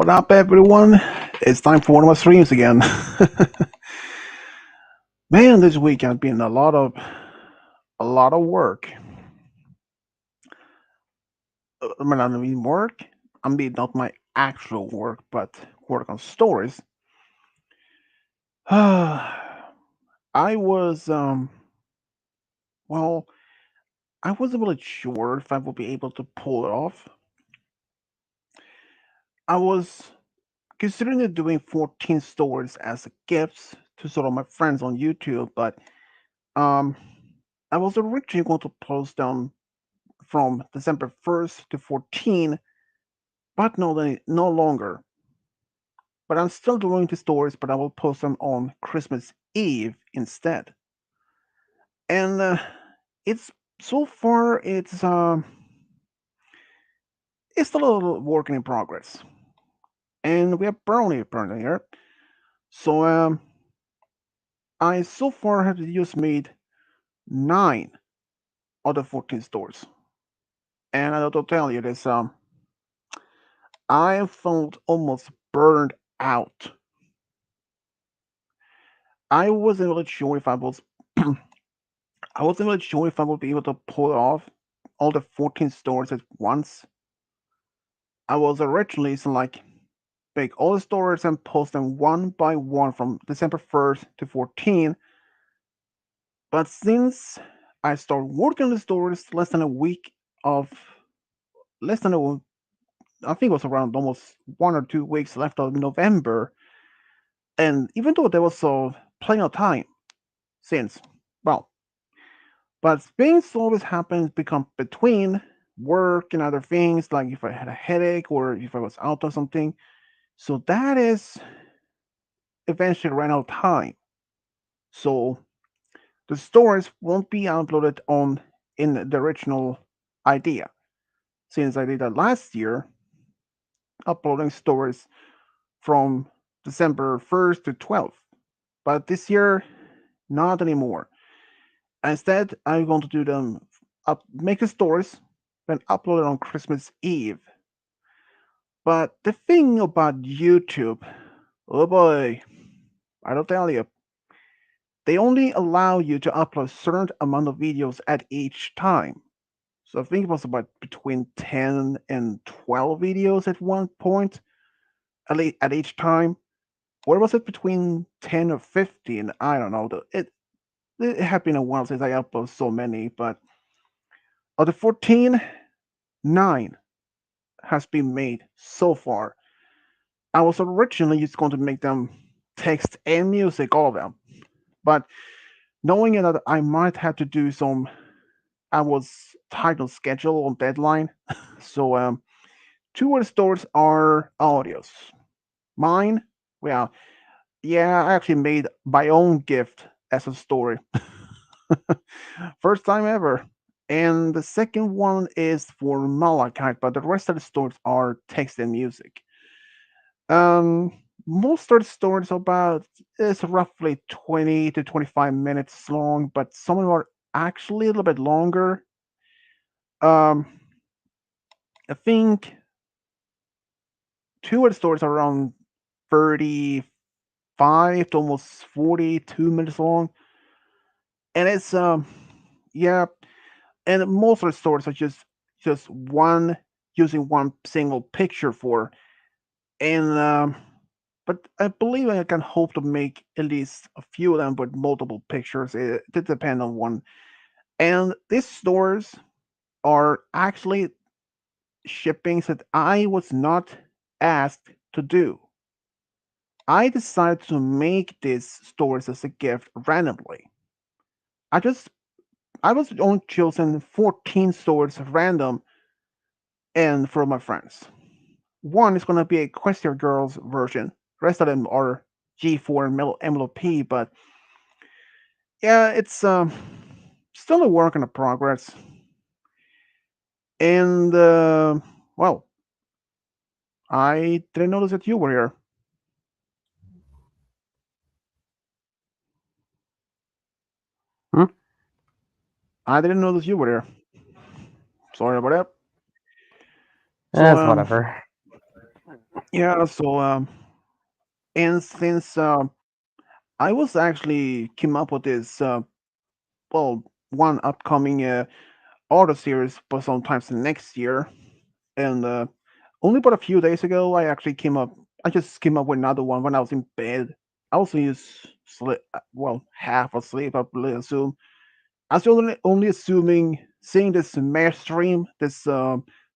What up, everyone? It's time for one of my streams again. Man, this week has been a lot of work. I mean work. I mean not my actual work, but work on stories. I was well, I wasn't really sure if I would be able to pull it off. I was considering doing 14 stories as a gift to sort of my friends on YouTube, but um, I was originally going to post them from December 1st to 14, but no longer. But I'm still doing the stories, but I will post them on Christmas Eve instead. And it's so far it's still a little work in progress, and we have brownie apparently here. So I so far have just made 9 of the 14 stores, and I have to tell you this I felt almost burned out. I wasn't really sure if I was I wasn't really sure if I would be able to pull off all the 14 stores at once. I was originally so like make all the stores and post them one by one from December 1st to 14. But since I started working on the stores of less than a I think it was around almost 1 or 2 weeks left of November, and even though there was plenty of time since, well, but things always happen become between work and other things, like if I had a headache or if I was out or something. So that is eventually ran out of time. So the stories won't be uploaded on in the original idea. Since I did that last year, uploading stories from December 1st to 12th. But this year, not anymore. Instead, I'm going to do them make the stories, then upload it on Christmas Eve. But the thing about YouTube, oh boy, I don't tell you, they only allow you to upload a certain amount of videos at each time. So I think it was about between 10 and 12 videos at one point, at least at each time. Or was it between 10 or 15? I don't know. It had been a while since I uploaded so many, but of the 14, 9 has been made so far. I was originally just going to make them text and music, all of them. But knowing that I might have to do some, I was tight on schedule on deadline. So 2 of the stores are audios. Mine, well, yeah, I actually made my own gift as a story. First time ever. And the second one is for Malachite, but the rest of the stories are text and music. Um, Most of the stories about is roughly 20 to 25 minutes long, but some of them are actually a little bit longer. Um, I think 2 of the stories are around 35 to almost 42 minutes long, and it's yeah, and most of the stories are just one using one single picture for, and but I believe I can hope to make at least a few of them with multiple pictures. It depends on one. And these stores are actually shippings that I was not asked to do. I decided to make these stores as a gift randomly. I just I was only chosen 14 stores random and for my friends. One is gonna be a Question Girls version. The rest of them are G4 and MLP, but yeah, it's still a work in progress. And well, I didn't notice that you were here. Hmm? I didn't notice you were here. Sorry about that. So That's whatever. Yeah, so and since I was actually came up with this well one upcoming auto series, but sometimes next year, and only but a few days ago, I just came up with another one when I was in bed. I was just sleep, well, half asleep, I believe, assume. I was only assuming seeing this Mesh stream, this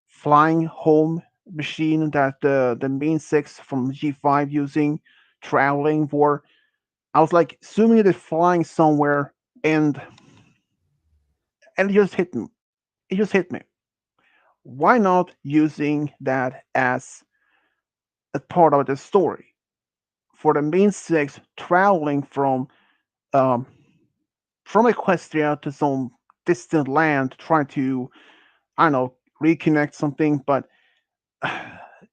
flying home machine that the main six from G5 using traveling for. I was like assuming it is flying somewhere, and and it just hit me. It just hit me. Why not using that as a part of the story for the main six traveling um, from Equestria to some distant land, trying to I don't know reconnect something. But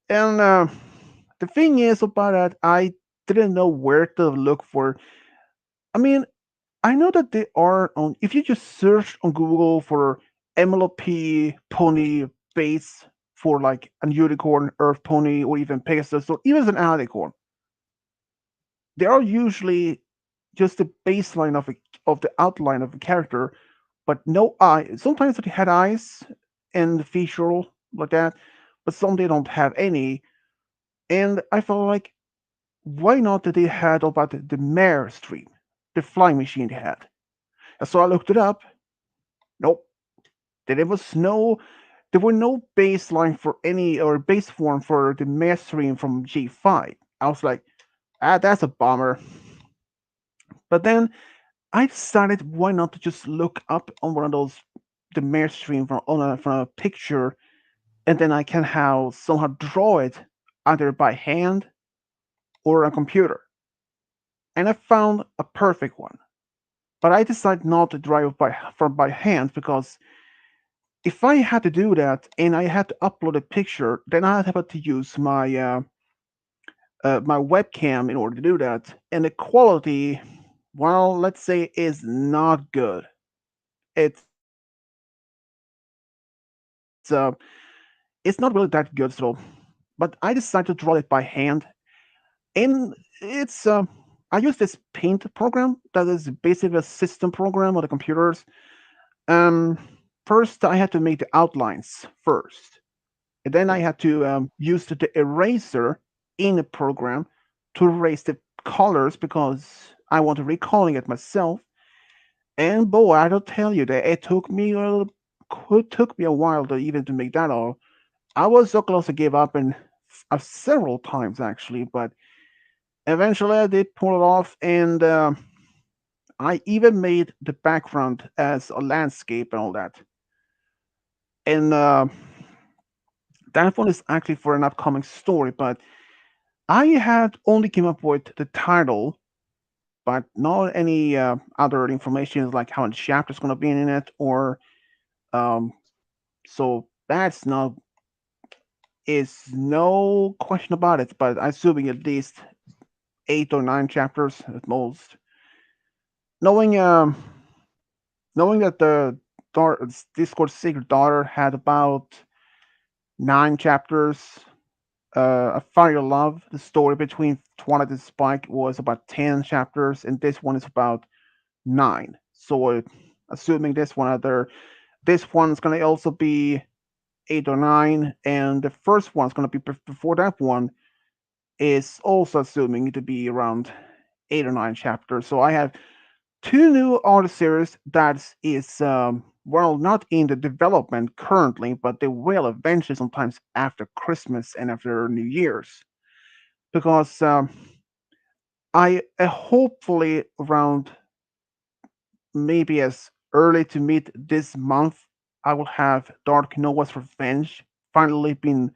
and the thing is about that, I didn't know where to look for. I mean, I know that they are on. If you just search on Google for MLP pony base for like an unicorn, Earth pony, or even Pegasus, or even an alicorn, they are usually just the baseline of the outline of the character, but no eye. Sometimes they had eyes and facial like that, but some they don't have any. And I felt like, why not that they had about the mare stream, the flying machine they had? And so I looked it up. Nope, there was no there were no baseline for any or base form for the mare stream from G5. I was like, that's a bummer. But then I decided, why not to just look up on one of those the mare stream from a picture, and then I can how somehow draw it either by hand or on a computer. And I found a perfect one. But I decided not to draw it by hand, because if I had to do that and I had to upload a picture, then I'd have to use my webcam in order to do that, and the quality, well, let's say, is not good. It's it's not really that good, so. But I decided to draw it by hand, and it's I use this Paint program that is basically a system program on the computers. Um, First I had to make the outlines first, and then I had to use the eraser in the program to erase the colors, because I want to recalling it myself. And boy, I don't tell you that it took me a while to even to make that all. I was so close to give up, and several times actually, but eventually I did pull it off, and I even made the background as a landscape and all that. And that one is actually for an upcoming story, but I had only came up with the title, but not any other information like how many chapters going to be in it, or um, so that's not is no question about it. But I'm assuming at least 8 or 9 chapters at most. Knowing knowing that the Discord Secret Daughter had about 9 chapters. A Fire Love, the story between Twilight and Spike, was about 10 chapters, and this one is about 9. So, assuming this one's gonna also be 8 or 9, and the first one's gonna be before that one is also assuming to be around 8 or 9 chapters. So I have two new artist series that is well, not in the development currently, but they will eventually, sometimes after Christmas and after New Year's, because I hopefully around maybe as early to mid this month, I will have Dark Noah's Revenge finally been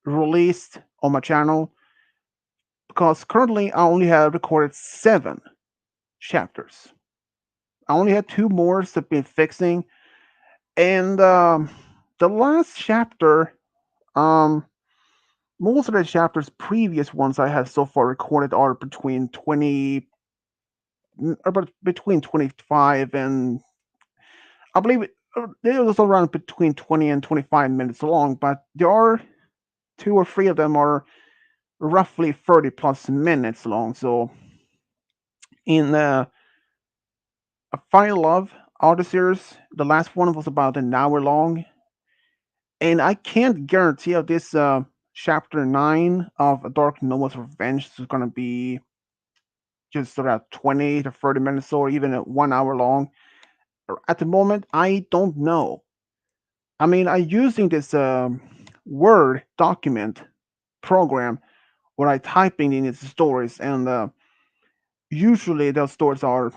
released on my channel, because currently I only have recorded 7 chapters. I only had 2 more that been fixing, and the last chapter, um, most of the chapters, previous ones I have so far recorded, are between 25 and I believe it was around between 20 and 25 minutes long, but there are two or three of them are roughly 30 plus minutes long. So in a Fire Love Odysseus, the last one was about an hour long, and I can't guarantee if this chapter 9 of Dark Noah's Revenge is going to be just around 20 to 30 minutes or even 1 hour long. At the moment, I don't know. I mean, I'm using this Word document program where I typing in its stories, and usually those stories are,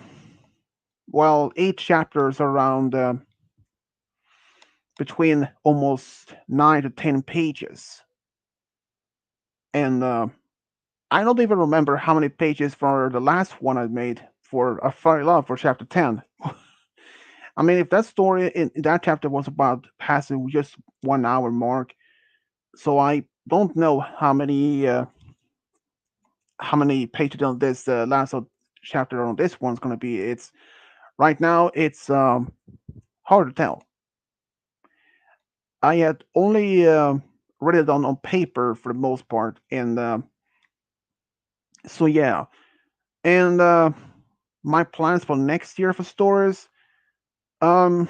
well, 8 chapters around between almost 9 to 10 pages. And I don't even remember how many pages for the last one I made for A Fairy Love for chapter 10. I mean, if that story in that chapter was about passing just 1 hour mark, so I don't know how many pages on this last chapter on this one's gonna be. It's right now it's hard to tell. I had only read it on paper for the most part, and so yeah. And my plans for next year for stories, um,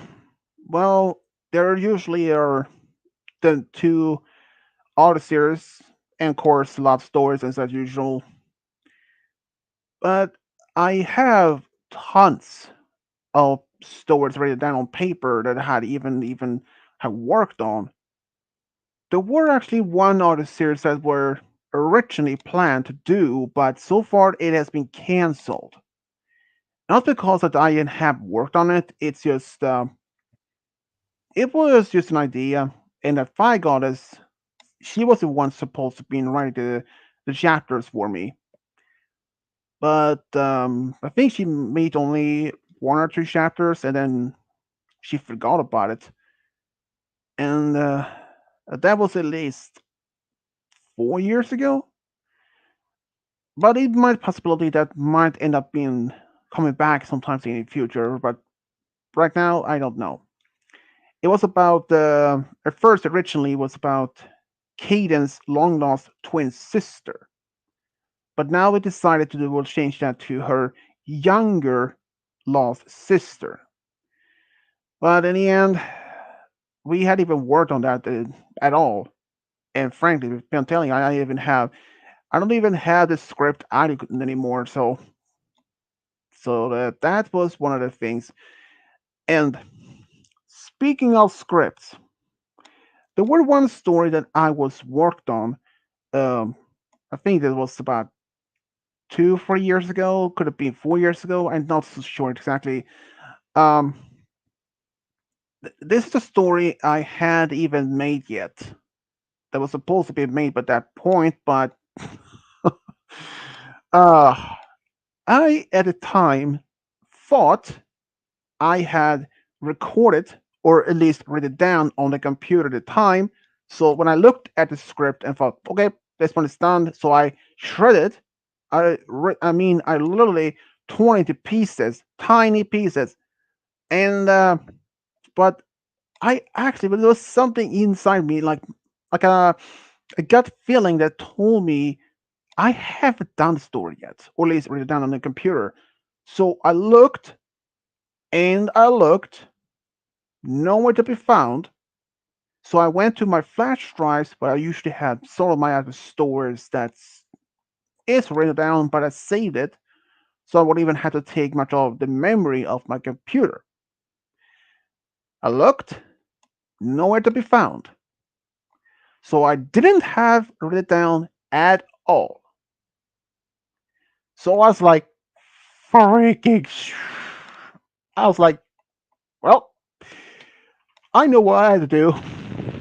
well, there usually are the two auto series and of course love stories as usual. But I have tons of stories written down on paper that I had even have worked on. There were actually one auto series that were originally planned to do, but so far it has been cancelled. Not because that I didn't have worked on it. It's just it was just an idea, and that Fire Goddess, she was the one supposed to be writing the chapters for me. But I think she made only 1 or 2 chapters, and then she forgot about it. And that was at least 4 years ago. But it might possibility that might end up being coming back sometimes in the future. But right now, I don't know. It was about at first originally it was about Caden's long lost twin sister, but now we decided to do will change that to her younger lost sister. But in the end, we hadn't even worked on that at all. And frankly, I'm telling you, I don't even have the script adequate anymore. So that was one of the things. And speaking of scripts, there were one story that I was worked on. Um, I think that was about 2 3 years ago. Could have been 4 years ago. I'm not so sure exactly. Um, this is a story I had even made yet. That was supposed to be made by that point, but uh, I at the time thought I had recorded or at least written it down on the computer at the time. So when I looked at the script and thought, okay, this one is done, so I shredded. I literally torn into pieces, tiny pieces, and but but there was something inside me, like a gut feeling that told me I haven't done the story yet, or at least written it down on the computer. So I looked and I looked, nowhere to be found. So I went to my flash drives, but I usually had some of my other stores that's it's written down, but I saved it, so I wouldn't even have to take much of the memory of my computer. I looked, nowhere to be found. So I didn't have written it down at all. So I was like, freaking. I was like, well, I know what I had to do.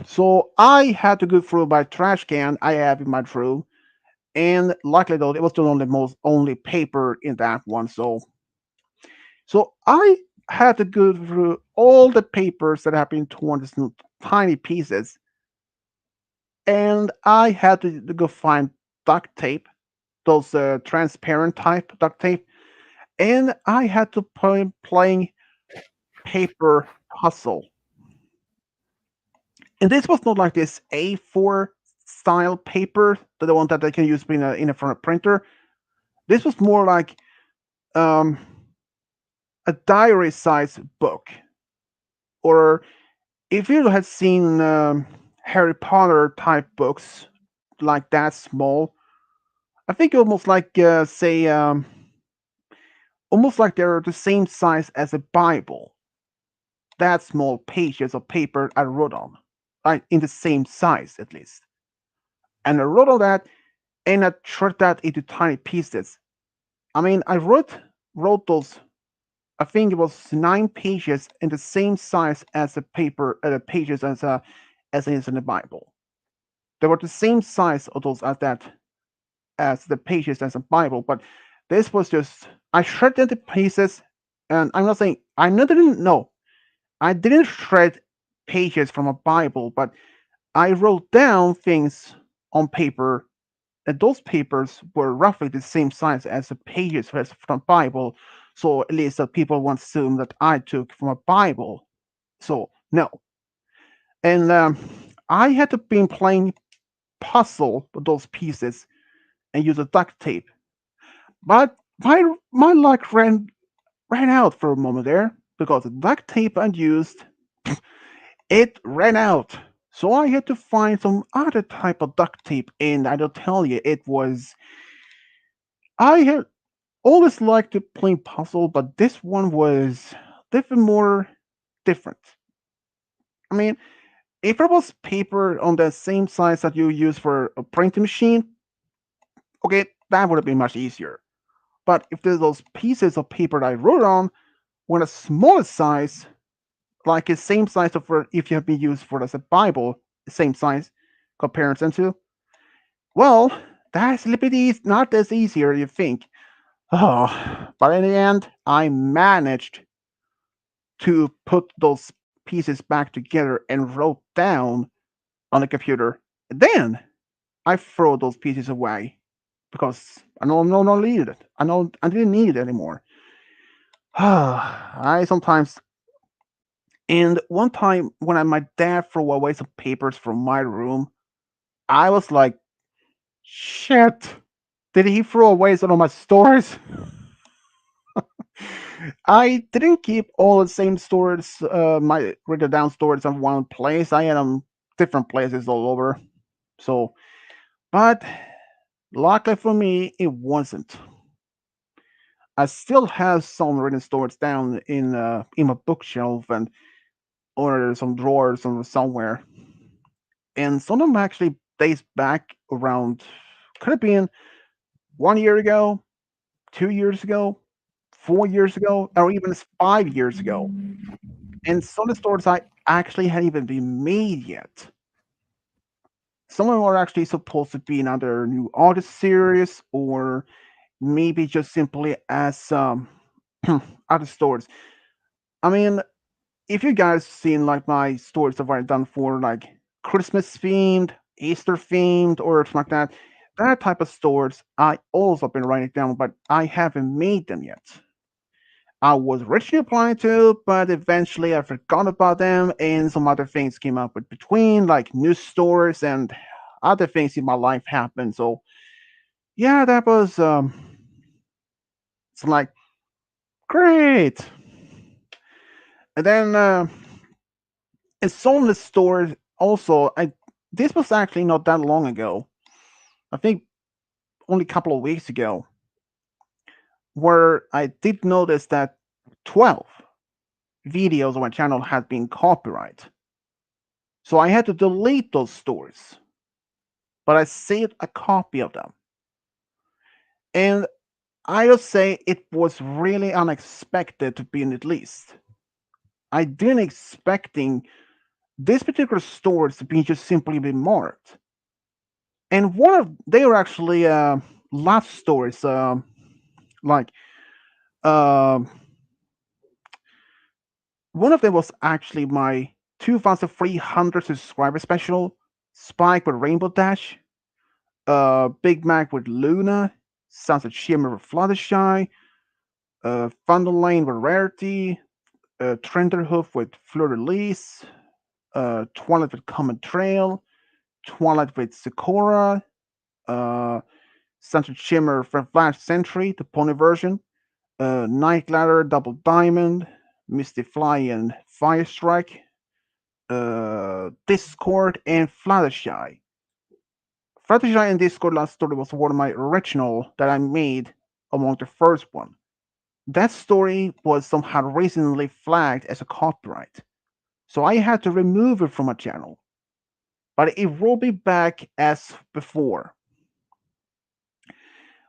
So I had to go through my trash can I have in my room, and luckily though, it was the only paper in that one. So I had to go through all the papers that have been torn into tiny pieces, and I had to go find duct tape, those transparent type duct tape, and I had to play playing paper puzzle. And this was not like this A4 style paper, the one that they can use in a front of printer. This was more like um, a diary size book, or if you had seen Harry Potter type books like that small, I think almost like say almost like they're the same size as a Bible. That small pages of paper I wrote on, like in the same size at least. And I wrote on that, and I shred that into tiny pieces. I mean, I wrote those. I think it was 9 pages in the same size as the paper, pages as it is in the Bible. They were the same size of those as the pages as a Bible, but this was just I shredded the pieces, and I'm not saying didn't know I didn't shred pages from a Bible, but I wrote down things on paper, and those papers were roughly the same size as the pages from Bible. So at least that people won't assume that I took from a Bible. So no, and I had to be playing puzzle with those pieces and use a duct tape. But my luck ran out for a moment there because the duct tape I used it ran out. So I had to find some other type of duct tape, and I don't tell you, it was. I had always liked to play puzzle, but this one was different, more different. I mean, if it was paper on the same size that you use for a printing machine, okay, that would have been much easier. But if there's those pieces of paper that I wrote on were a smaller size, like the same size of if you have been used for as a Bible, same size comparison to, well, that's a little bit not as easier you think. Oh, but in the end, I managed to put those pieces back together and wrote down on the computer. Then I throw those pieces away because I no needed it. I know I didn't need it anymore. I sometimes and one time when my dad threw away some papers from my room, I was like, shit. Did he throw away some of my stories? I didn't keep all the same stories, my written down stories in one place. I had them different places all over. So, but luckily for me, it wasn't. I still have some written stories down in my bookshelf and or some drawers or somewhere, and some of them actually dates back around could have been 1 year ago, 2 years ago, 4 years ago, or even 5 years ago. And some of the stories I actually hadn't even been made yet. Some of them are actually supposed to be in either new artist series or maybe just simply as other stories. I mean, if you guys seen like my stories that I've done for like Christmas themed, Easter themed, or something like that, that type of stories I also been writing down, but I haven't made them yet. I was originally planning to, but eventually I forgot about them, and some other things came up with between, like news stories and other things in my life happened. So yeah, that was it's like great. And then in some of the stores also, I this was actually not that long ago. I think only a couple of weeks ago, where I did notice that 12 videos on my channel had been copyright. So I had to delete those stories, but I saved a copy of them. And I will say it was really unexpected to be in at least. I didn't expecting this particular stories to be just simply be marked. And one of they were actually love stories, like uh, one of them was actually my 2,300 subscriber special, Spike with Rainbow Dash, Big Mac with Luna, Sunset Shimmer with Fluttershy, Thunder Lane with Rarity, Trenderhoof with Fleur de Lis, Twilight with Common Trail, Twilight with Sakura, uh, Sunset Shimmer for Flash Sentry, the pony version, Night Ladder, Double Diamond, Misty Fly and Fire Strike, Discord, and Fluttershy. Fluttershy and Discord Last Story was one of my original that I made among the first one. That story was somehow recently flagged as a copyright, so I had to remove it from my channel. But it will be back as before.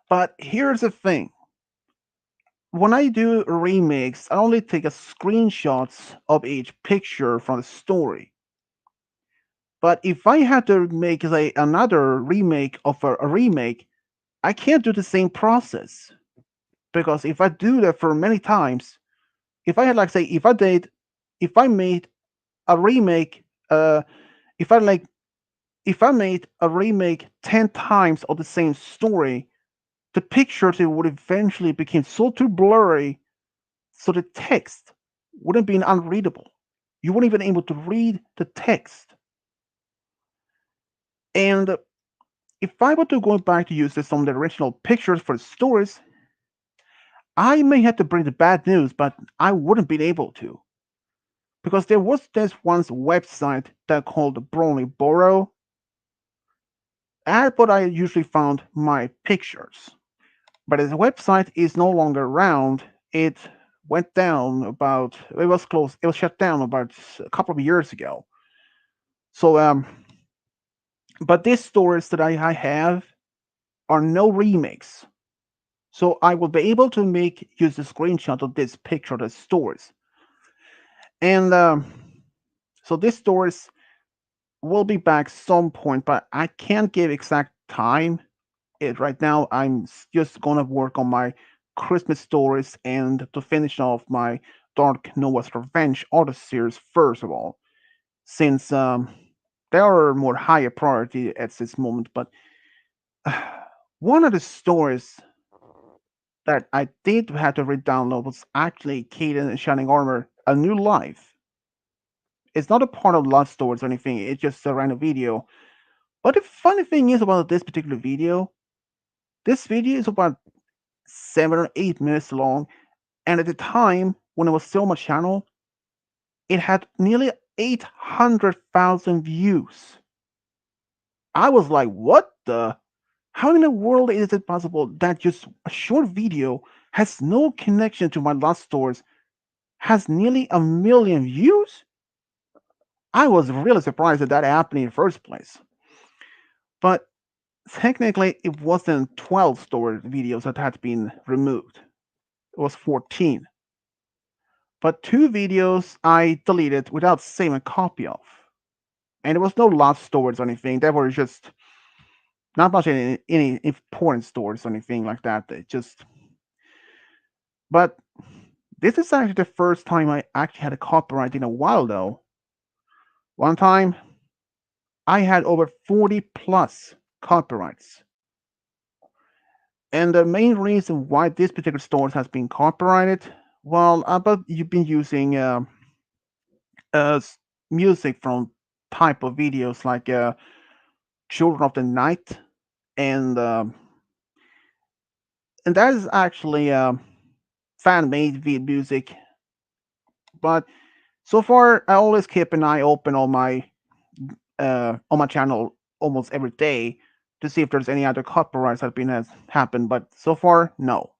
But here's the thing. When I do a remix, I only take a screenshots of each picture from the story. But if I had to make say another remake of a remake, I can't do the same process. Because if I do that for many times, if I had like say if I made a remake, if I like if I made a remake 10 times of the same story, the pictures it would eventually become so too blurry, so the text wouldn't be unreadable. You wouldn't even be able to read the text. And if I were to go back to use some of the original pictures for the stories, I may have to bring the bad news, but I wouldn't be able to. Because there was this once website that called Brony Borrow, and but I usually found my pictures. But the website is no longer around. It went down about it was closed. It was shut down about a couple of years ago. So but these stories that I have are no remakes. So I will be able to use the screenshot of this picture of the stories. And so these stories will be back some point, but I can't give exact time. Right now, I'm just gonna work on my Christmas stories and to finish off my Dark Noah's Revenge artist series first of all, since they are more higher priority at this moment. But one of the stories that I did have to re-download was actually Kaden and Shining Armor: A New Life. It's not a part of Love Stories or anything. It's just a random video. But the funny thing is about this particular video, this video is about 7 or 8 minutes long, and at the time when it was still on my channel, it had nearly 800,000 views. I was like, what the? How in the world is it possible that just a short video has no connection to my Lost Stories has nearly 1 million views? I was really surprised that happened in the first place. But technically, it wasn't 12 story videos that had been removed. It was 14. But two videos I deleted without saving a copy of. And there was no lost stories or anything. There were just not much any important stories or anything like that. It just. But this is actually the first time I actually had a copyright in a while, though. One time, I had over 40 plus copyrights. And the main reason why this particular story has been copyrighted, well, but you've been using uh, music from type of videos like Children of the Night, and and that is actually fan made music. But so far, I always keep an eye open on my channel almost every day to see if there's any other copyrights that has happened. But so far, no.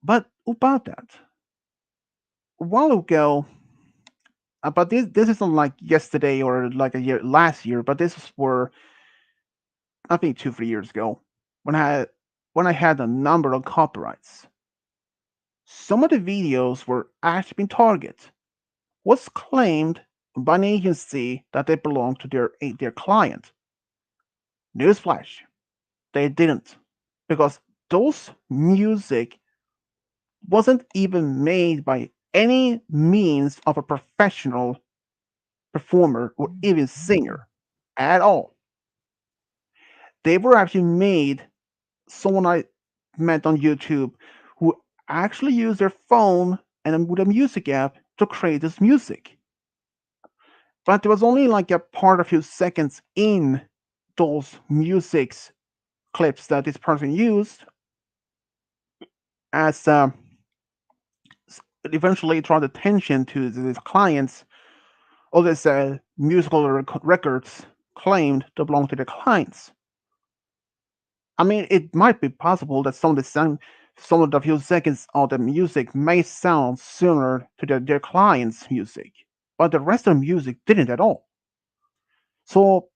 But about that, a while ago, but this isn't like yesterday or like a year last year, but this were I think 2 3 years ago when I had a number of copyrights. Some of the videos were actually been targeted. Was claimed by an agency that they belonged to their client. Newsflash, they didn't, because those music wasn't even made by any means of a professional performer or even singer at all. They were actually made someone I met on YouTube who actually used their phone and with a music app to create this music. but there was only like a part, a few seconds in those music clips that this person used as eventually draw attention to these clients or these musical records claimed to belong to the clients. I mean, it might be possible that some of the few seconds of the music may sound similar to their client's music, but the rest of the music didn't at all. So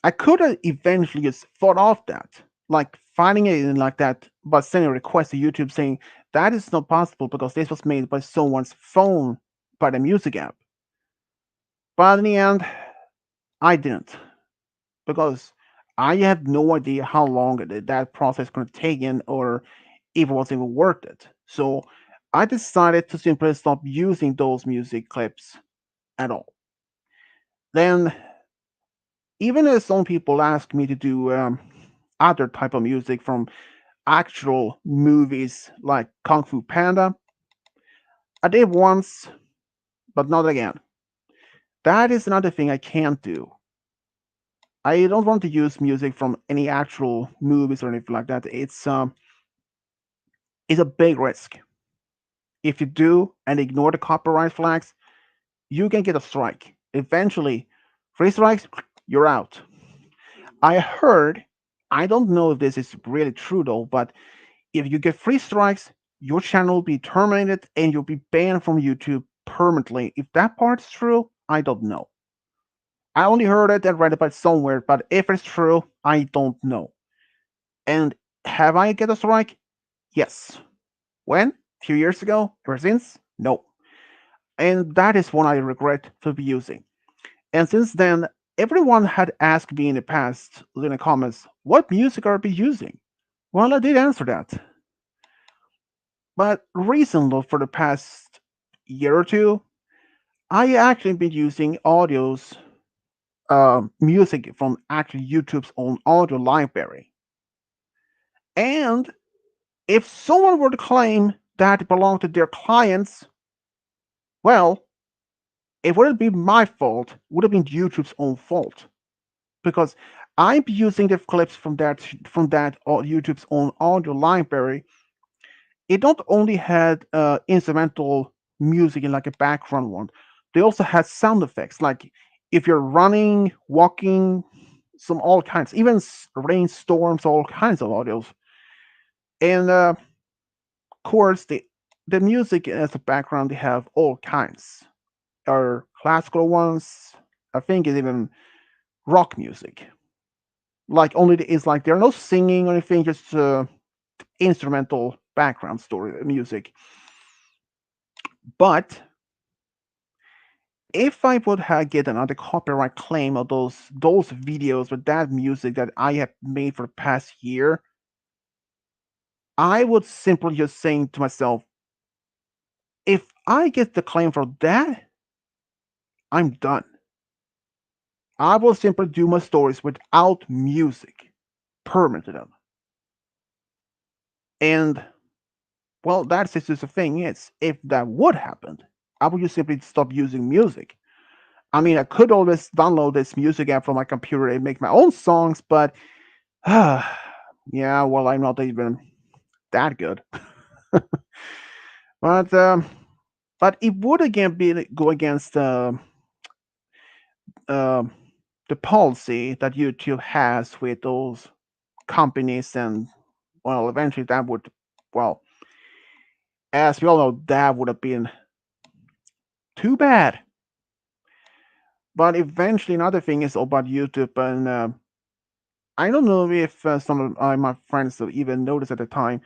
I could have eventually just thought of that, like finding it in like that, but sending a request to YouTube saying that is not possible because this was made by someone's phone by the music app. But in the end, I didn't because I had no idea how long that process could have taken or if it was even worth it. So I decided to simply stop using those music clips at all. Then, even as some people ask me to do other type of music from actual movies like Kung Fu Panda, I did once, but not again. That is another thing I can't do. I don't want to use music from any actual movies or anything like that. It's a big risk. If you do and ignore the copyright flags, you can get a strike. Eventually, three strikes, you're out. I heard, I don't know if this is really true though, but if you get three strikes, your channel will be terminated and you'll be banned from YouTube permanently. If that part's true, I don't know. I only heard it and read about it somewhere, but if it's true, I don't know. And have I get a strike? Yes. When? A few years ago? Ever since? No. And that is one I regret to be using. And since then, everyone had asked me in the past in the comments, what music are you using? Well, I did answer that. But recently, for the past year or two, I actually been using audios, music from actually YouTube's own audio library. And if someone were to claim that it belonged to their clients, well, it wouldn't be my fault. It would have been YouTube's own fault because I'm using the clips from that YouTube's own audio library. It not only had instrumental music in like a background one, they also had sound effects like if you're running, walking, some all kinds, even rainstorms, all kinds of audios. And of course, the music as a background they have all kinds. Are classical ones. I think it's even rock music. Like only it's like there are no singing or anything, just instrumental background story music. But if I would have get another copyright claim of those videos with that music that I have made for the past year, I would simply just saying to myself, if I get the claim for that, I'm done. I will simply do my stories without music, permanently. And well, that's just the thing is, if that would happen, I would just simply stop using music. I mean, I could always download this music app from my computer and make my own songs, but yeah, well, I'm not even that good. but but it would again be go against uh, the policy that YouTube has with those companies, and well, eventually that would, well, as we all know, that would have been too bad. But eventually, another thing is about YouTube, and I don't know if some of my friends even noticed at the time.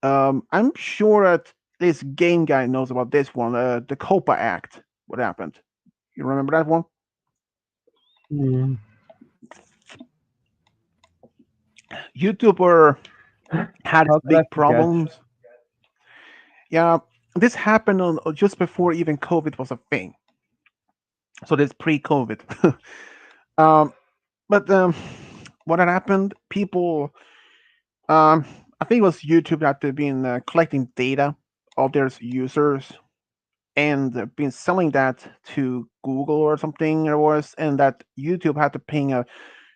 I'm sure that this game guy knows about this one, the COPA Act. What happened? You remember that one? Mm. YouTuber had How could I big forget? problems. Yeah, this happened on just before even COVID was a thing. So this pre-COVID. um, but what had happened? People, I think it was YouTube that they've been collecting data of their users, and been selling that to Google or something it was, and that YouTube had to pay a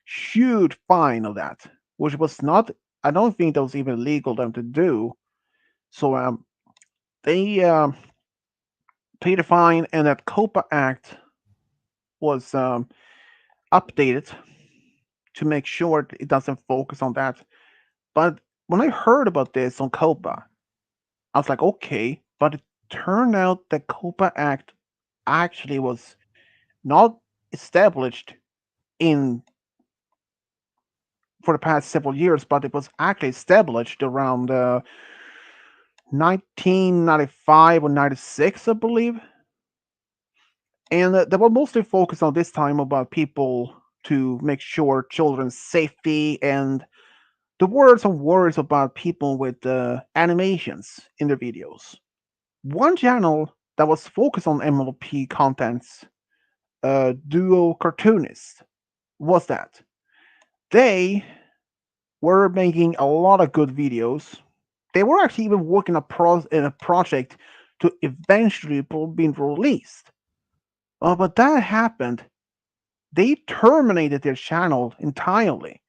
huge fine of that, which was not. I don't think that was even legal them to do. So they paid a fine, and that COPA Act was updated to make sure it doesn't focus on that. But when I heard about this on COPA, I was like, okay, but it turned out the COPA Act actually was not established in for the past several years, but it was actually established around 1995 or 96, I believe. And they were mostly focused on this time about people to make sure children's safety, and there were some worries about people with animations in their videos. One channel that was focused on MLP contents, Duo Cartoonist, was that they were making a lot of good videos. They were actually even working in a project to eventually be released. But that happened. They terminated their channel entirely.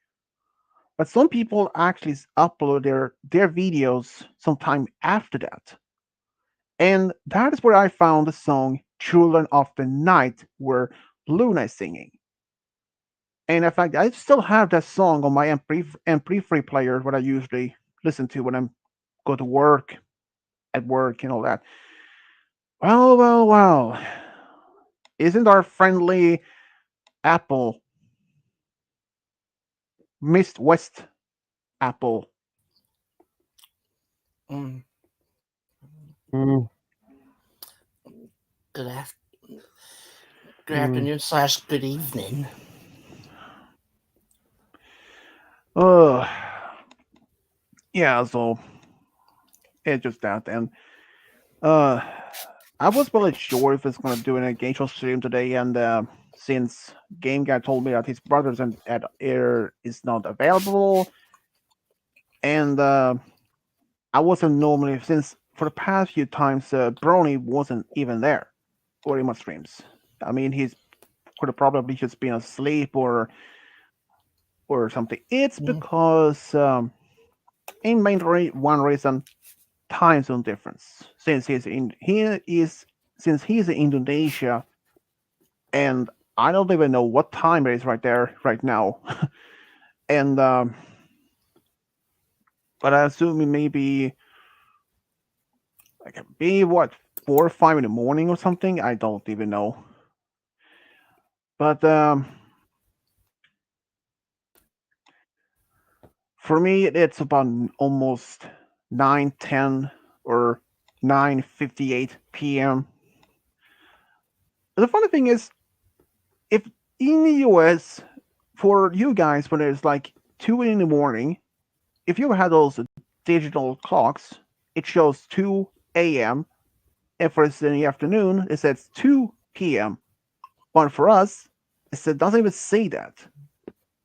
But some people actually upload their videos sometime after that. And that is where I found the song Children of the Night, where Luna is singing. And in fact, I still have that song on my MP3 player, what I usually listen to when I'm go to work, at work, and all that. Well, well, well. Isn't our friendly Apple, Mist West Apple? Mm, Mm. good, af- good Mm. afternoon slash good evening. Uh, yeah, so it's just that. And uh, I was really sure if it's going to do an engagement stream today, and since Game Guy told me that his brothers and at Air is not available, and I wasn't normally since for the past few times Brony wasn't even there during my streams. I mean, he's could have probably just been asleep or something. It's Mm, because in one reason, time zone difference. Since he's in Indonesia, and I don't even know what time it is right there right now. And but I assume it may be like maybe what 4 or 5 in the morning or something. I don't even know. But for me, it's about almost 9:10 or 9:58 p.m. The funny thing is, if in the US, for you guys, when it's like 2 in the morning, if you had those digital clocks, it shows 2 a.m. And for us in the afternoon, it says 2 p.m. But for us, it doesn't even say that.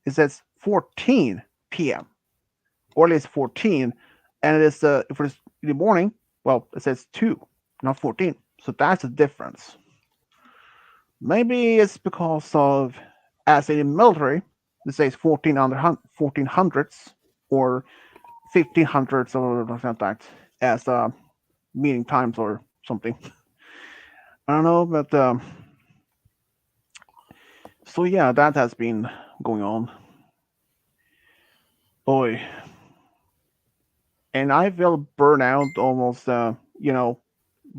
It says 14 p.m. or at least 14. And it is if it's in the morning, well, it says 2, not 14. So that's the difference. Maybe it's because of, as in the military, it says 1400s or 1500s or something like that as meeting times or something. I don't know, but so yeah, that has been going on. Boy, and I feel burnout almost,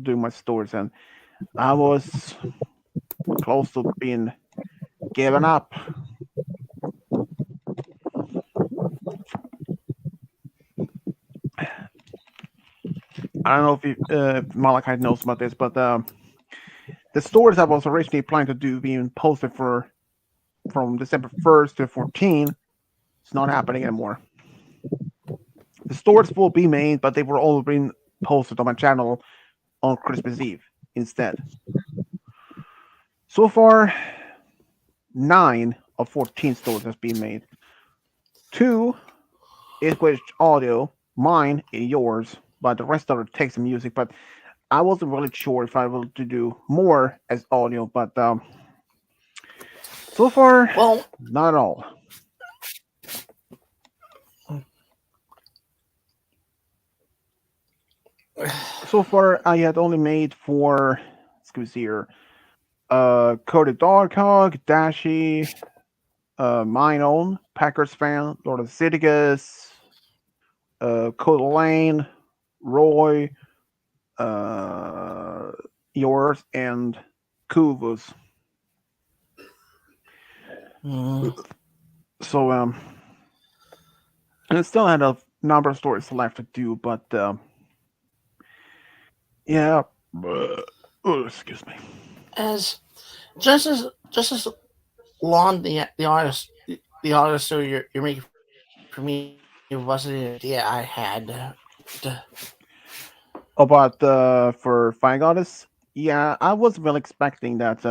doing my stories, and I was close to being given up. I don't know if Malachite knows about this, but the stories I was originally planning to do being posted for from December 1st to 14th, it's not happening anymore. The stories will be made, but they were all being posted on my channel on Christmas Eve instead. So far, 9 of 14 stories has been made. 2 is with audio, mine and yours, but the rest of it text and music. But I wasn't really sure if I will to do more as audio, but so far, Well, not at all. So far, I had only made for, excuse here, Cody Doghog, Dashi, mine own, Packers fan, Lord of Sidigus, Cody Lane, Roy, uh, yours, and Kuvus. mm, So, and I still had a number of stories left to do, but yeah. Oh, excuse me. as just as long the artist so you're making for me wasn't an idea I had. To, About for Fire Goddess, yeah, I was really expecting that.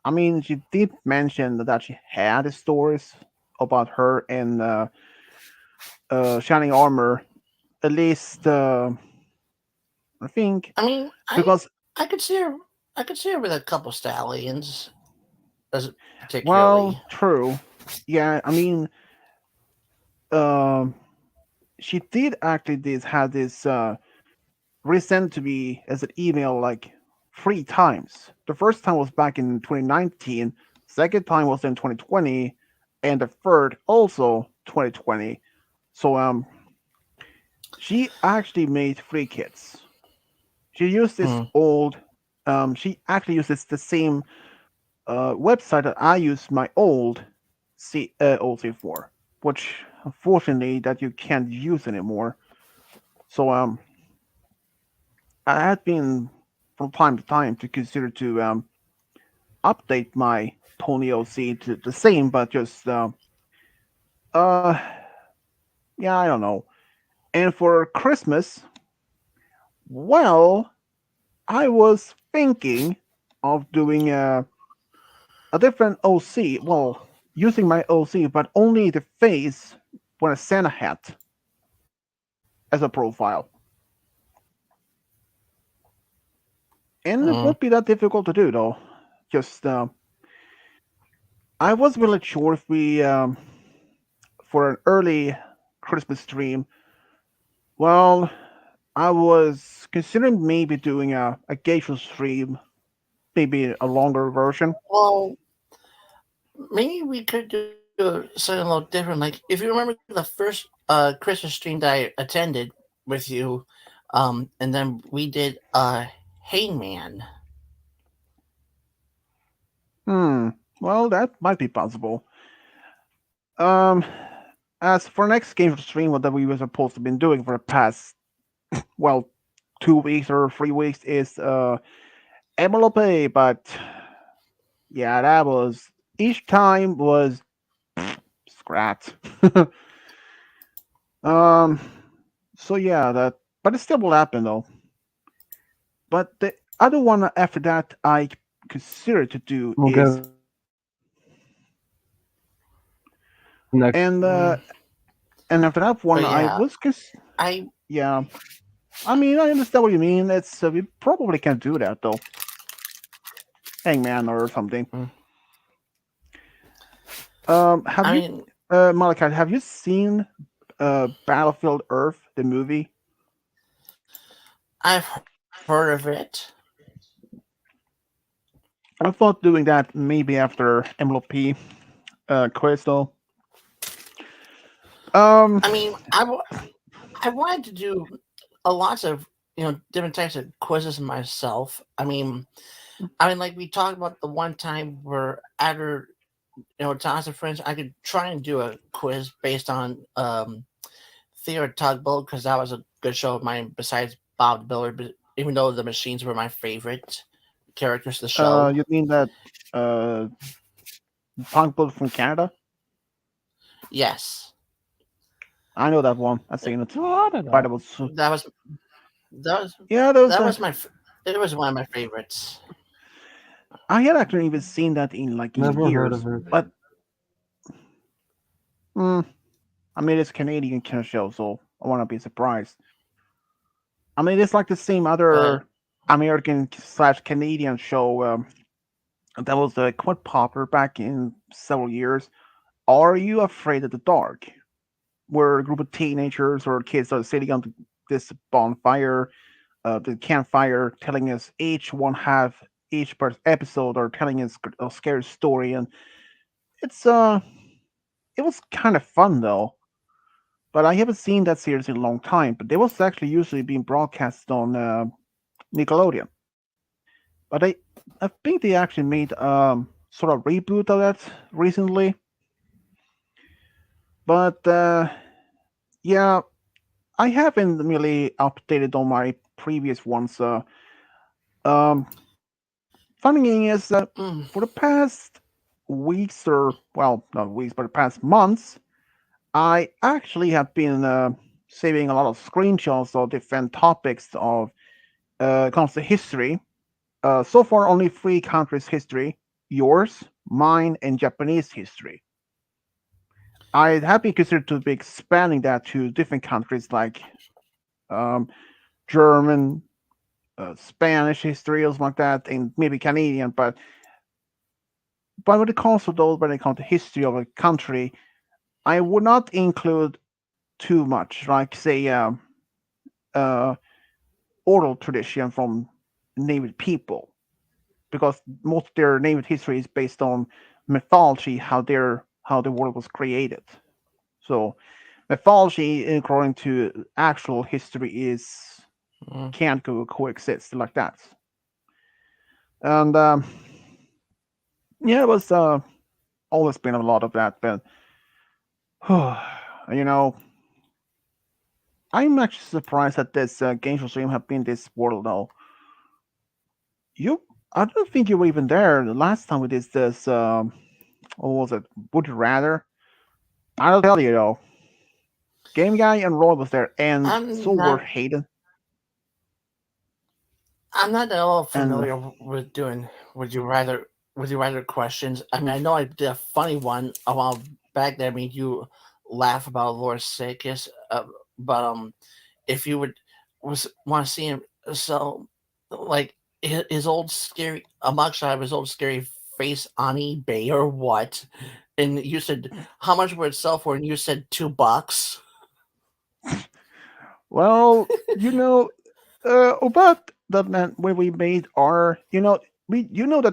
I mean, she did mention that she had stories about her in Shining Armor. At least, I think, I mean, I because I could see her. I could see her with a couple stallions, as well, particularly. true. Yeah, I mean, um, she did actually did have this resent to me as an email like 3 times. The first time was back in 2019, second time was in 2020, and the third also 2020. So she actually made 3 kits. She used this Hmm. old she actually uses the same website that I use my old OC for, which unfortunately that you can't use anymore. So I had been from time to time to consider to update my Tony OC to the same, but just uh yeah, I don't know. And for Christmas, well, I was thinking of doing a different OC. Well, using my OC, but only the face with a Santa hat as a profile. And it Hmm. won't be that difficult to do though. Just I was really sure if we for an early Christmas stream. Well, I was considering maybe doing a geisha stream, maybe a longer version. Well, maybe we could do something a little different. Like, if you remember the first Christmas stream that I attended with you, and then we did Hangman. Hmm. Well, that might be possible. Um, as for next game stream, what that we were supposed to been doing for the past, well, 2 weeks or 3 weeks is MLOP, but yeah, that was each time was scrapped. um, so yeah, that but it still will happen though. But the other one after that I consider to do We'll is go next. and Mm, after that but one I yeah, was I yeah. I mean I understand what you mean. It's we probably can't do that though. Hangman or something. mm, Have I you mean, Malachi? Have you seen Battlefield Earth the movie? I've heard of it. I thought doing that maybe after MLP Crystal. Um, I mean, I wanted to do a lots of different types of quizzes myself. I mean, like we talked about the one time where after tons of friends, I could try and do a quiz based on Theo Tugboat because that was a good show of mine. Besides Bob the Builder, but even though the machines were my favorite characters of the show. you mean that uh punk build from Canada? Yes, I know that one. I've seen it. No, I don't But it know. was that was that was yeah, there was that was my it was one of my favorites. I had actually even seen that in like in Never heard years, of it. but mm, I mean it's a Canadian kind of show, so I want to be surprised. I mean it's like the same But other. American slash Canadian show that was quite popular back in several years. Are You Afraid of the Dark? Where a group of teenagers or kids are sitting on this bonfire, the campfire, telling us each one have each episode or telling us a scary story, and it's it was kind of fun though. But I haven't seen that series in a long time. But it was actually usually being broadcast on Nickelodeon. But I think they actually made sort of reboot of that recently. But yeah, I haven't really updated on my previous ones. Um, Funny thing is that Mm. for the past weeks, or well, not weeks, but the past months, I actually have been saving a lot of screenshots of different topics of comes to history. So far, only three countries' history: yours, mine, and Japanese history. I have been considered to be expanding that to different countries like um, German, Spanish history, or something like that, and maybe Canadian. But when it comes to those, when it comes to history of a country, I would not include too much, like say uh, oral tradition from native people, because most of their native history is based on mythology, how the world was created. So mythology, according to actual history, is Mm. can't go coexist like that. And yeah, it was always been a lot of that, but you know, I'm actually surprised that this game show stream have been this world though. You, I don't think you were even there the last time we did this. What was it? Would you rather? I'll tell you though. Game Guy and Roy was there, and so I'm were not. Hayden. I'm not at all And familiar with doing would you rather questions. I mean, I know I did a funny one a while back that made you laugh about Lord Sakis, but if you would was want to see him, so like his old scary a mugshot of his old scary face on eBay or what? And you said how much would it sell for? And you said $2. well, about that man when we made our, that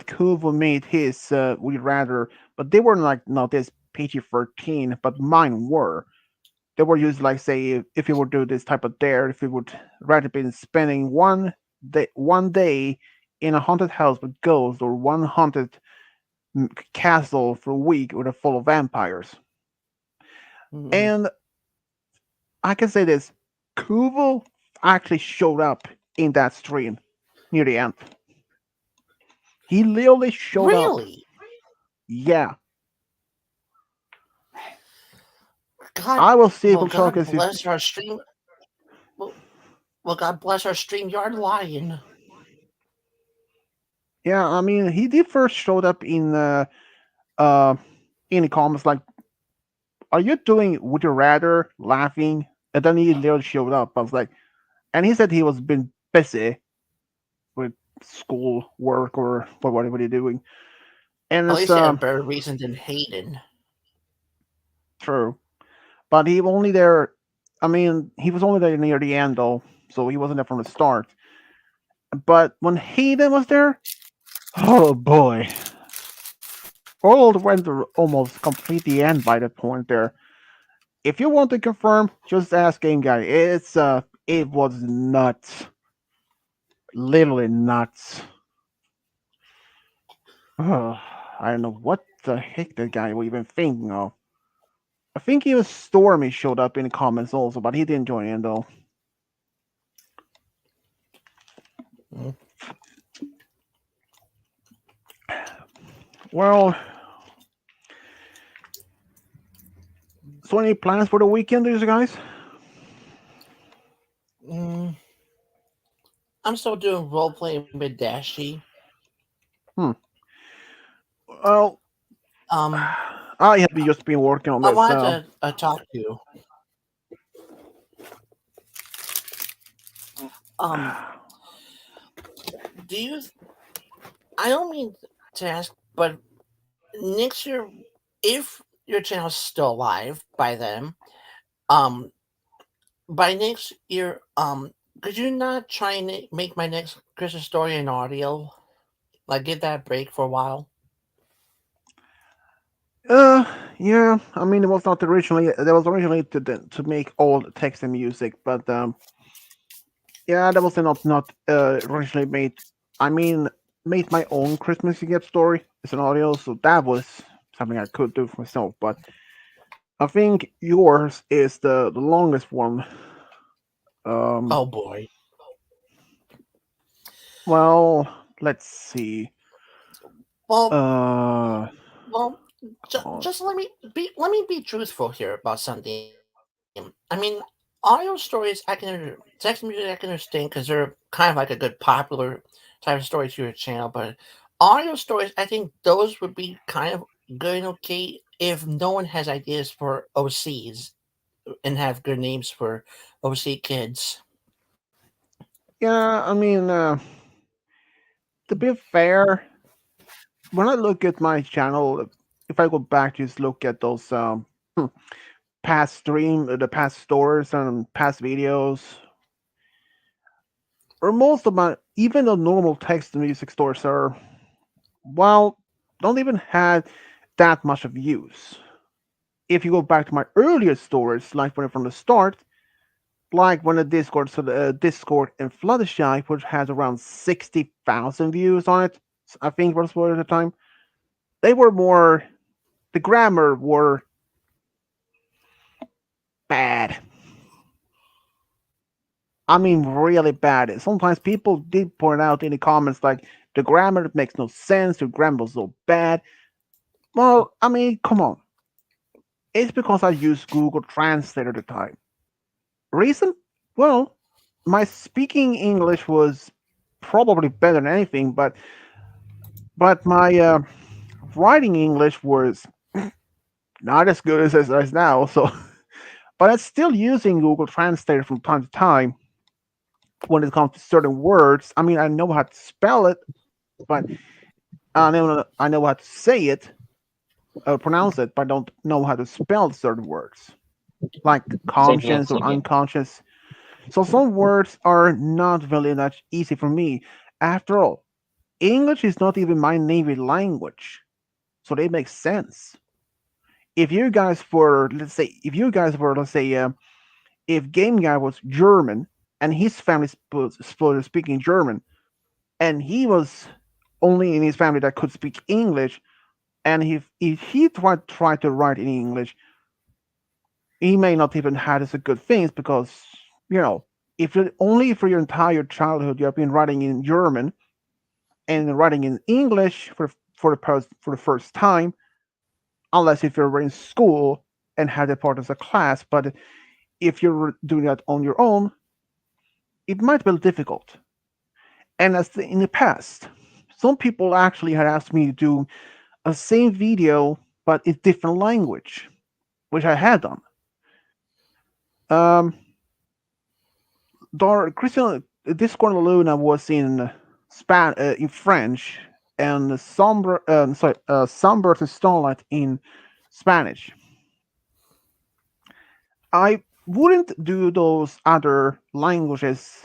Kuvo made his We Rather, but they were like not this PG-13, but mine were. They were used like say if you would do this type of dare, if you would rather been spending one day in a haunted house with ghosts or one haunted castle for a week with a full of vampires. Mm. And I can say this: Kuvo actually showed up in that stream near the end. He literally showed up. Really? Yeah, God, I will see if well, we'll talk God as if. bless our stream. Well, well, God bless our StreamYard lion. Yeah, I mean, he did first showed up uh in the comments like, "Are you doing Would you rather?" laughing, and then he literally showed up. I was like, and he said he was been busy with school work or whatever they're doing, and At it's least he had a better reason than Hayden. true. But he only there. I mean, he was only there near the end though, so he wasn't there from the start. But when Hayden was there, oh boy, world went to almost complete the end by that point there. If you want to confirm, just ask Game Guy. It was nuts, literally nuts. I don't know what the heck that guy was even thinking of. I think even Stormy showed up in the comments also, but he didn't join in though. Mm. Well, so any plans for the weekend, these guys? Mm, I'm still doing role playing with Dashi. Hmm. Well, Um, I have just been working on I this. wanted to talk to you. Um, Do you? I don't mean to ask, but next year, if your channel's still alive by then, um, by next year, could you not try and make my next Christmas story in audio? Like, give that a break for a while. Uh, yeah. I mean, it was not originally. That was originally to make all text and music, but yeah, that was not originally made. I mean, made my own Christmas Eve story as an audio, so that was something I could do for myself. But I think yours is the longest one. Um, Oh boy. well, let's see. Well, Uh, well, oh, just let me be truthful here about something. I mean, audio stories text music I can understand because they're kind of like a good popular type of story to your channel, but audio stories I think those would be kind of good and okay if no one has ideas for OCs and have good names for OC kids. yeah. I mean, to be fair, when I look at my channel, if I go back, just look at those the past stories and past videos, or most of my, even the normal text and music stores are, well, don't even have that much of use. If you go back to my earlier stories, like when from the start, like when the Discord, so the Discord and Fluttershy, which has around 60,000 views on it, I think was what at the time. They were more, the grammar were bad. I mean, really bad. Sometimes people did point out in the comments like the grammar makes no sense. The grammar was so bad. Well, I mean, come on. It's because I used Google Translate at the time. Reason? Well, my speaking English was probably better than anything, but my writing English was not as good as now. So, but I'm still using Google Translate from time to time when it comes to certain words. I mean, I know how to spell it, but I know how to say it, pronounce it, but I don't know how to spell certain words, like Same here, conscious or same here. unconscious. So some words are not really that easy for me. After all, English is not even my native language, so they make sense. If you guys were, let's say, if Game Guy was German and his family was speaking German, and he was only in his family that could speak English, and if he tried to write in English, he may not even have as a good things because you know if you only for your entire childhood you have been writing in German and writing in English for the first time, unless if you're in school and had it part as a class. But if you're doing that on your own, it might be difficult. And in the past, some people actually had asked me to do a same video but in different language, which I had done. Um, Christian Discord Luna was in French, and Sunburst and Starlight in Spanish. I wouldn't do those other languages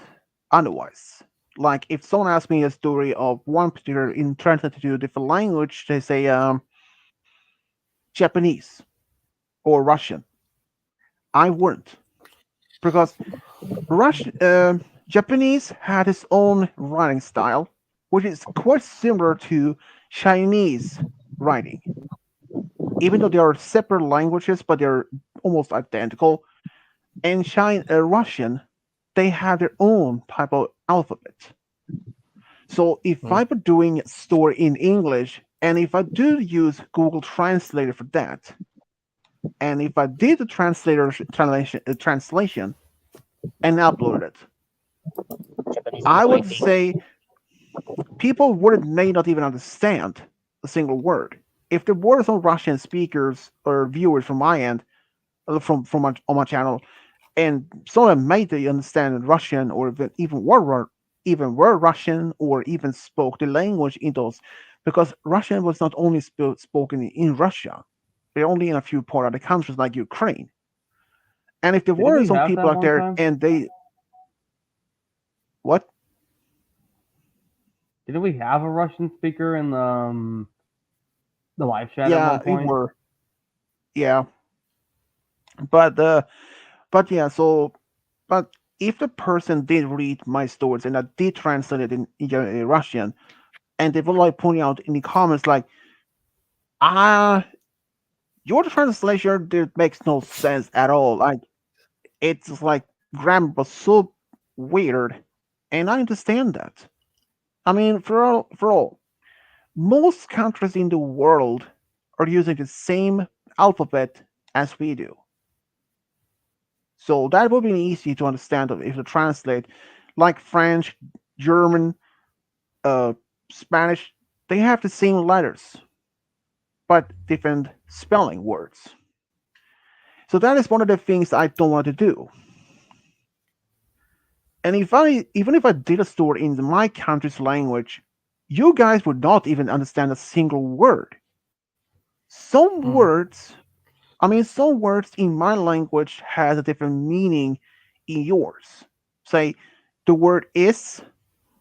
otherwise. Like if someone asks me a story of one particular in translated to a different language, they say Japanese or Russian. I wouldn't because Japanese had its own writing style, which is quite similar to Chinese writing. Even though they are separate languages, but they're almost identical. And Russian, they have their own type of alphabet. So if I Hmm. were doing a story in English, and if I do use Google Translator for that, and if I did the translation and upload it, Japanese I would handwriting. say people would may not even understand a single word. If there were some Russian speakers or viewers from my end, on my channel, and some of them might understand Russian or even even were Russian or even spoke the language in those, because Russian was not only spoken in Russia, they're only in a few part of the countries like Ukraine. And if there Didn't were we some have people that out one there time? and they what? Didn't we have a Russian speaker in the live chat at Yeah, one we point? were. Yeah, but yeah, so but if the person did read my stories and I did translate it in Russian, and they were like pointing out in the comments like, ah, your translation that makes no sense at all. Like it's like grammar was so weird, and I understand that. I mean, for all, most countries in the world are using the same alphabet as we do. So that would be easy to understand if you translate, like French, German, uh, Spanish. They have the same letters, but different spelling words. So that is one of the things I don't want to do. And if I even if I did a story in my country's language, you guys would not even understand a single word. Some Mm. words, I mean, some words in my language has a different meaning in yours. Say, the word is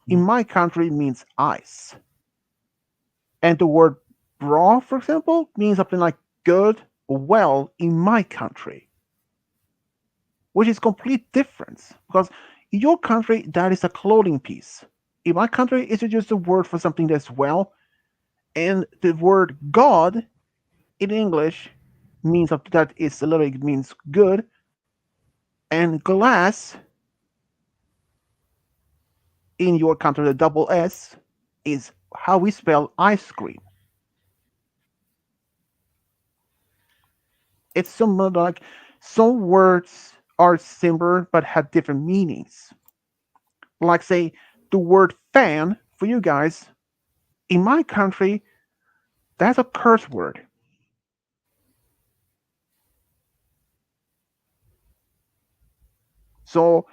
in my country means ice, and the word bra, for example, means something like good or well in my country, which is complete difference because in your country that is a clothing piece. In my country, it's just a word for something that's well, and the word God in English means that is literally means good, and glass in your country, the double S is how we spell ice cream. It's similar, like some words are similar but have different meanings. Like say the word fan for you guys in my country, that's a curse word. So,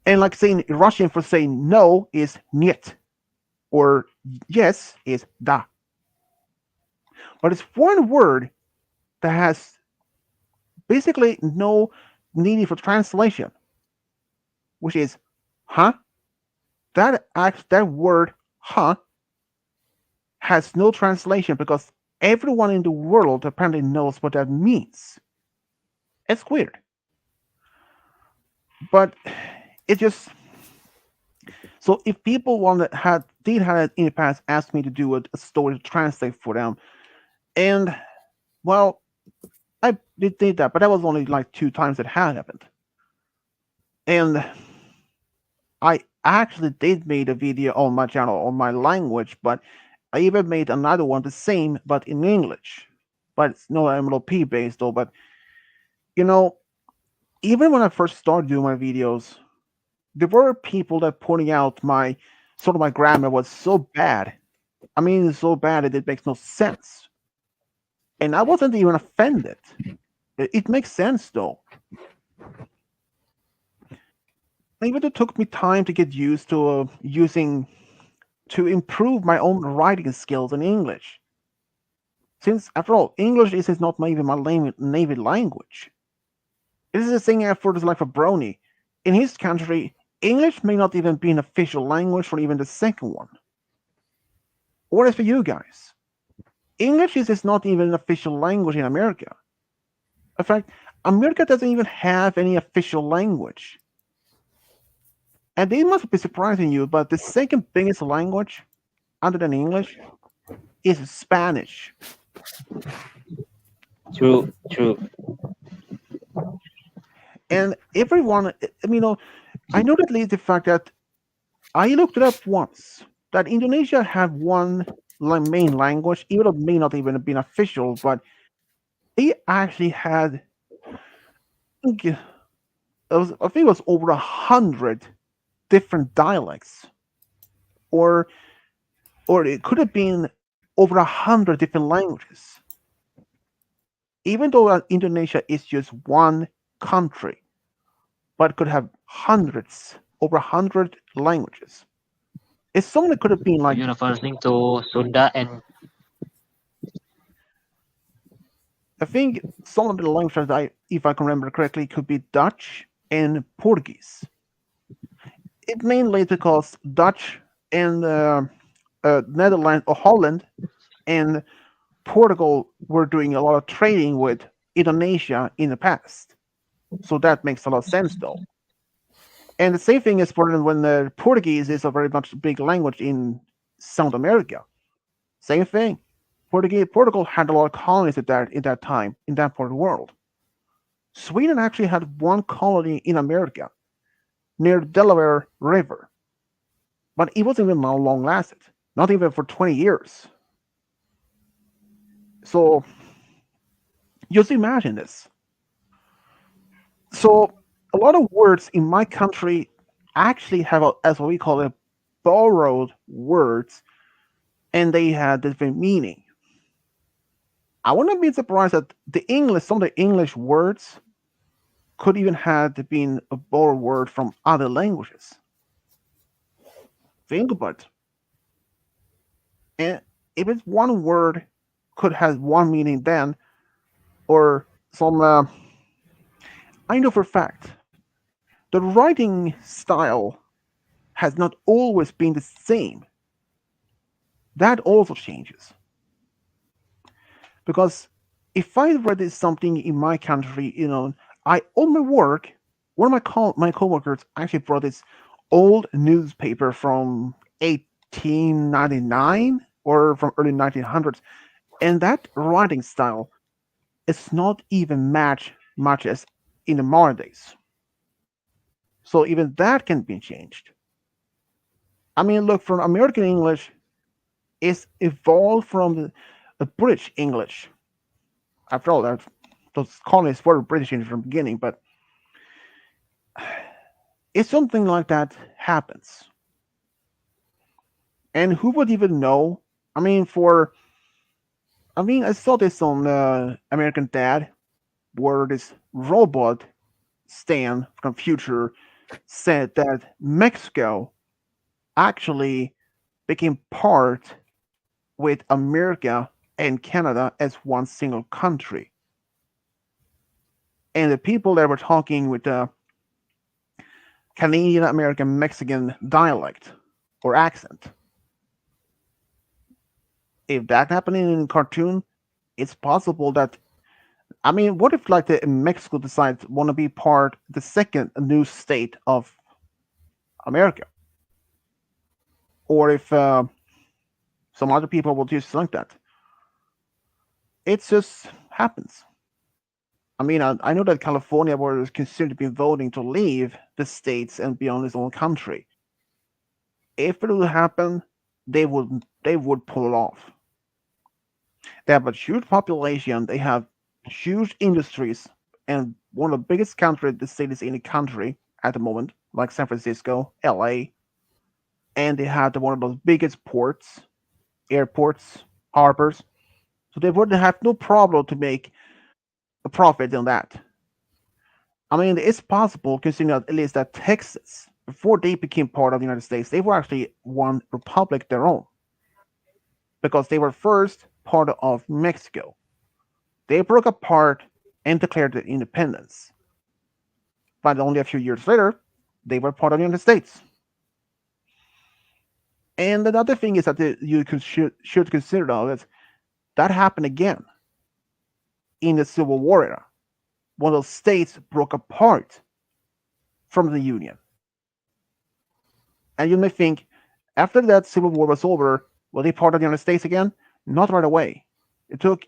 and like saying Russian for saying no is нет, or yes is da. But it's one word that has basically no need for translation, which is huh. That word huh has no translation because everyone in the world apparently knows what that means. It's weird, but it just so if people wanted had did have in the past asked me to do a story to translate for them, and well, I did that, but that was only like 2 times it had happened, and I actually did made a video on my channel on my language, but I even made another one the same but in English, but it's no MLP based though. But you know, even when I first started doing my videos, there were people that pointing out my sort of my grammar was so bad. I mean, it's so bad that it makes no sense. And I wasn't even offended. It makes sense though. Even it took me time to get used to using to improve my own writing skills in English. Since, after all, English is not even my native language. This is the same effort like for Brony. In his country, English may not even be an official language for even the second one. Or as for you guys, English is not even an official language in America. In fact, America doesn't even have any official language. And it must be surprising you, but the second biggest language, other than English, is Spanish. True, true. And everyone, I know that the fact that I looked it up once that Indonesia had one main language, even though it may not even have been official, but they actually had, I think it was over 100 different dialects, or it could have been over 100 different languages. Even though Indonesia is just one country, but could have hundreds over 100 languages. It's something that could have been So like, you know, for listening to Sunda and I think some of the languages that if I can remember correctly, could be Dutch and Portuguese. It mainly because Dutch and Netherlands or Holland and Portugal were doing a lot of trading with Indonesia in the past. So that makes a lot of sense, though. And the same thing is for when the Portuguese is a very much big language in South America. Same thing. Portugal had a lot of colonies at that in that time in that part of the world. Sweden actually had one colony in America near the Delaware River, but it wasn't even how long lasted. Not even for 20 years. So just imagine this. So a lot of words in my country actually have, as what we call it, borrowed words, and they had different meaning. I wouldn't be surprised that some of the English words could even have been a borrowed word from other languages. Think about it. And if it's one word could have one meaning then, or some, I know for a fact, the writing style has not always been the same. That also changes. Because if I read something in my country, I on my work, one of my coworkers actually brought this old newspaper from 1899 or from early 1900s, and that writing style is not even match much as in the modern days. So even that can be changed. I mean, look, from American English is evolved from the British English. After all, those colonies were British English from the beginning, but if something like that happens, and who would even know? I mean, I saw this on American Dad, where this robot Stan from future said that Mexico actually became part with America and Canada as one single country. And the people that were talking with the Canadian American Mexican dialect or accent. If that happening in cartoon, it's possible that, I mean, what if like the Mexico decides want to be part the second new state of America, or if some other people will just like that. It just happens. I mean, I know that California was considered to be voting to leave the states and be on its own country. If it would happen, they would pull it off. They have a huge population. They have huge industries, and one of the biggest the cities in the country at the moment, like San Francisco, LA, and they have one of those biggest ports, airports, harbors. So they would have no problem to make a profit on that. I mean, it's possible considering that at least that Texas, before they became part of the United States, they were actually one republic their own because they were first part of Mexico. They broke apart and declared their independence. But only a few years later, they were part of the United States. And another thing is that should consider though is that happened again in the Civil War era, when those states broke apart from the Union. And you may think, after that Civil War was over, were they part of the United States again? Not right away. It took,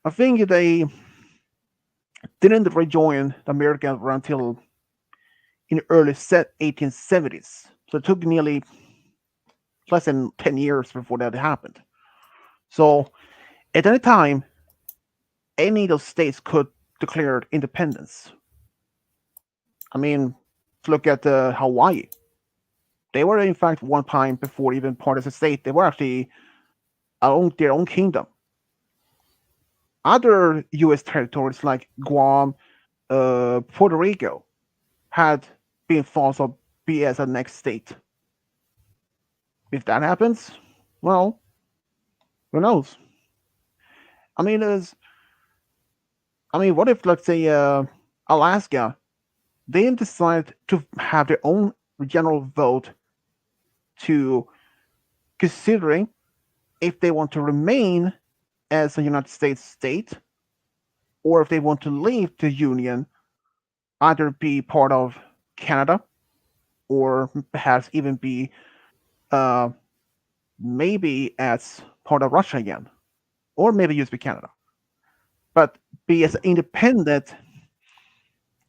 I think they didn't rejoin America until in the early 1870s. So it took nearly less than 10 years before that happened. So at any time, any of those states could declare independence. I mean, look at Hawaii. They were, in fact, one time before even part of the state, they were actually their own kingdom. Other U.S. territories like Guam, Puerto Rico, had been also be as a next state. If that happens, well, who knows? I mean, what if, let's say, Alaska, they decide to have their own general vote to considering if they want to remain as a United States state or if they want to leave the Union, either be part of Canada or perhaps even be uh, maybe as part of Russia again, or maybe just be Canada, but be as independent.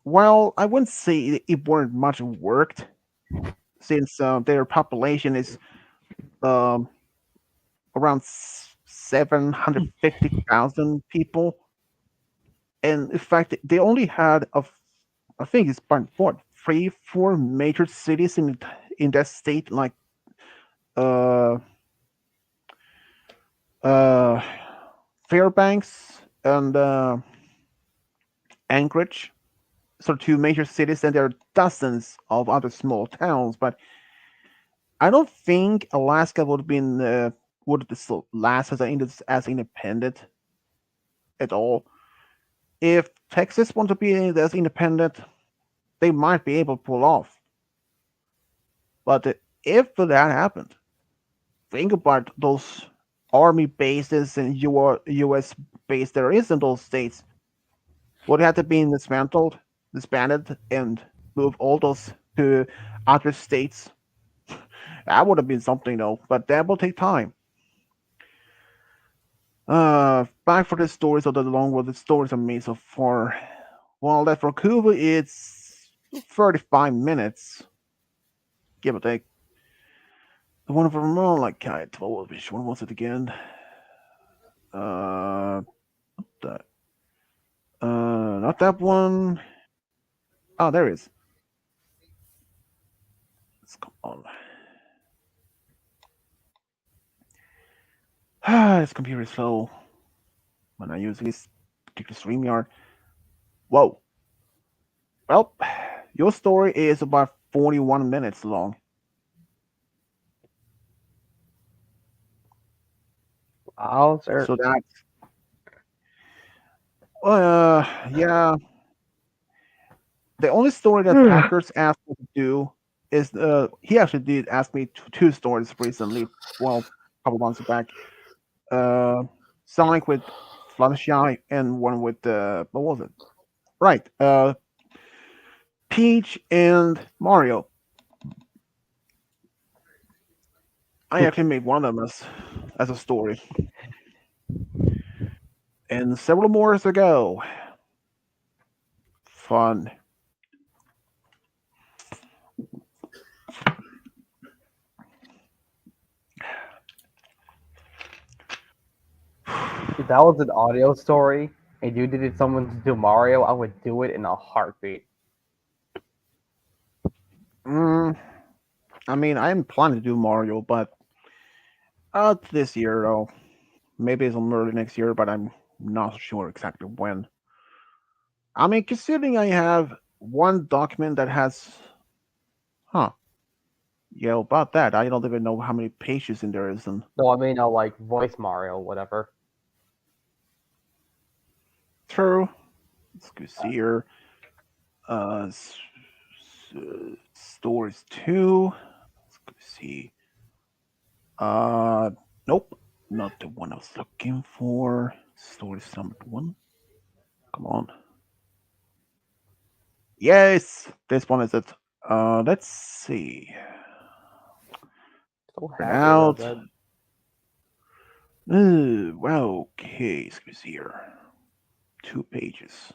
Well, I wouldn't say it weren't much worked, since their population is um, around 750,000 people, and in fact, they only had I think it's about what 3, 4 major cities in that state, like uh, uh, Fairbanks and Anchorage, so 2 major cities, and there are dozens of other small towns. But I don't think Alaska would have been would still last as independent at all. If Texas want to be as independent, they might be able to pull off. But if that happened, think about those army bases and U.S. base there is in those states. Would have to be disbanded, and move all those to other states. That would have been something, though, but that will take time. Back for the stories of the long what the stories are made so far. Well, that for Cuba, it's 35 minutes, give or take. The one from like, which one was it again? That. Not that one. Oh, there it is. Let's come on. This computer is slow when I use this particular StreamYard. Whoa. Well, your story is about 41 minutes long. Sir. So that's yeah. The only story that Packers asked me to do is he actually did ask me two stories recently. Well, a couple months back. Sonic with Fluttershy and one with what was it? Right. Peach and Mario. I actually made one of them as a story. And several more to go. Fun. If that was an audio story and you needed someone to do Mario, I would do it in a heartbeat. I mean, I'm planning to do Mario, but this year though. Maybe it's early next year, but I'm not sure exactly when. I mean, considering I have one document that has, yeah, about that, I don't even know how many pages in there is. And No, I mean, like voice Mario, whatever. true. Let's go see here. Stores 2. Let's go see. Nope, not the one I was looking for. Stores number 1. Come on. Yes, this one is it. Let's see. So Print happy out. about Well, okay, let's go see here. 2 pages.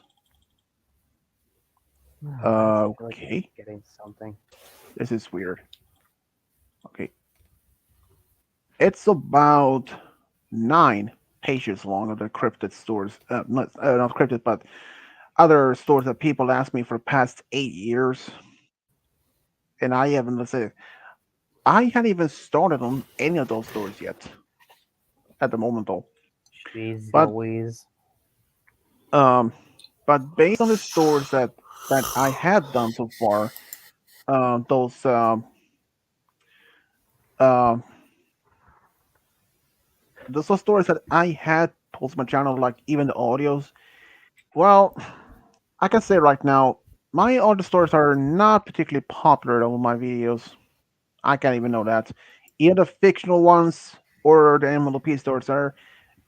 that. I feel like Okay. I'm getting something. This is weird. Okay. It's about 9 pages long of the cryptid stores. Not cryptid, but other stores that people asked me for the past 8 years. And I haven't, let's say, I hadn't even started on any of those stores yet. At the moment, though. Jeez But- Louise. But based on the stores that I had done so far, those uh, those are stories that I had posted on my channel, like even the audios. Well, I can say right now, my audio stories are not particularly popular on my videos. I can't even know that. Either the fictional ones or the MLP stories are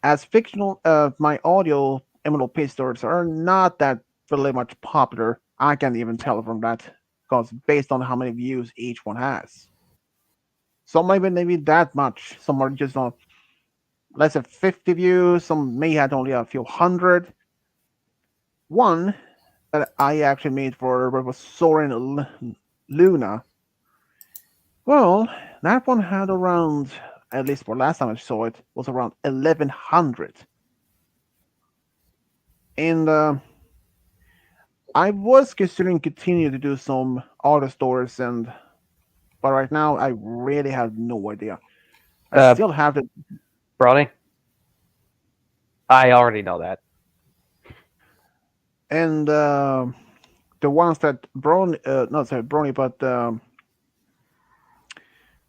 as fictional. My audio MLP stories are not that really much popular. I can't even tell from that because based on how many views each one has. Some maybe that much. Some are just on less than 50 views. Some may have only a few hundred. One that I actually made for was Soren Luna. Well, that one had around, at least for last time I saw it, was around 1100. And I was considering continue to do some auto stores, but right now I really have no idea. I Uh, still have the Brony, I already know that. and the ones that not sorry Brony, but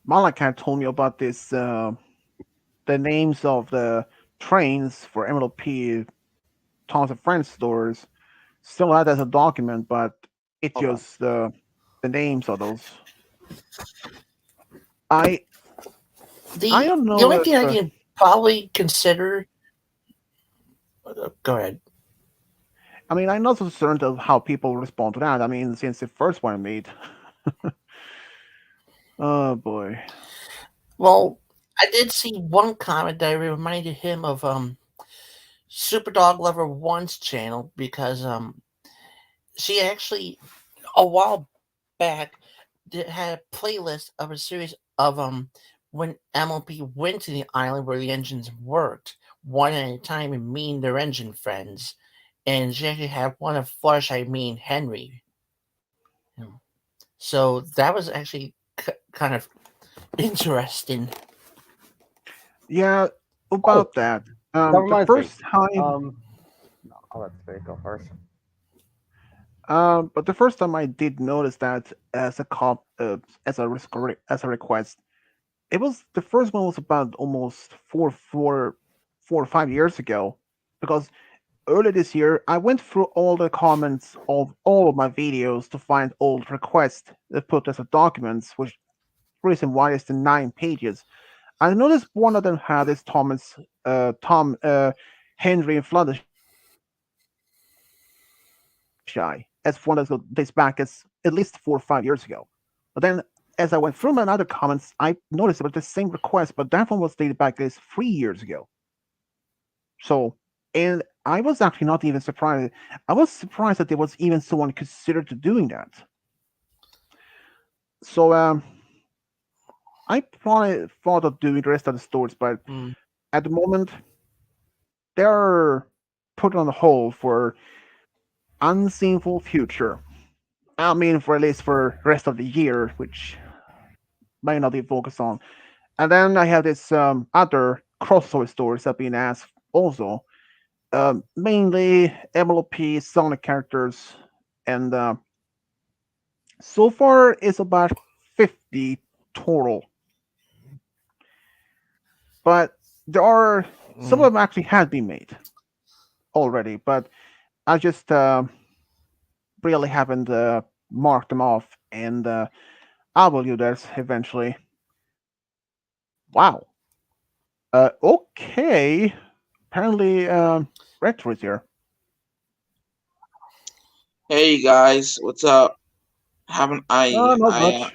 Malachi told me about this. The names of the trains for MLP Thomas and Friends stores still had as a document, but it's Hold on. just the names of those. I I don't The know only if thing I can probably consider. Go ahead. I mean I'm not so concerned of how people respond to that. I mean since the first one I made. Oh boy. Well, I did see one comment that reminded him of Superdog Lover One's channel because she actually a while back had a playlist of a series of when MLP went to the island where the engines worked one at a time and meeting their engine friends, and she actually had one of Fluttershy meeting Henry. So that was actually kind of interesting. Yeah, Oh, about that. that The reminds me. first time No, I'll let Spirit go first. but the first time I did notice that as a as a request, it was the first one was about almost 4 or 5 years ago, because earlier this year I went through all the comments of all of my videos to find old requests that put as a documents, which reason why is the 9 pages. I noticed one of them had this Tom Henry and Fluttershy as one that dates back as at least 4 or 5 years ago. But then as I went through my other comments, I noticed about the same request, but that one was dated back as 3 years ago. So, and I was actually not even surprised. I was surprised that there was even someone considered doing that. So, I probably thought of doing the rest of the stories, but at the moment, they're put on hold for unseen future. I mean, for at least for rest of the year, which might not be focused on. And then I have this other crossover stories that being asked also, mainly MLP Sonic characters, and so far it's about 50 total. But there are some of them actually have been made already, but I just really haven't marked them off, and I will do this eventually. Wow. Okay. Apparently, Retro is here. Hey guys, what's up? Haven't Not I much.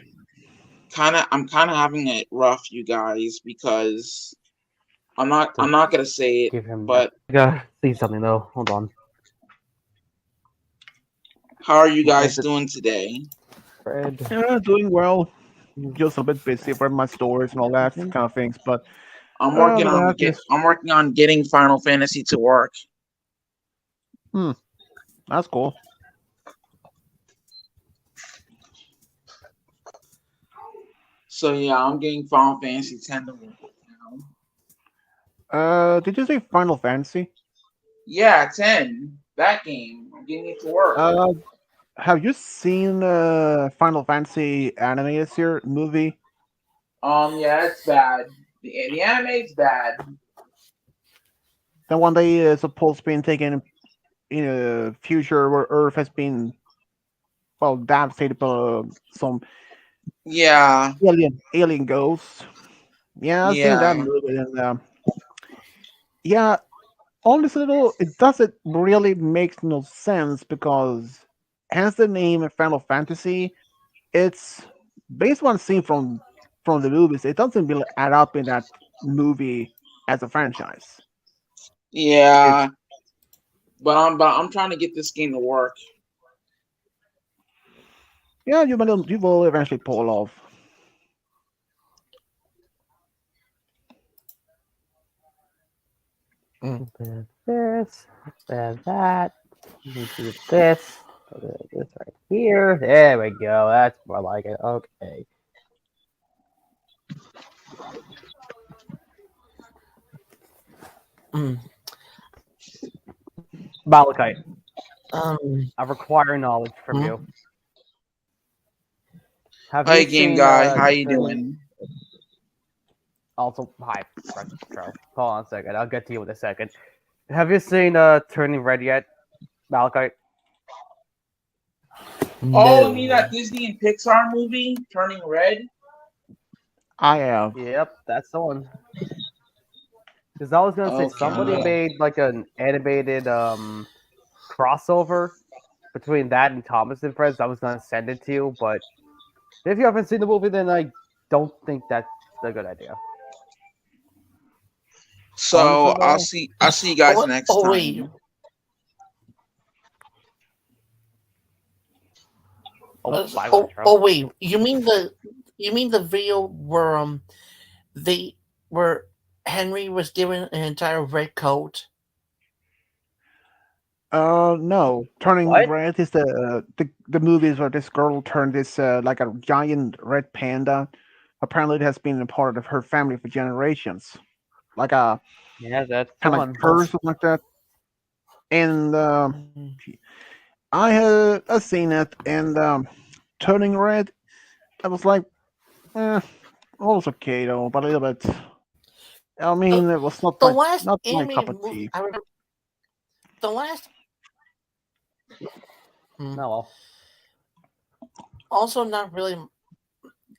I'm kind of having it rough, you guys, because I'm not gonna say it, Give him. but I gotta see something though. Hold on. how are you Why guys is it doing today? Fred? Yeah, doing well. Just a bit busy for my stores and all that kind of things, but other than that, just I'm working on getting Final Fantasy to work. that's cool. So yeah, I'm getting Final Fantasy 10 to work now. Did you say Final Fantasy? Yeah, 10. That game. I'm getting it to work. Have you seen Final Fantasy animated movie? Yeah, it's bad. The anime's bad. The one they supposed to be taken in a future where Earth has been well devastated by some Yeah, alien ghosts. Yeah, I've seen that yeah, movie, and yeah, honestly though, it doesn't really make no sense because hence the name Final Fantasy. It's based on scene from the movies. It doesn't really add up in that movie as a franchise. It's yeah. But I'm trying to get this game to work. yeah, you will eventually pull off. There's this, there's that. You can do this. This right here. There we go. That's more like it. Okay. Mm. Malachite, Um, I require knowledge from Hmm? you. Have Hey, you game seen guy, how you Turning- doing? Also, hi, Retro. Hold on a second. I'll get to you in a second. Have you seen Turning Red yet, Malachite? Oh, you mean no. that Disney and Pixar movie, Turning Red? I have. Yep, that's the one. Because I was gonna say somebody Okay. made like an animated crossover between that and Thomas and Friends. I was gonna send it to you, but if you haven't seen the movie, then I don't think that's a good idea. So Honestly, though, I'll see you guys Oh, next oh, time. wait. Oh, bye, Oh, Retro. oh, wait. You mean the video where they where Henry was given an entire red coat? no. Turning What? Red is the movies where this girl turned this like a giant red panda. Apparently, it has been a part of her family for generations, like a Yeah, that's the kind of one. curse or something like that. And Mm. I've seen it, and Turning Red, I was like, it was okay though, but a little bit. I mean, it was not The my last not my cup animated of movie tea. I remember. The last. Hmm. No, well, Also, not really.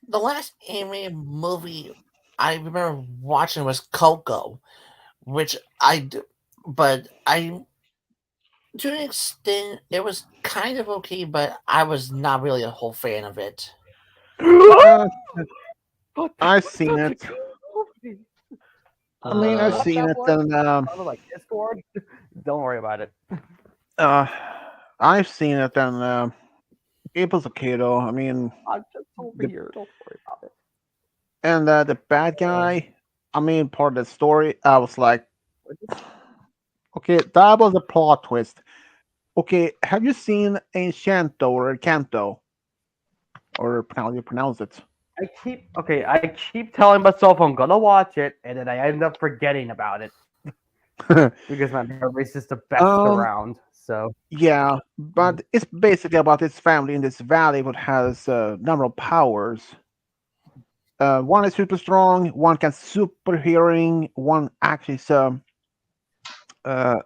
The last animated movie I remember watching was Coco, which but to an extent it was kind of okay, but I was not really a whole fan of it. Uh, What? I've seen That's a it. good movie. I mean, I've Watch seen that it, one. and On the like Discord. Don't worry about it. uh, I've seen it, and it was okay though. I mean, I'm just over the, here. Don't worry about it. and the bad guy. I mean, part of the story. I was like, okay, that was a plot twist. Okay, have you seen Enchanto or Canto, or how you pronounce it? I keep telling myself I'm gonna watch it, and then I end up forgetting about it because my memory's just the best Um, around. So yeah, but it's basically about this family in this valley what has a number of powers. One is super strong, one can super hearing, one actually uh,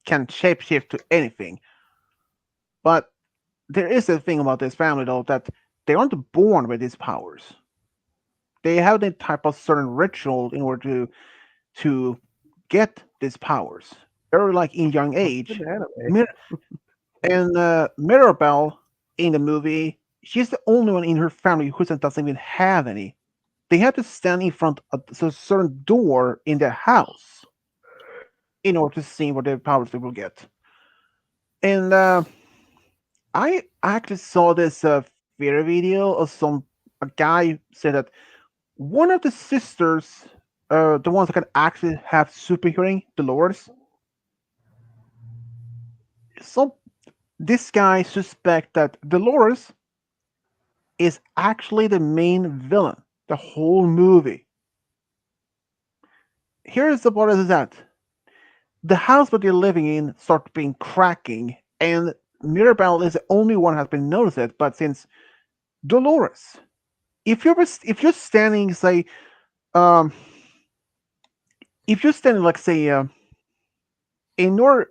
can shapeshift to anything. But there is a thing about this family though that they aren't born with these powers. They have the type of certain ritual in order to get these powers. They're like in young age. Mir- and Mirabelle in the movie, she's the only one in her family who doesn't even have any. They have to stand in front of a certain door in their house in order to see what their powers they will get. And I actually saw this theory video of a guy said that one of the sisters, the ones that can actually have super hearing, Dolores. So this guy suspect that Dolores is actually the main villain, the whole movie. Here's what is that. The house that they're living in starts being cracking, and Mirabelle is the only one who has been noticed it, but since Dolores, if you're standing, say, um, if you're standing, like, say, in your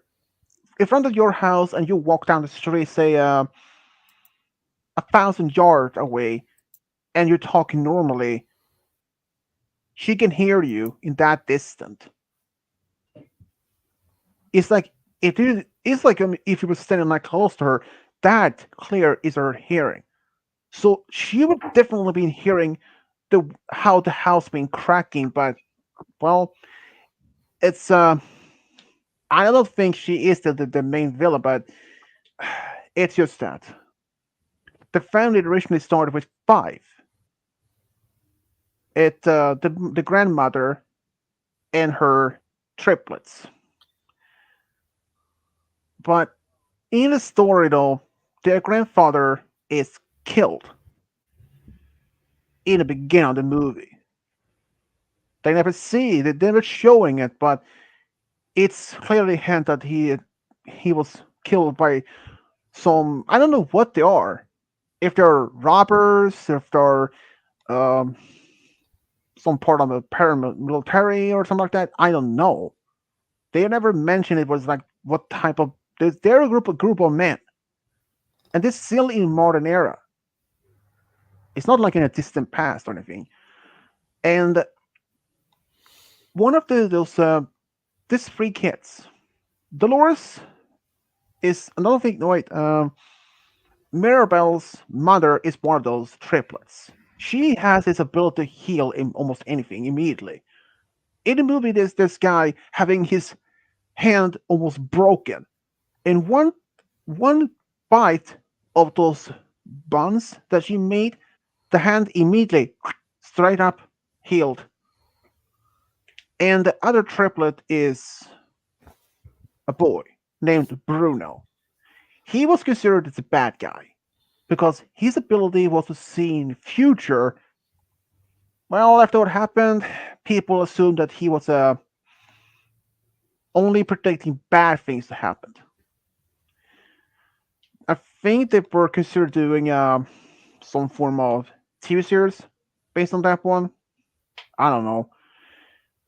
in front of your house and you walk down the street, say, 1,000 yards away, and you're talking normally, she can hear you in that distant. It's like it's like if you were standing like close to her, that clear is her hearing. So she would definitely be hearing how the house been cracking, but well, it's I don't think she is the main villain, but it's just that the family originally started with five. The grandmother and her triplets, but in the story though, their grandfather is killed in the beginning of the movie. They never showing it, but it's clearly hint that he was killed by some, I don't know what they are. If they're robbers, if they're um, some part of the paramilitary or something like that, I don't know. They never mentioned it was like what type of. They're a group of men, and this is still in modern era. It's not like in a distant past or anything. And one of those these three kids, Dolores is another thing. No, wait, Mirabelle's mother is one of those triplets. She has this ability to heal in almost anything immediately. In the movie, there's this guy having his hand almost broken. In one bite of those buns that she made, the hand immediately straight up healed. And the other triplet is a boy named Bruno. He was considered as a bad guy because his ability was to see in the future. Well, after what happened, people assumed that he was only predicting bad things to happen. I think they were considered doing some form of TV series based on that one. I don't know.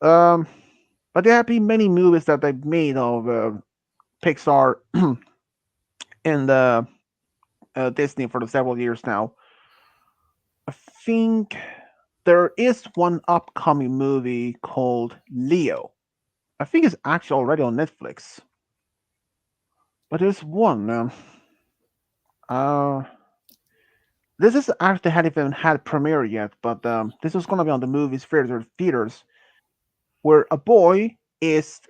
Um, but there have been many movies that they've made of Pixar and Disney for the several years now. I think there is one upcoming movie called Leo. I think it's actually already on Netflix. But there's one. Uh, this is actually hadn't even had premiere yet, but this is gonna be on the movies theaters, where a boy is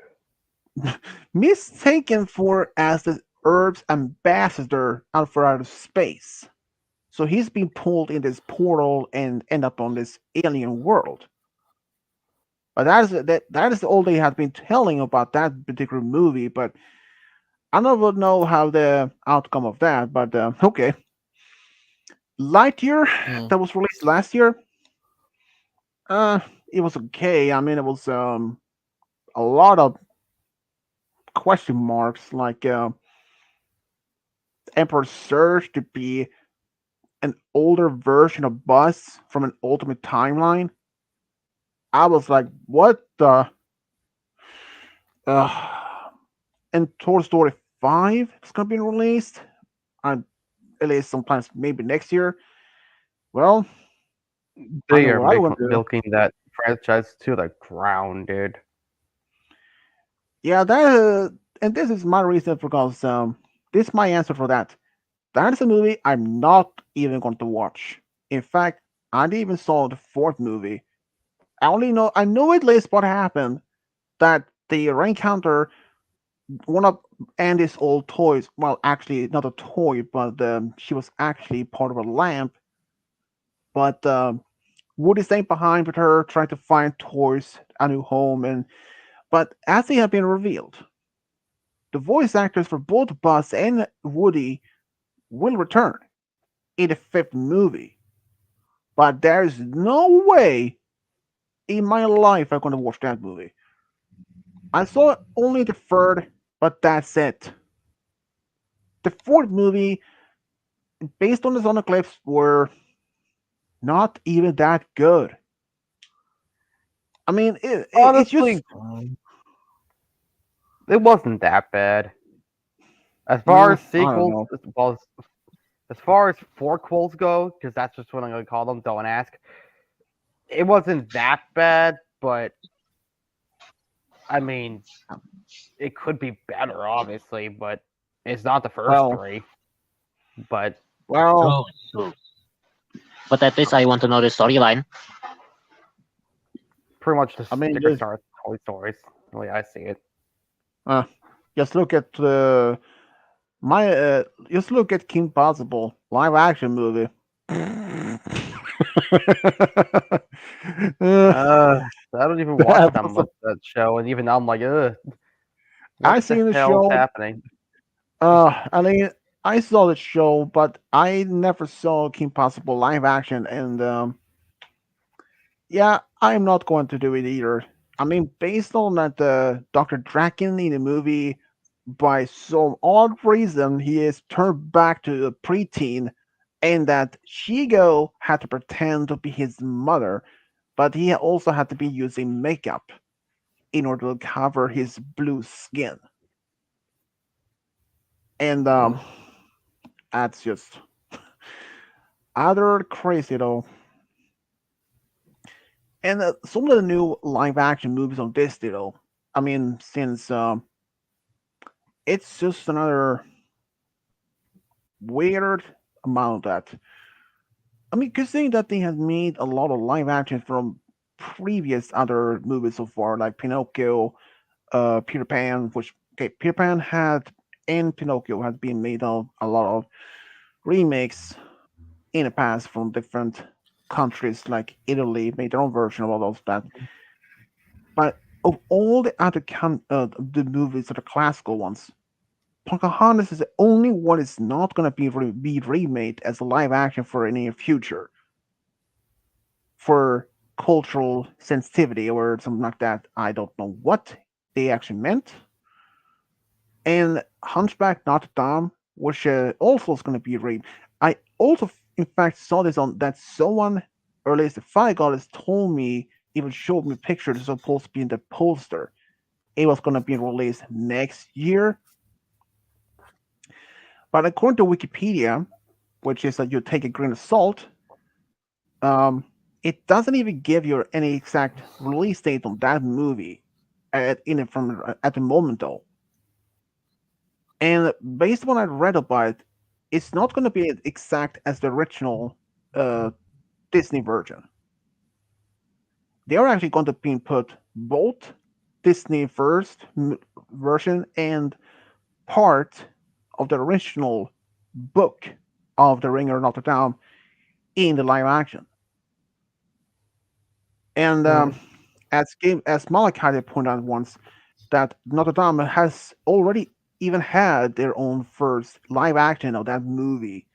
mistaken for as the Earth's ambassador out for outer space. So he's been pulled in this portal and end up on this alien world. But that is all they have been telling about that particular movie. But I don't know how the outcome of that. But okay, Lightyear Mm. that was released last year. Uh, it was okay. I mean, it was a lot of question marks, like Emperor Surge to be an older version of Buzz from an Ultimate Timeline. I was like, what the? And Toy Story 5 is going to be released. I'm at least sometimes maybe next year. Well, I They know are what I want to do. milking that franchise to the ground, dude. Yeah, and this is my reason because this is my answer for that. That is a movie I'm not even going to watch. In fact, I didn't even saw the fourth movie. I know at least what happened, that the encounter one of Andy's old toys. Well, actually, not a toy, but she was actually part of a lamp. But Woody stayed behind with her, trying to find toys, a new home, and but as they have been revealed, the voice actors for both Buzz and Woody will return in the fifth movie. But there's no way in my life I'm going to watch that movie. I saw only the third, but that's it. the fourth movie, based on the Sonic clips, were not even that good. I mean, it's just Honestly, it wasn't that bad. As far as I don't sequels, know. well, as far as fourquels go, because that's just what I'm going to call them. Don't ask. It wasn't that bad, but I mean, it could be better, obviously. But it's not the first Well, three. But well, True. But at least I want to know the storyline. pretty much the I mean, sticker star Toy Stories. The way I see it. just look at just look at Kim Possible live action movie. I don't even watch that that was much that show, and even now I'm like, ugh, I what seen the the hell is show. happening? I mean, I saw the show, but I never saw Kim Possible live action, and yeah, I'm not going to do it either. I mean, based on that, Dr. Draken in the movie, by some odd reason, he is turned back to a preteen, and that Shigo had to pretend to be his mother, but he also had to be using makeup in order to cover his blue skin. And that's just other crazy though. And some of the new live action movies on Disney though. I mean, since it's just another weird amount that. I mean, considering that they have made a lot of live action from previous other movies so far, like Pinocchio, Peter Pan, which okay, Peter Pan had and Pinocchio has been made of a lot of remakes in the past from different countries, like Italy made their own version of all of that. But of all the other the movies, the classical ones, Pocahontas is the only one that's not going to be remade as a live action for any future for cultural sensitivity or something like that. I don't know what they actually meant. And Hunchback Notre Dame, which also is going to be remade. I also, in fact, saw this on that someone, or at least the Fire Goddess, told me, even showed me pictures supposed to be in the poster. It was going to be released next year. But according to Wikipedia, which is that you take a grain of salt, it doesn't even give you any exact release date on that movie at the moment though. And based on what I read about it, it's not going to be as exact as the original Disney version. They are actually going to be put both Disney first version and part of the original book of The Ringer of Notre Dame in the live action. And as Malachi pointed out once, that Notre Dame has already even had their own first live action of that movie,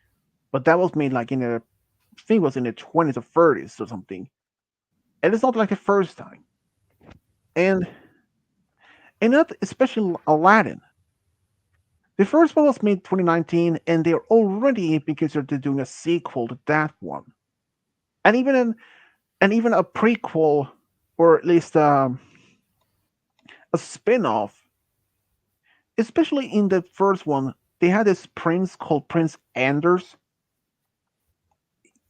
but that was made like I think it was in the 20s or 30s or something, and it's not like the first time. And not especially Aladdin. The first one was made 2019, and they're already because they're doing a sequel to that one, and even a prequel, or at least a spin-off. Especially in the first one, they had this prince called Prince Anders.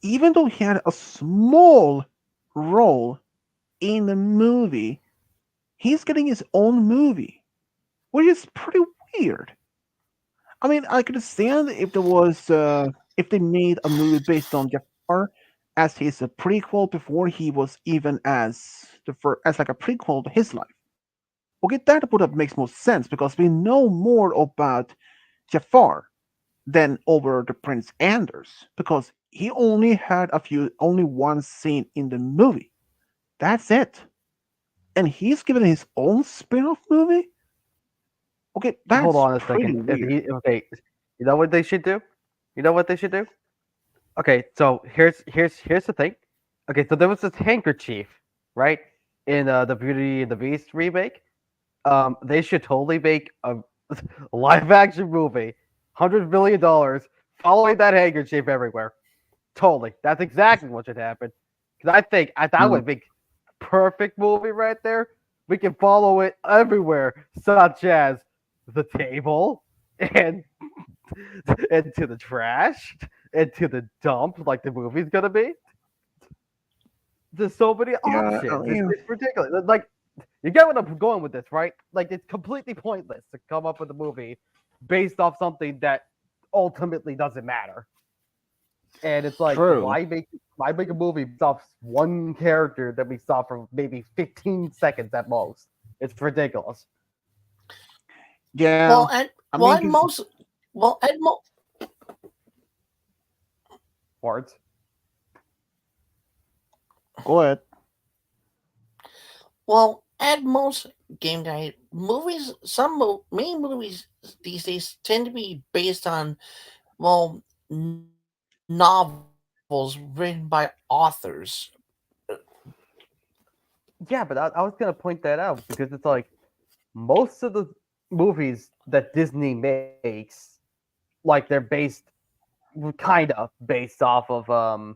Even though he had a small role in the movie, he's getting his own movie, which is pretty weird. I mean, I could understand if there was if they made a movie based on Jafar as his a prequel before he was even as like a prequel to his life. Okay, that would have makes more sense because we know more about Jafar than over the Prince Anders because he only one scene in the movie. That's it. And he's given his own spin-off movie? Okay, Hold that's on a pretty second. weird. Okay, you know what they should do? You know what they should do? Okay, so here's the thing. Okay, so there was this handkerchief, right? In the Beauty and the Beast remake. They should totally make a live action movie $100 billion, following that handkerchief everywhere. Totally. That's exactly what should happen. Because I think that would be perfect movie right there. We can follow it everywhere, such as the table and into the trash, into the dump, like the movie's gonna be. There's so many Yeah, options. It's ridiculous. Like, you get what I'm going with this, right? Like, it's completely pointless to come up with a movie based off something that ultimately doesn't matter. And it's like, true. why make a movie based off one character that we saw for maybe 15 seconds at most? It's ridiculous. Yeah, Well, and I well, mean, at most, well, at mo- Words. go ahead. well, at most, game guy movies. Main movies these days tend to be based on well novels written by authors. Yeah, but I was gonna point that out because it's like most of the movies that Disney makes, like they're based, kind of based off of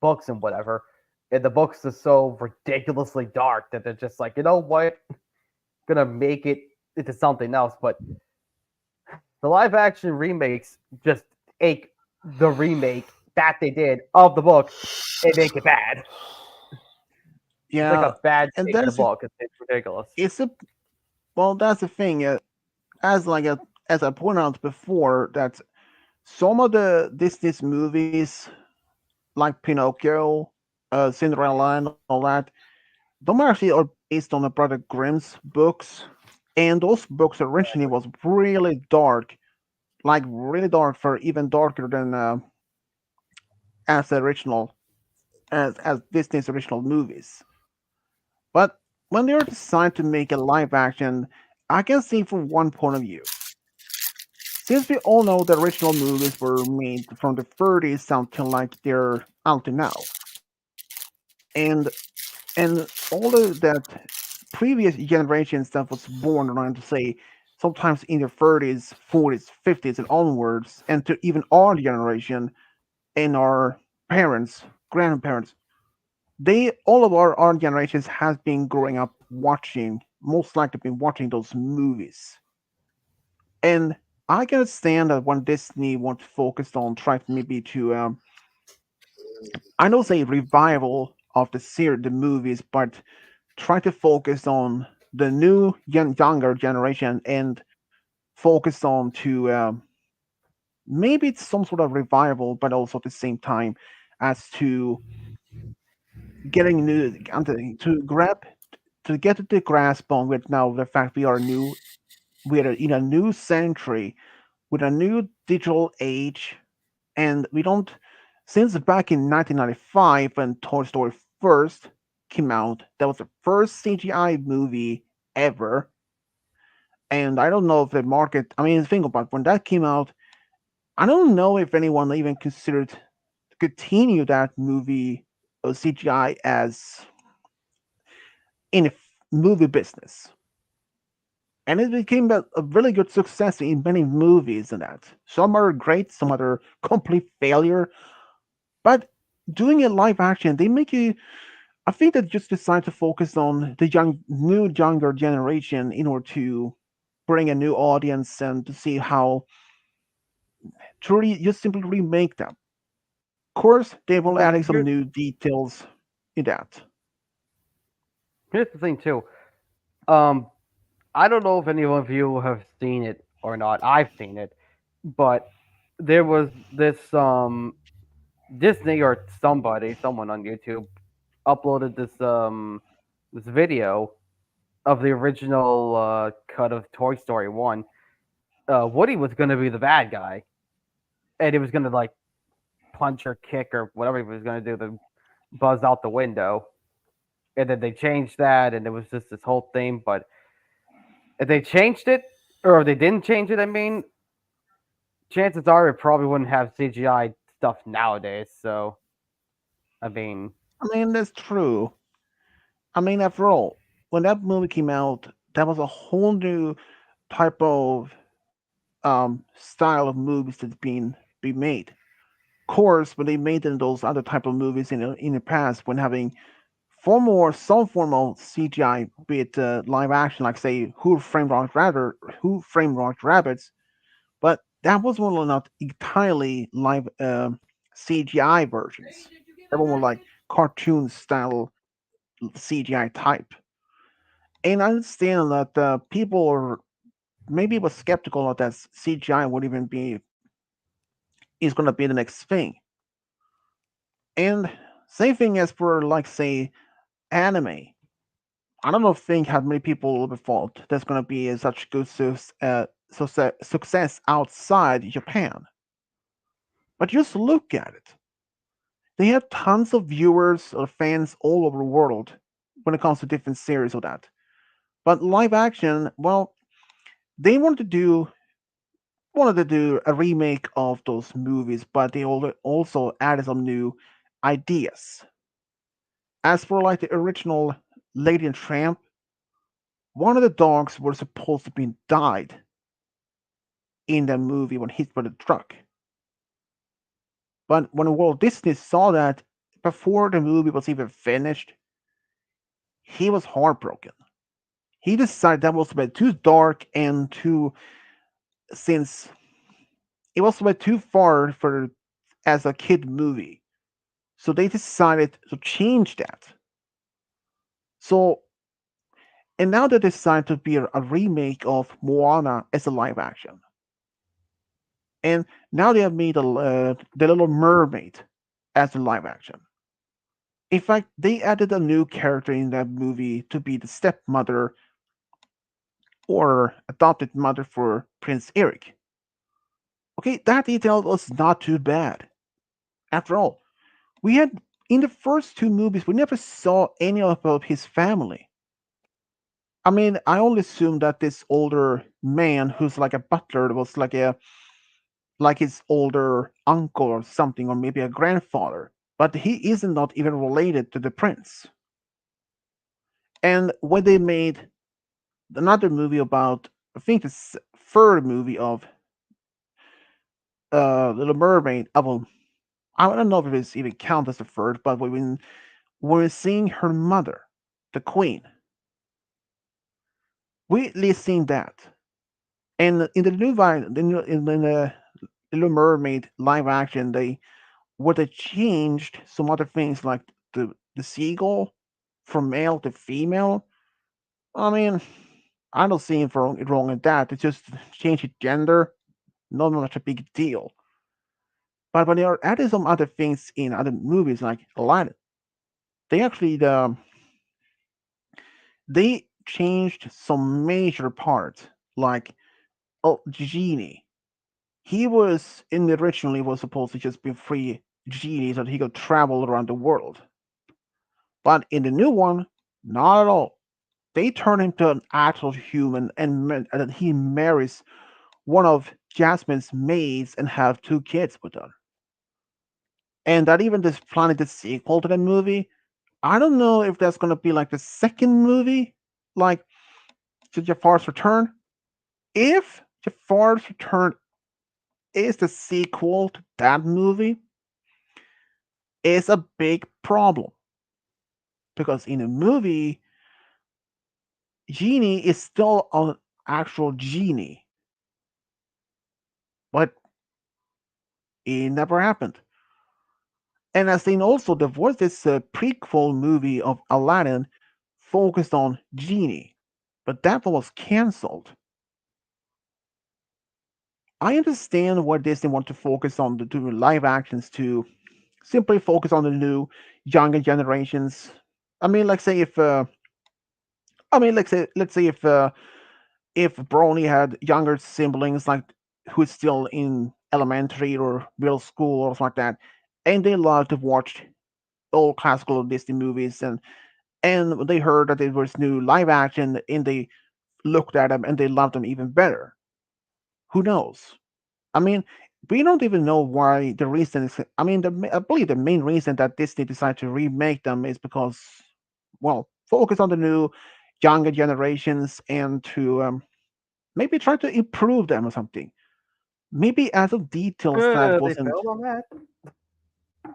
books and whatever. And the books are so ridiculously dark that they're just like, you know what, gonna make it into something else. But the live action remakes just take the remake that they did of the book and make it bad. It's like Yeah, a bad and take of the that's book. It's ridiculous. it's a well, that's the thing. As like a, as I pointed out before, that some of the Disney's movies, like Pinocchio, Cinderella, and all that, them actually are based on the Brother Grimm's books, and those books originally was really dark, like really dark, for even darker than as the original as Disney's original movies. But when they were decided to make a live action, I can see from one point of view. Since we all know the original movies were made from the 30s until like they're out to now, and all of that previous generations that was born around to say sometimes in their 30s, 40s, 50s, and onwards, and to even our generation and our parents, grandparents, they all of our generations has been growing up watching, most likely been watching those movies. And I can understand that when Disney want to focus on trying maybe to I don't say revival of the series, the movies, but try to focus on the new younger generation and focus on to maybe it's some sort of revival, but also at the same time as to getting new to grab to get the grasp on with now the fact we are new, we're in a new century with a new digital age, and we don't since back in 1995 when Toy Story first came out, that was the first CGI movie ever. And I don't know if the market, I mean, think about when that came out, I don't know if anyone even considered to continue that movie CGI as in a movie business. And it became a really good success in many movies and that. Some are great, some other complete failure. But doing a live action, they make you. I think they just decide to focus on the younger generation in order to bring a new audience and to see how to just simply remake them. Of course, they will Well, adding some new details in that. here's the thing too. Um, I don't know if any of you have seen it or not. I've seen it, but there was this Disney or someone on YouTube uploaded this video of the original cut of Toy Story 1. Woody was going to be the bad guy, and he was going to like punch or kick or whatever he was going to do to Buzz out the window. And then they changed that, and it was just this whole thing. But if they changed it, or if they didn't change it, I mean, chances are it probably wouldn't have CGI stuff nowadays. So, I mean, I mean, that's true. I mean, after all, when that movie came out, that was a whole new type of style of movies that's been be made. Of course, when they made those other type of movies in the past, when having far more some form of CGI, be it live action, like say Who Framed Roger Rabbits, but that was one of not entirely live CGI versions. They were more like cartoon style CGI type. And I understand that people are maybe was skeptical of that CGI would even be is going to be the next thing. And same thing as for like say anime. I don't know think how many people will be thought there's going to be such good success outside Japan. But just look at it. They have tons of viewers or fans all over the world when it comes to different series of that. But live action, well, they wanted to do a remake of those movies, but they also added some new ideas. As for like the original Lady and Tramp, one of the dogs was supposed to be died in that movie when hit by the truck. But when Walt Disney saw that before the movie was even finished, he was heartbroken. He decided that was a bit too dark and too since it was a bit too far for as a kid movie. So they decided to change that. So and now they decided to be a remake of Moana as a live action. And now they have made the Little Mermaid as a live action. In fact, they added a new character in that movie to be the stepmother or adopted mother for Prince Eric. Okay, that detail was not too bad. After all, we had in the first two movies we never saw any of his family. I mean, I only assumed that this older man who's like a butler was like his older uncle or something, or maybe a grandfather. But he isn't not even related to the prince. And when they made another movie about, I think the third movie of Little Mermaid, I don't know if it's even count as the third, but when we're seeing her mother, the queen, we at least seen that. And in the in the Little Mermaid live action, they would have changed some other things like the seagull from male to female. I mean, I don't see anything wrong in that. It's just change the gender, not much a big deal. But when they are adding some other things in other movies like Aladdin, they actually they changed some major parts like Genie. He was in the originally was supposed to just be free genie so that he could travel around the world. But in the new one, not at all. They turn him to an actual human and that he marries one of Jasmine's maids and have two kids with her. And that even this planning the sequel to the movie. I don't know if that's gonna be like the second movie, like to Jafar's Return. If Jafar's Return is the sequel to that movie, it's a big problem. Because in the movie, Genie is still an actual genie. But it never happened. And as they also, there was this prequel movie of Aladdin focused on Genie, but that one was cancelled. I understand why Disney want to focus on the do live actions to simply focus on the new younger generations. I mean, like say if I mean, like say let's say if Brony had younger siblings like who's still in elementary or middle school or something like that, and they love to watch old classical Disney movies and they heard that there was new live action and they looked at them and they loved them even better. Who knows? I mean, we don't even know why the reason is. I mean, I believe the main reason that Disney decided to remake them is because, well, focus on the new younger generations and to maybe try to improve them or something. maybe as of details that They wasn't. failed on that.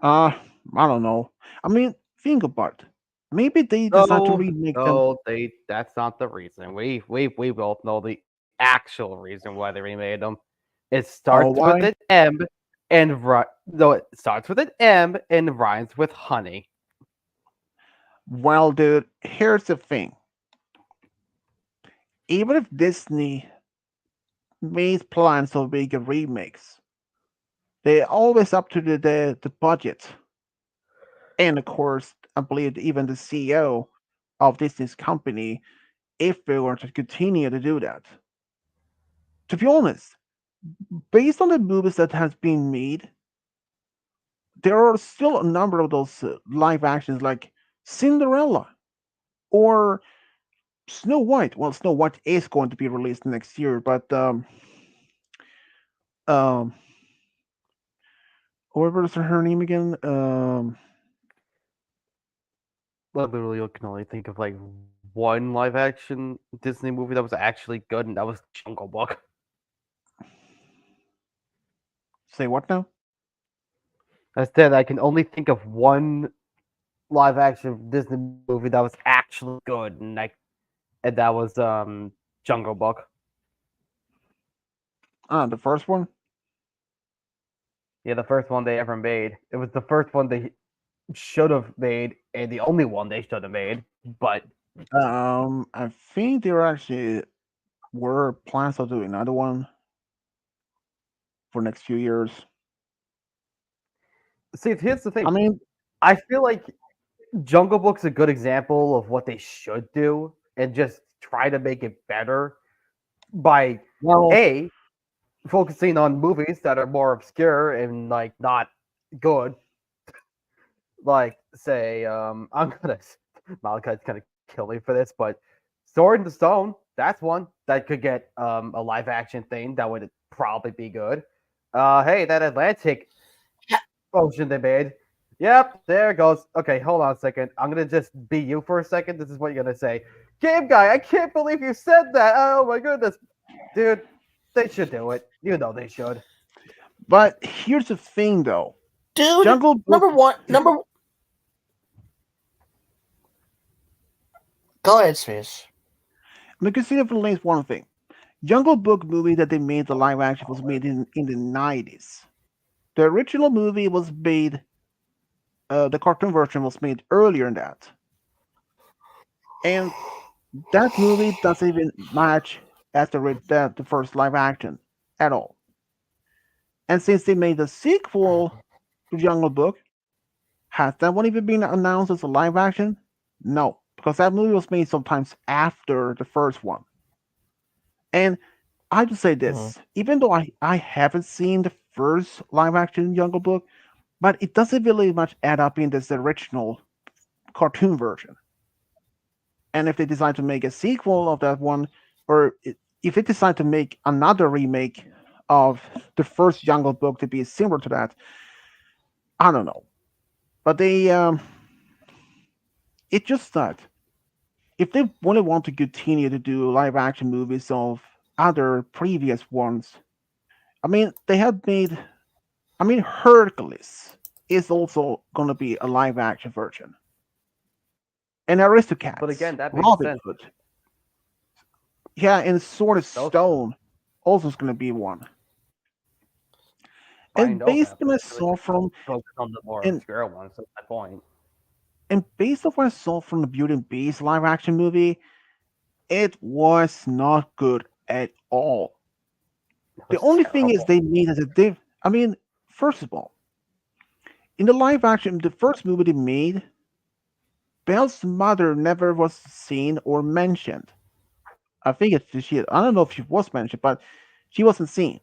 I don't know. I mean, think about it. Maybe they decided to No, remake them. no, that's not the reason. We both know the actual reason why they remade them. It Oh, starts with why? an M and no, it starts with an M and rhymes with honey. Well, dude, here's the thing. Even if Disney made plans of making remakes, they're always up to the budget. And of course, I believe even the CEO of Disney's company, if they were to continue to do that. To be honest, based on the movies that has been made, there are still a number of those live actions like Cinderella or Snow White. Well, Snow White is going to be released next year, but um, what was her name again? Literally, you can only think of like one live action Disney movie that was actually good, and that was Jungle Book. Say what now? Instead, I can only think of one live action Disney movie that was actually good, and that was Jungle Book. The first one. Yeah, the first one they ever made. It was the first one they should have made, and the only one they should have made. But I think there actually were plans of doing another one for next few years. see, here's the thing. I mean, I feel like Jungle Book's a good example of what they should do, and just try to make it better by well, A, focusing on movies that are more obscure and like not good. Like say, I'm gonna Malachi's gonna kill me for this, but Sword in the Stone, that's one that could get a live action thing that would probably be good. Hey, that Atlantic Ocean they made. Yep, there it goes. Okay, hold on a second. I'm gonna just be you for a second. This is what you're gonna say. Game guy, I can't believe you said that. Oh my goodness. Dude, they should do it. You know they should. but here's the thing, though. Dude, Jungle Book. number. Go ahead, Space. But consider for at least one thing. Jungle Book movie that they made the live action was made in the 90s. The original movie was made. The cartoon version was made earlier than that, and that movie doesn't even match as the first live action at all. And since they made the sequel to Jungle Book, has that one even been announced as a live action? No, because that movie was made sometimes after the first one. And I just say this, even though I haven't seen the first live action Jungle Book, but it doesn't really much add up in this original cartoon version. And if they decide to make a sequel of that one, or if they decide to make another remake of the first Jungle Book to be similar to that, I don't know. But it's just that if they really want to continue to do live action movies of other previous ones, I mean, they have made. I mean, Hercules is also going to be a live action version. And Aristocats. But again, that makes Robin sense. Hood. Yeah, and Sword of Those- Stone also is going to be one. I And know based that, on what I but saw from focus on the more and obscure ones. That's my point. and based on what I saw from the Beauty and Beast live action movie, it was not good at all. It The was only thing is terrible. they made as a div. I mean, first of all, in the live action, the first movie they made, Belle's mother never was seen or mentioned. I think I don't know if she was mentioned, but she wasn't seen.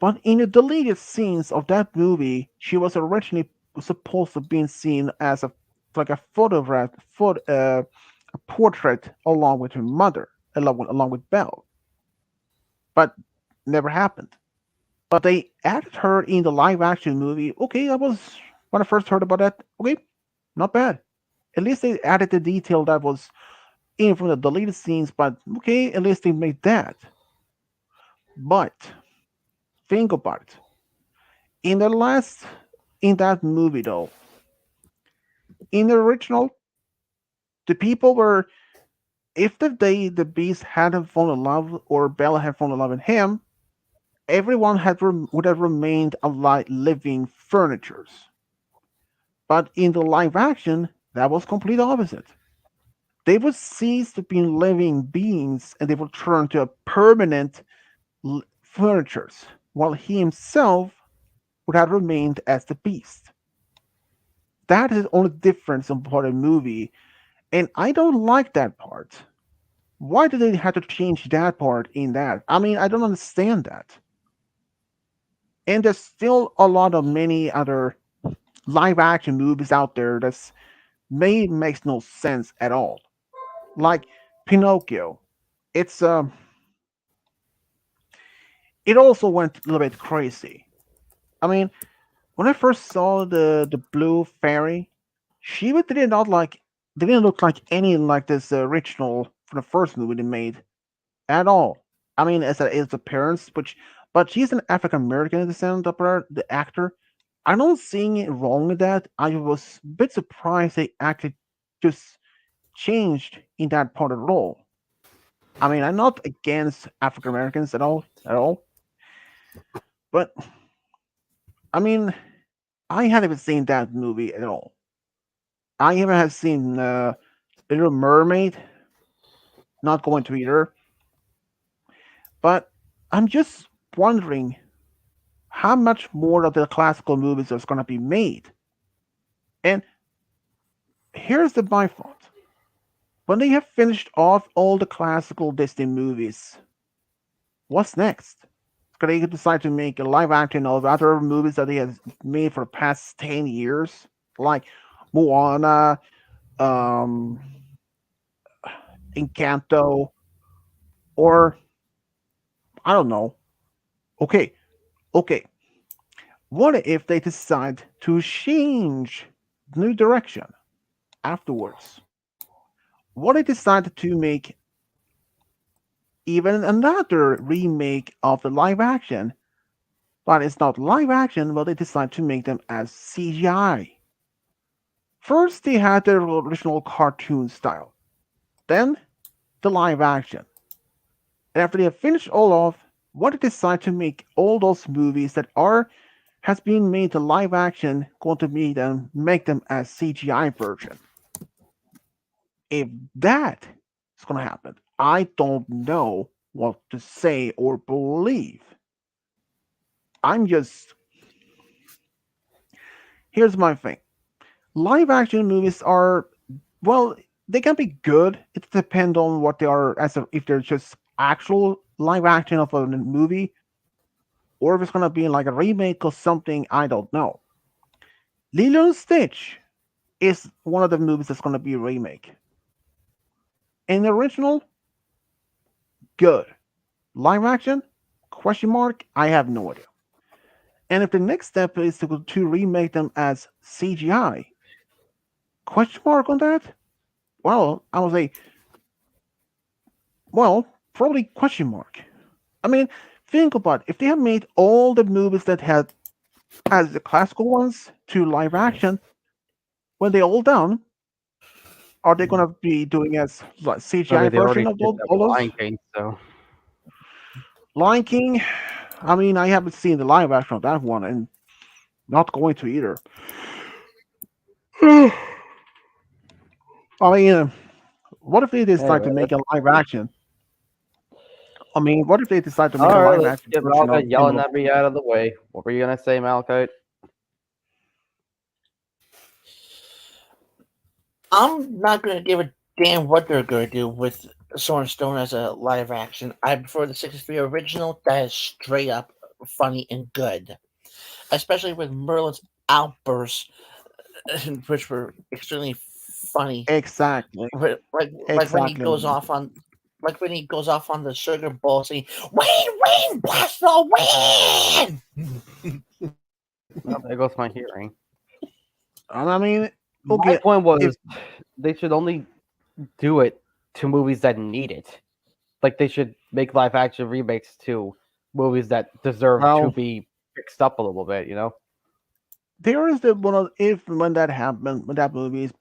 But in the deleted scenes of that movie, she was originally supposed to be seen as a photograph, a portrait along with her mother, along with Belle. But never happened. But they added her in the live action movie. Okay, that was when I first heard about that. Okay, not bad. At least they added the detail that was in from the deleted scenes, but okay, at least they made that. But think about it. In the last, in that movie though, in the original, the people were, if the beast hadn't fallen in love or Bella had fallen in love with him, everyone would have remained alive, living furnitures. But in the live action, that was complete opposite. They would cease to be living beings and they would turn to a permanent furnitures, while he himself would have remained as the beast. That is the only difference in part of the movie, and I don't like that part. Why did they have to change that part in that? I mean, I don't understand that. And there's still a lot of many other live action movies out there that's makes no sense at all. Like Pinocchio. It's it also went a little bit crazy. I mean, when I first saw the blue fairy, she did not like didn't look like any like this original from the first movie they made at all. I mean, as a appearance, but she's an African American descent of her, the actor. I don't seeing it wrong with that. I was a bit surprised they actually just changed in that part of the role. I mean, I'm not against African Americans at all. But I mean, I haven't seen that movie at all. I even have seen Little Mermaid, not going to either. But I'm just wondering how much more of the classical movies is going to be made. And here's my thought. When they have finished off all the classical Disney movies, what's next? Could they decide to make a live action of other movies that they have made for the past 10 years? Like Moana, um, Encanto, or I don't know. Okay, okay. What if they decide to change new direction afterwards? What if they decide to make even another remake of the live action, but it's not live action, but they decide to make them as CGI? First, they had the original cartoon style, then the live action. And after they have finished all off, what if they decide to make all those movies that has been made to live action, going to make them as CGI version? If that is going to happen, I don't know what to say or believe. I'm just. Here's my thing. Live action movies are, well, they can be good. It depends on what they are, if they're just actual live action of a movie, or if it's going to be like a remake or something, I don't know. Lilo and Stitch is one of the movies that's going to be a remake. And the original, good. Live action? Question mark? I have no idea. And if the next step is to remake them as CGI, question mark on that? Well, I would say, well, probably question mark. I mean, think about it. If they have made all the movies that had as the classical ones to live action, when they all done, are they going to be doing as like, CGI They already version of did that all with those? Lion King, so Lion King, I mean, I haven't seen the live action of that one, and not going to either. I mean, what if they decide to anyway, make a live action? I mean, what if they decide to make a all right, live let's action get version Malcolm of yelling at me out of the way. What were you gonna say, Malcolm? I'm not going to give a damn what they're going to do with Sword and Stone as a live action. I prefer the 63 original. That is straight up funny and good, especially with Merlin's outbursts, which were extremely funny. Exactly. Like when he goes off on. Like when he goes off on the sugar bowl saying, win, Buster, win! Well, there goes my hearing. I mean, My okay, point was they should only do it to movies that need it. Like they should make live action remakes to movies that deserve to Well, be fixed up a little bit. You know. there is the one of if when that happens, when that movie is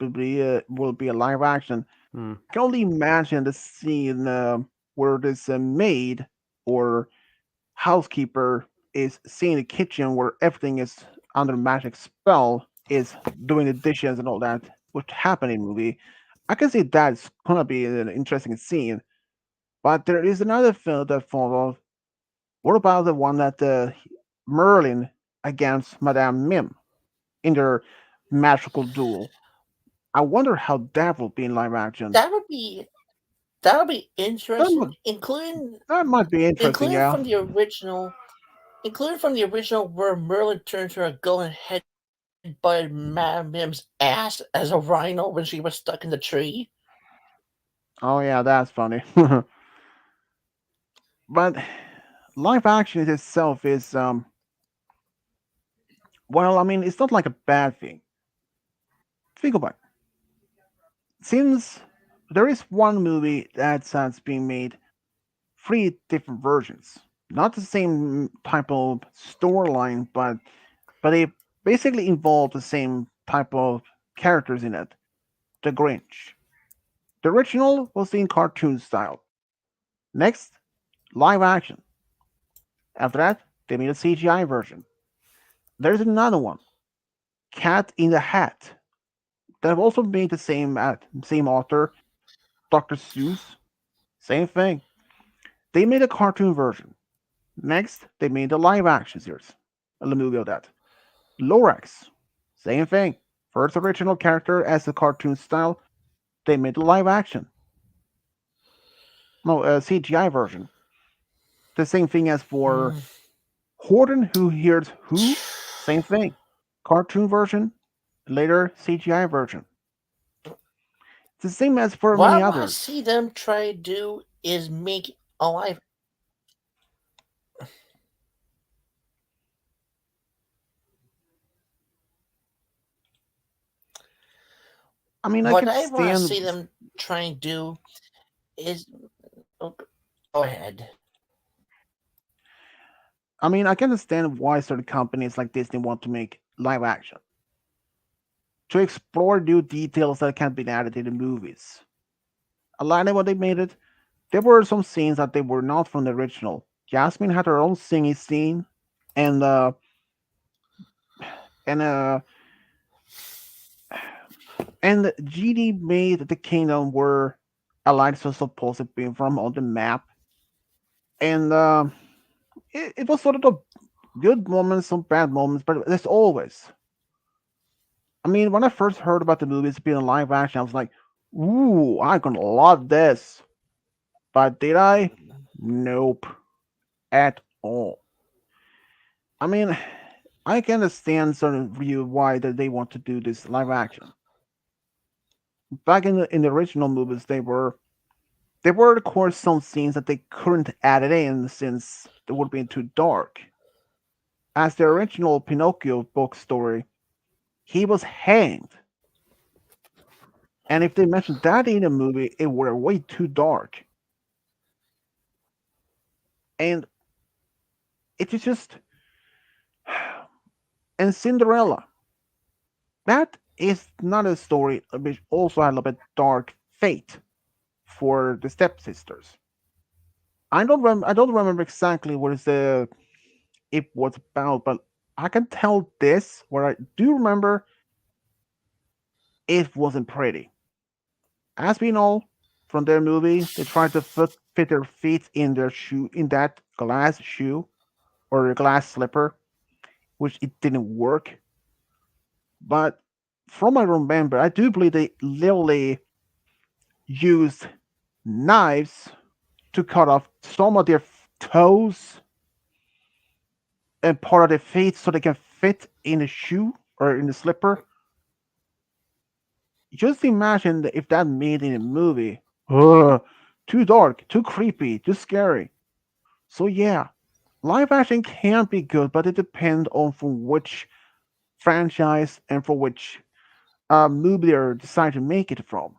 will be a live action. Hmm. I can only imagine the scene where this maid or housekeeper is seeing the kitchen where everything is under magic spell is doing the dishes and all that, which happened in the movie. I can see that's gonna be an interesting scene. But there is another film that follows. What about the one that Merlin against Madame Mim in their magical duel? I wonder how that will be in live action. That would be that would be That interesting, might, that might be interesting, including yeah. from the original, where Merlin turns her a gun and headbutted Madame Mim's ass as a rhino when she was stuck in the tree. Oh yeah, that's funny. But live action itself is well, I mean, it's not like a bad thing. Think about it. Since there is one movie that's being made three different versions, not the same type of storyline, but they basically involve the same type of characters in it. The Grinch. The original was in cartoon style. Next, live action. After that, they made a CGI version. There's another one, Cat in the Hat. They've also made the same author, Dr. Seuss. Same thing. They made a cartoon version. Next, they made a live action series, a movie of that. Lorax, same thing. First original character as a cartoon style. They made a live action. No, a CGI version. The same thing as for Mm. Horton, Who Hears Who. Same thing. Cartoon version, later CGI version. It's the same as for What I many want to others. see them try to do is make a live. I mean, I What can I want to see stand. them try and do is. Oh, go ahead. I mean, I can understand why certain companies like Disney want to make live action to explore new details that can't be added in the movies. A lot of what they made it, there were some scenes that they were not from the original. Jasmine had her own singing scene, and and uh and Genie made the kingdom where Alexa was supposed to be from on the map, and it was sort of the good moments, some bad moments, but there's always. I mean, when I first heard about the movies being a live action, I was like, "Ooh, I'm gonna love this." But did I? Nope, at all. I mean, I can understand certain view why that they want to do this live action. Back in the original movies, there were of course some scenes that they couldn't add it in since it would be too dark. As the original Pinocchio book story, he was hanged, and if they mentioned that in a movie, it were way too dark. And it is just and Cinderella. That is not a story which also had a little bit dark fate for the stepsisters. I don't remember exactly what is the it was about, but I can tell this what I do remember it wasn't pretty. As we know from their movie, they tried to fit their feet in their shoe in that glass shoe or a glass slipper, which it didn't work. But from what I remember, I do believe they literally used knives to cut off some of their toes and part of their feet so they can fit in the shoe or in the slipper. Just imagine if that made in a movie. Ugh, too dark, too creepy, too scary. So yeah, live action can be good, but it depends on from which franchise and for which movie they decide to make it from.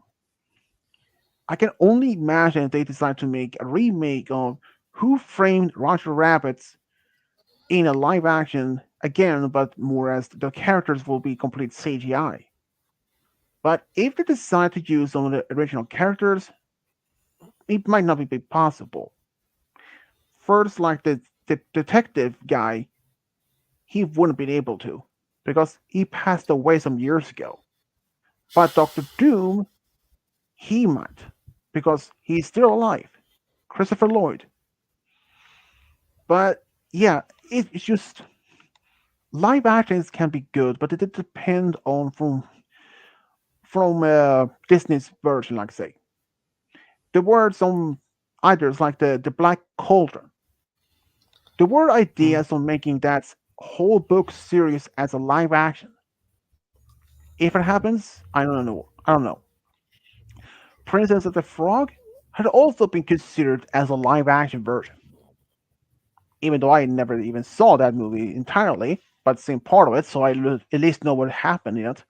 I can only imagine if they decide to make a remake of Who Framed Roger Rabbit in a live action again, but more as the characters will be complete CGI. But if they decide to use some of the original characters, it might not be possible. First, like the detective guy, he wouldn't be able to because he passed away some years ago. But Doctor Doom, he might because he's still alive. Christopher Lloyd. But yeah, it's just live actions can be good, but it depends on from Disney's version, like say. There were some ideas like the Black Cauldron. There were ideas on making that whole book series as a live action. If it happens, I don't know. I don't know. Princess of the Frog had also been considered as a live action version, even though I never even saw that movie entirely, but seen part of it, so I at least know what happened in it.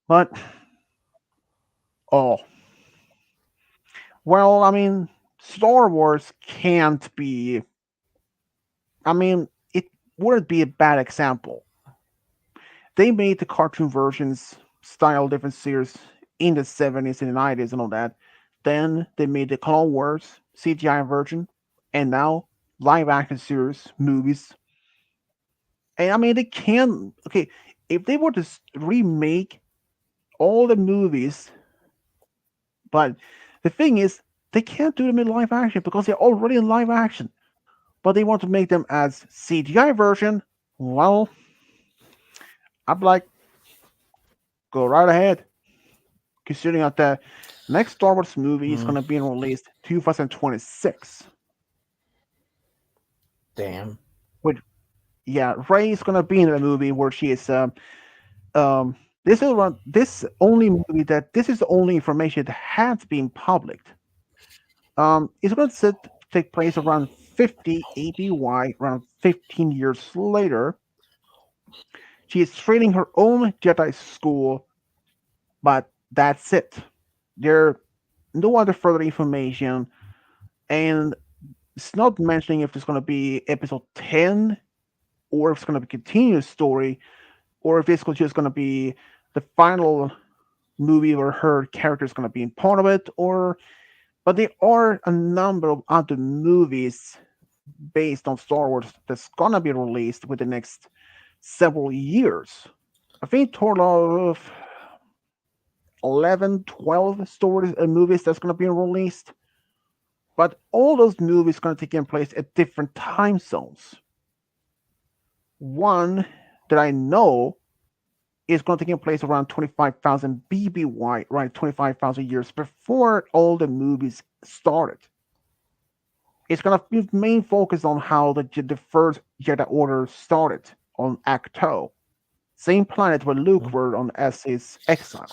But oh, well, I mean, Star Wars can't be. I mean, it wouldn't be a bad example. They made the cartoon versions style different series in the 70s and the 90s and all that. Then they made the Clone Wars CGI version, and now live action series movies. And I mean, they can. Okay, if they were to remake all the movies, but the thing is, they can't do them in live action because they're already in live action. But they want to make them as CGI version. Well, I'm like, go right ahead. Considering that the next Star Wars movie is going to be released 2026. Damn. Which, yeah, Rey is going to be in the movie where she is. This is one. This only movie that this is the only information that has been published. It's going to take place around 50 ABY, around 15 years later. She is training her own Jedi school, but that's it. There no other further information, and it's not mentioning if it's going to be episode 10 or if it's going to be a continuous story or if it's just going to be the final movie where her character is going to be in part of it or but there are a number of other movies based on Star Wars that's going to be released within the next several years. I think total of 11, 12 stories and movies that's going to be released. But all those movies are going to take place at different time zones. One that I know is going to take place around 25,000 BBY, right? 25,000 years before all the movies started. It's going to be main focus on how the first Jedi Order started on Acto, same planet where Luke were on as his exile.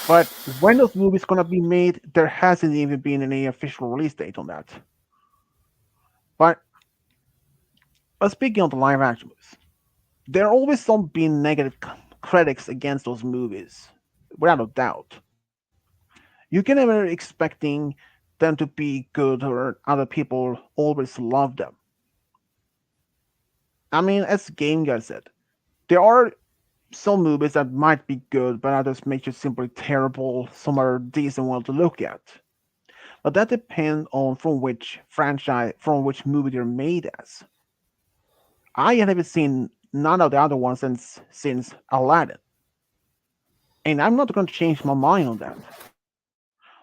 But when those movies going to be made, there hasn't even been any official release date on that. But speaking of the live action movies, there are always some been negative critics against those movies, without a doubt. You can never expecting them to be good or other people always love them. I mean, as Game Guy said, there are some movies that might be good, but others make you simply terrible. Some are decent one to look at. But that depends on from which franchise, from which movie they're made as. I haven't seen none of the other ones since Aladdin. And I'm not going to change my mind on that.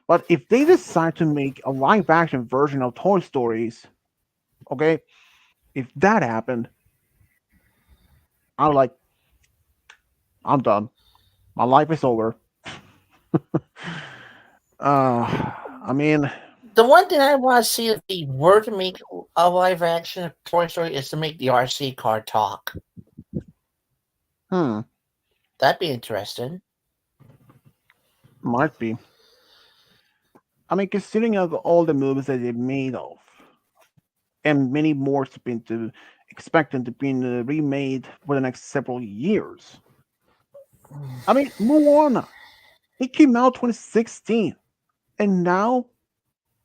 But if they decide to make a live action version of Toy Stories, okay, if that happened, I'm done. My life is over. I mean, The one thing I want to see if they were to make a live action of Toy Story is to make the RC car talk. That'd be interesting. Might be. I mean, considering of all the movies that they made of, and many more to be expected to be remade for the next several years. I mean, Moana, it came out 2016, and now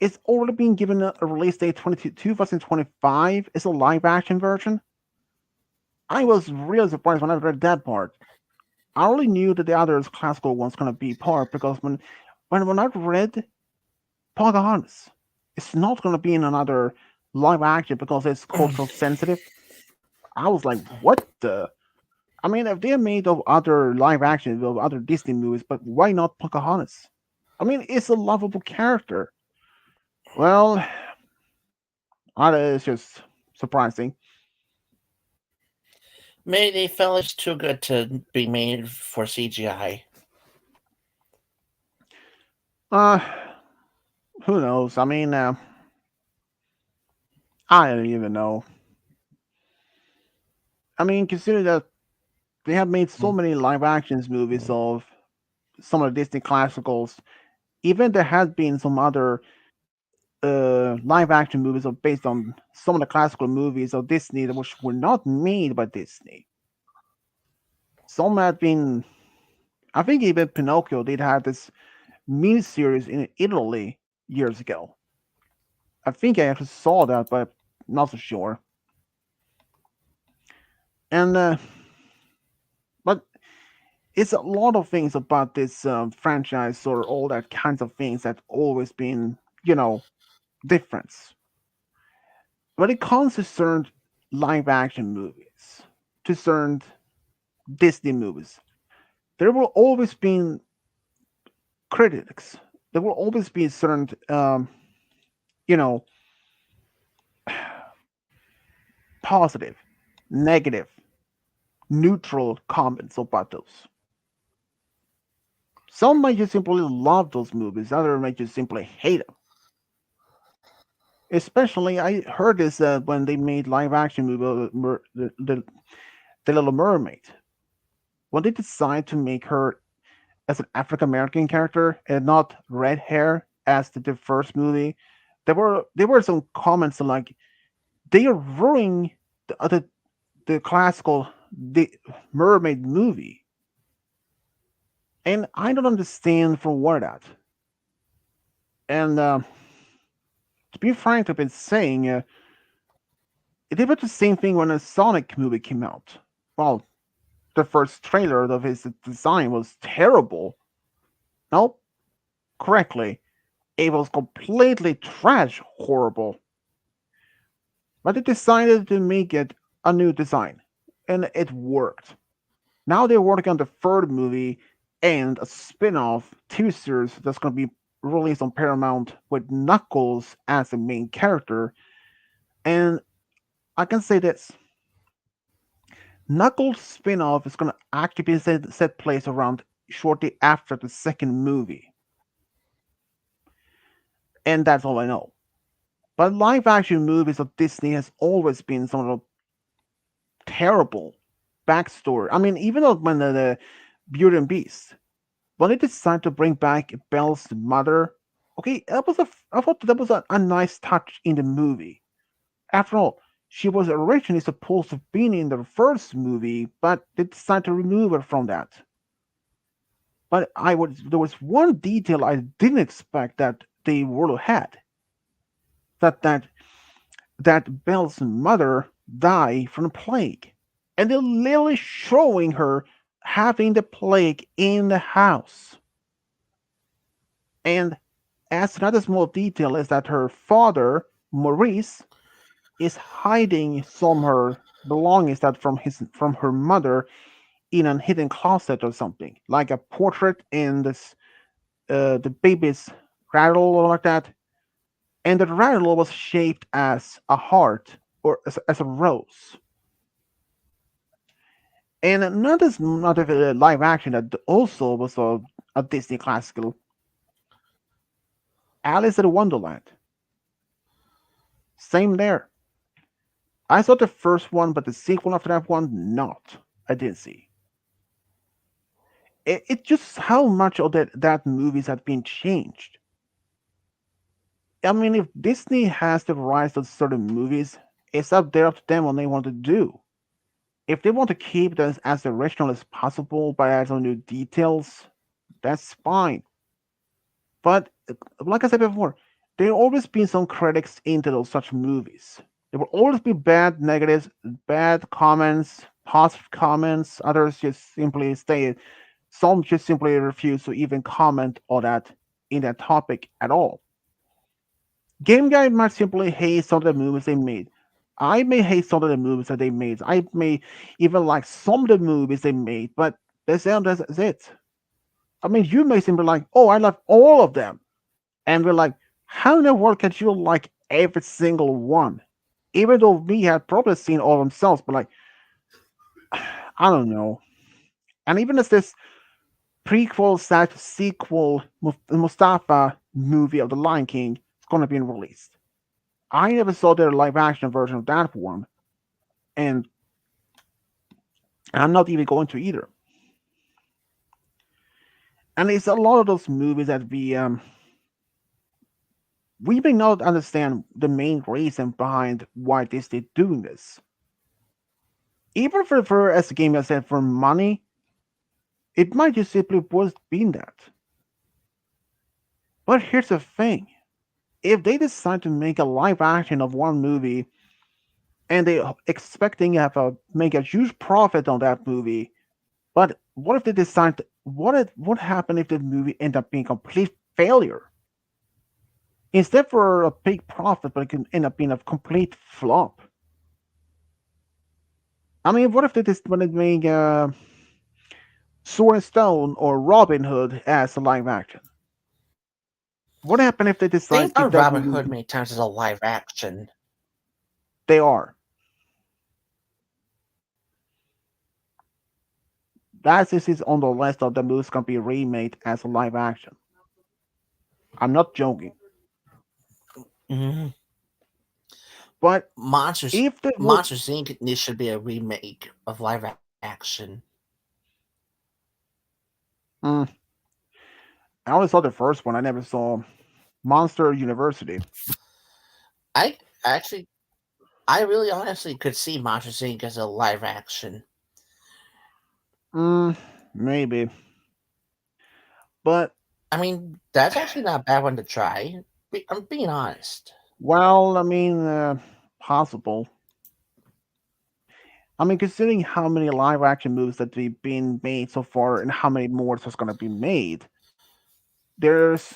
it's already been given a release date 2025. It's a live action version. I was really surprised when I read that part. I only knew that the other classical one's gonna be part because when I read Pocahontas, it's not gonna be in another live action because it's cultural sensitive. I was like, what the? I mean, if they made of other live action of other Disney movies, but why not Pocahontas? I mean, it's a lovable character. Well, that is just surprising. Maybe they felt it's too good to be made for CGI. Uh, who knows? I mean, I don't even know. I mean, consider that they have made so many live actions movies of some of the Disney classicals. Even there has been some other live action movies are based on some of the classical movies of Disney that which were not made by Disney. Some have been, I think even Pinocchio did have this miniseries in Italy years ago. I think I actually saw that, but not so sure. And but it's a lot of things about this franchise or all that kinds of things that always been, difference. When it comes to certain live action movies, to certain Disney movies, there will always be critics. There will always be certain, you know, positive, negative, neutral comments about those. Some might just simply love those movies, others might just simply hate them. Especially, I heard this when they made live action movie the Little Mermaid. When they decided to make her as an African American character and not red hair as the first movie, there were some comments like they are ruining the classical the mermaid movie, and I don't understand from where that. And to be frank, I've been saying it did the same thing when a Sonic movie came out. Well, the first trailer of his design was terrible. Nope, correctly. It was completely trash horrible. But they decided to make it a new design, and it worked. Now they're working on the third movie and a spin-off two series that's going to be released on Paramount with Knuckles as the main character. And I can say this. Knuckles spin-off is going to actually be set place around shortly after the second movie. And that's all I know. But live action movies of Disney has always been some of the terrible backstory. I mean, even though when the Beauty and Beast, when they decided to bring back Belle's mother, okay, I thought that was a nice touch in the movie. After all, she was originally supposed to be in the first movie, but they decided to remove her from that. But there was one detail I didn't expect that they would have had. That Belle's mother died from the plague. And they're literally showing her having the plague in the house. And as another small detail is that her father, Maurice, is hiding some of her belongings that from her mother in a hidden closet or something, like a portrait in this the baby's rattle or like that. And the rattle was shaped as a heart or as a rose. And another live action that also was a Disney classical, Alice in Wonderland. Same there. I saw the first one, but the sequel after that one, not. I didn't see. It just how much of that movies have been changed. I mean, if Disney has the rights to certain movies, it's up there to them what they want to do. If they want to keep this as original as possible by adding some new details, that's fine. But like I said before, there always been some critics into those such movies. There will always be bad negatives, bad comments, positive comments. Others just simply stay. Some just simply refuse to even comment on that in that topic at all. Game Guy might simply hate some of the movies they made. I may hate some of the movies that they made. I may even like some of the movies they made, but that's it. I mean, you may simply like, oh, I love all of them. And we're like, how in the world can you like every single one? Even though we had probably seen all themselves, but like, I don't know. And even as this prequel slash sequel Mustafa movie of The Lion King is going to be released. I never saw their live action version of that one, and I'm not even going to either. And it's a lot of those movies that we may not understand the main reason behind why Disney doing this. Even for as the game has said for money, it might just simply was been that. But here's the thing: if they decide to make a live action of one movie and they expecting to have make a huge profit on that movie, but what if they decide what happened if the movie end up being a complete failure? Instead for a big profit, but it can end up being a complete flop. I mean, what if they just want to make Sword and Stone or Robin Hood as a live action? What happened if they decide They've to give done that Robin movie? Hood many times as a live action. They are. That is on the list of the movies going to be remade as a live action. I'm not joking. hmm But Monsters, if the Monsters Inc. This should be a remake of live action. mm, I only saw the first one. I never saw Monster University. I actually, I really honestly could see Monsters Inc. as a live action. Maybe. But I mean, that's actually not a bad one to try. I'm being honest. well, I mean, possible. I mean, considering how many live action movies that have been made so far and how many more there's going to be made, there's.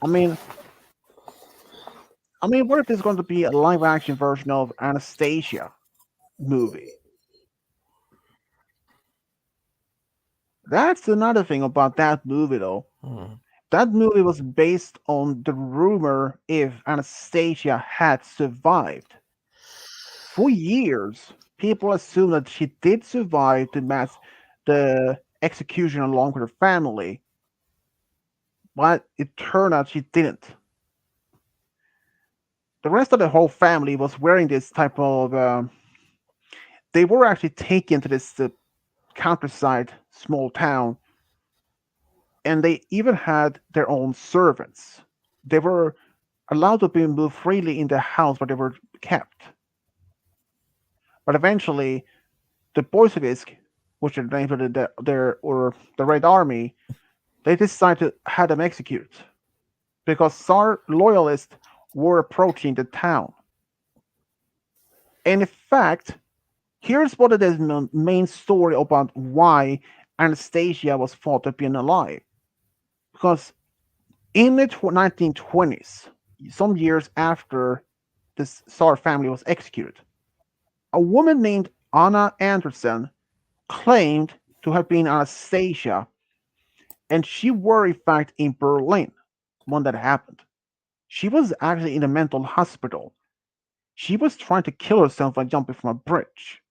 I mean, what if there's going to be a live action version of Anastasia movie? That's another thing about that movie, though. Hmm. That movie was based on the rumor if Anastasia had survived. For years, people assumed that she did survive the execution along with her family, but it turned out she didn't. The rest of the whole family was wearing this type of. They were actually taken to this countryside, small town, and they even had their own servants. They were allowed to be moved freely in the house, but they were kept. But eventually, the Bolsheviks, which are named for the Red Army, they decided to have them executed because Tsar loyalists were approaching the town. And in fact, here's what it is the main story about why Anastasia was thought to be alive. Because in the 1920s, some years after the Tsar family was executed, a woman named Anna Anderson claimed to have been Anastasia, and she were in fact in Berlin when that happened. She was actually in a mental hospital. She was trying to kill herself by jumping from a bridge.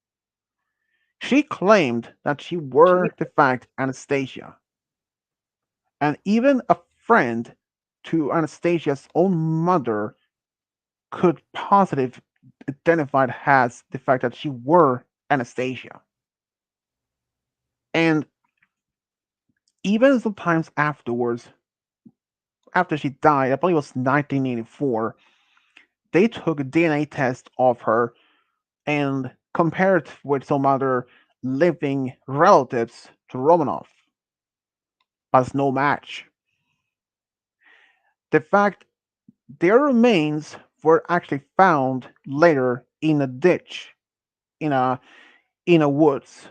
She claimed that she were the fact Anastasia, and even a friend to Anastasia's own mother could positively identify as the fact that she were Anastasia. And even sometimes afterwards, after she died, I believe it was 1984, they took a DNA test of her and compared with some other living relatives to Romanov, but it's no match. The fact Their remains were actually found later in a ditch in a woods,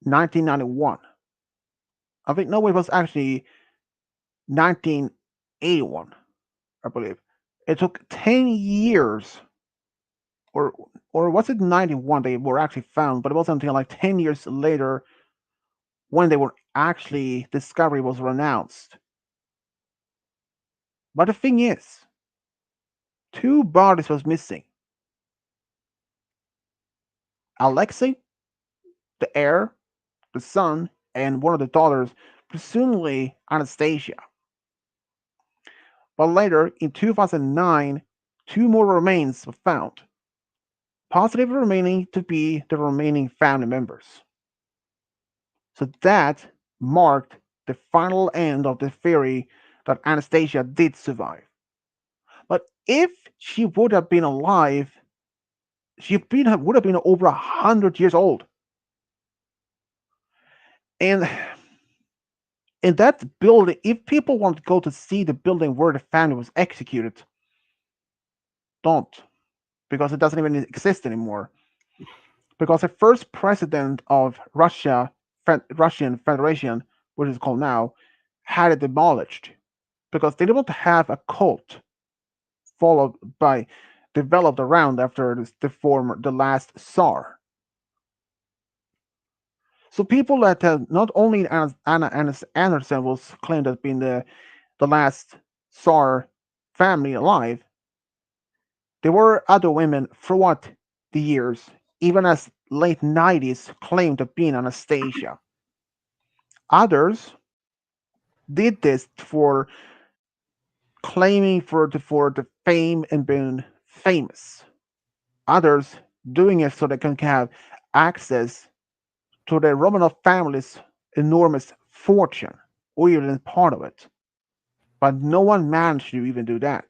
1991. I think no, it was actually 1981, I believe. It took 10 years, or or was it 91 they were actually found, but it wasn't until like 10 years later when they were actually discovery was announced. But the thing is, two bodies was missing. Alexei, the heir, the son, and one of the daughters, presumably Anastasia. But later, in 2009, two more remains were found, possibly remaining to be the remaining family members. So that marked the final end of the theory that Anastasia did survive. But if she would have been alive, would have been over 100 years old. And in that building, if people want to go to see the building where the family was executed, don't, because it doesn't even exist anymore. Because the first president of Russian Federation, which is called now, had it demolished because they didn't have a cult followed by developed around after the last Tsar. So people that not only Anna Anderson was claimed to have been the last Tsar family alive, there were other women throughout the years, even as late 90s claimed to have been Anastasia. Others did this for claiming for the fame and being famous. Others doing it so they can have access to the Romanov family's enormous fortune, or even part of it. But no one managed to even do that.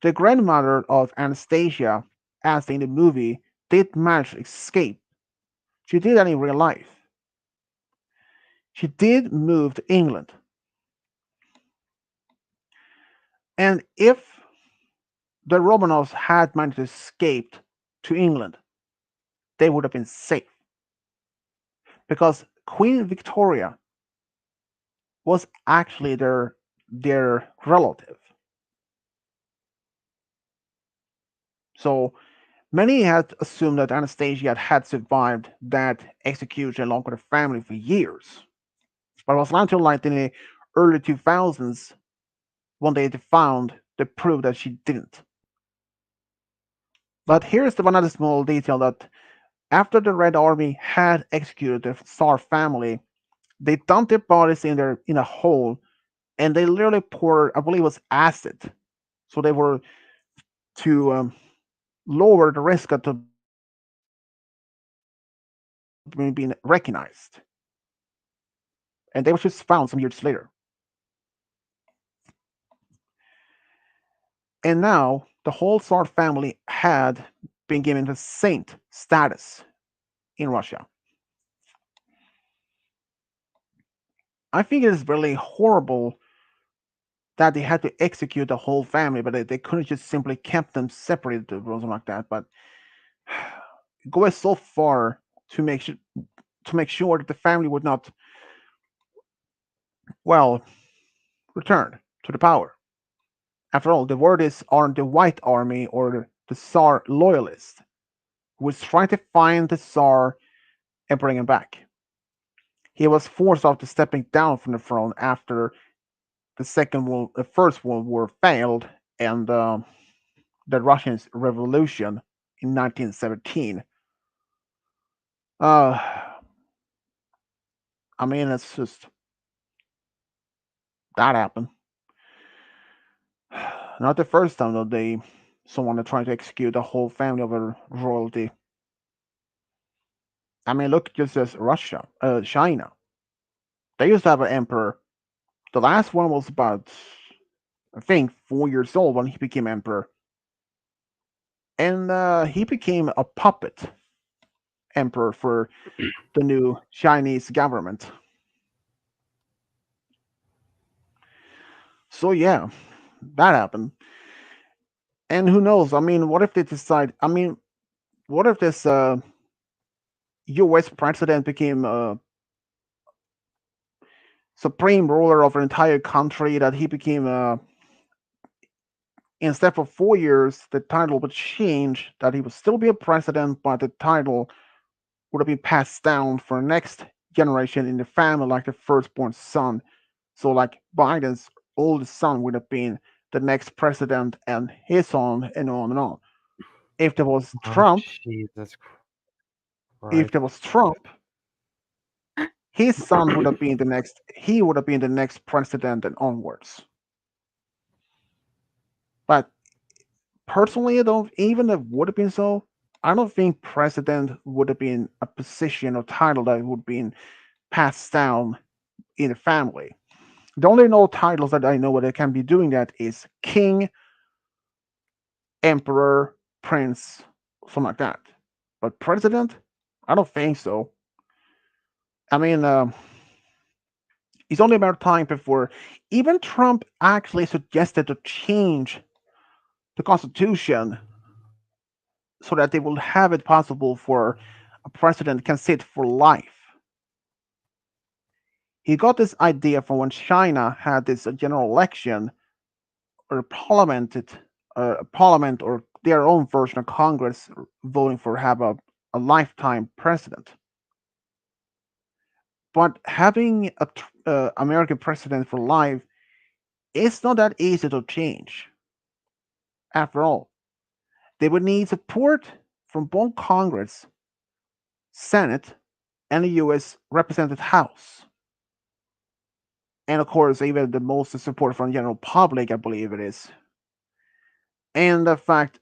The grandmother of Anastasia, as in the movie, did manage to escape. She did that in real life. She did move to England. And if the Romanovs had managed to escape to England, they would have been safe. Because Queen Victoria was actually their relative. So many had assumed that Anastasia had survived that execution along with her family for years. But it was not until like in the early 2000s when they found the proof that she didn't. But here's the one other small detail that after the Red Army had executed the Tsar family, they dumped their bodies in a hole and they literally poured, I believe it was acid. So they were to lower the risk of being recognized. And they were just found some years later. And now the whole Tsar family had been given the saint status in Russia. I think it is really horrible that they had to execute the whole family, but they couldn't just simply kept them separated or something like that. But go so far to make sure that the family would not, well, return to the power. After all, the word is on the White Army or the Tsar loyalist, who was trying to find the Tsar and bring him back. He was forced after stepping down from the throne after the First World War failed and the Russian Revolution in 1917. Uh, I mean, it's just that happened. Not the first time that someone trying to execute the whole family of a royalty. I mean, look just as China. They used to have an emperor. The last one was about, I think, 4 years old when he became emperor, and he became a puppet emperor for the new Chinese government. So yeah, that happened. And who knows? I mean, what if they decide? I mean, what if this U.S. president became supreme ruler of an entire country? That he became instead of 4 years, the title would change. That he would still be a president, but the title would have been passed down for next generation in the family, like the firstborn son. So, like Biden's oldest son would have been the next president, and his son, and on and on. If there was Oh, Trump, Jesus if Christ. there was Trump, his son would have been the next. He would have been the next president and onwards. But personally, I don't. Even if it would have been so, I don't think president would have been a position or title that would have been passed down in the family. The only no titles that I know that can be doing that is king, emperor, prince, something like that. But president, I don't think so. I mean, it's only about time before even Trump actually suggested to change the constitution so that they will have it possible for a president can sit for life. He got this idea from when China had this general election or parliament or their own version of Congress voting for have a lifetime president. But having a American president for life is not that easy to change. After all, they would need support from both Congress, Senate, and the U.S. Representative House. And of course, even the most support from the general public, I believe it is. And the fact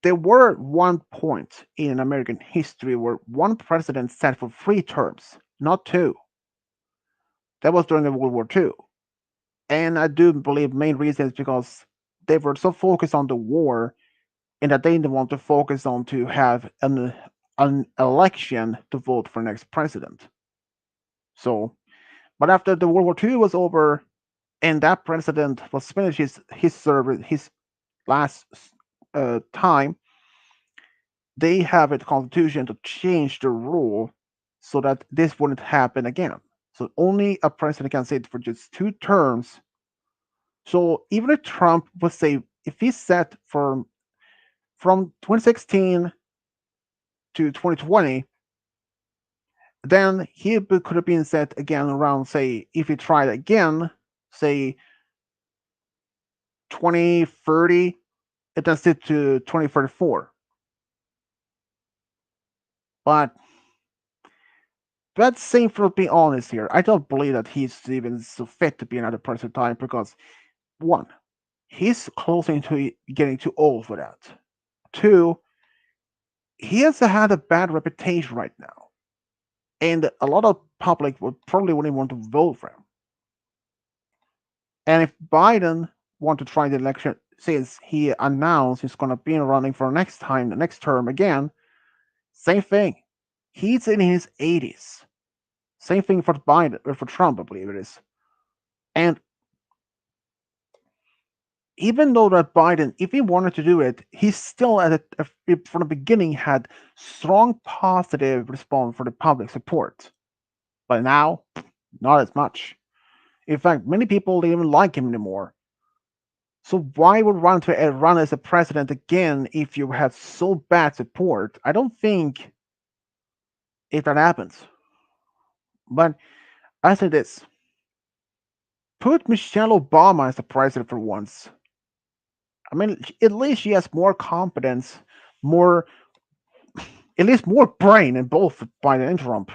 there were one point in American history where one president sat for 3 terms, not two. That was during the World War II. And I do believe main reason is because they were so focused on the war and that they didn't want to focus on to have an election to vote for next president. So, but after the World War II was over and that president was finished his service, his last time, they have a constitution to change the rule so that this wouldn't happen again. So only a president can sit for just 2 terms. So even if Trump would say, if he sat from 2016 to 2020, then he could have been set again around, say, if he tried again, say 2030, it then sit to 2034. But let's say, for being honest here, I don't believe that he's even so fit to be another president time because one, he's closing to getting too old for that. Two, he has had a bad reputation right now, and a lot of public would probably wouldn't want to vote for him. And if Biden want to try the election, since he announced he's going to be running for next time, the next term again, same thing. He's in his 80s. Same thing for Biden or for Trump, I believe it is. And even though that Biden, if he wanted to do it, he still from the beginning had strong positive response for the public support. But now, not as much. In fact, many people don't even like him anymore. So why would run as a president again if you have so bad support? I don't think if that happens. But I say this: put Michelle Obama as the president for once. I mean, at least she has more competence, more, at least more brain in both Biden and Trump.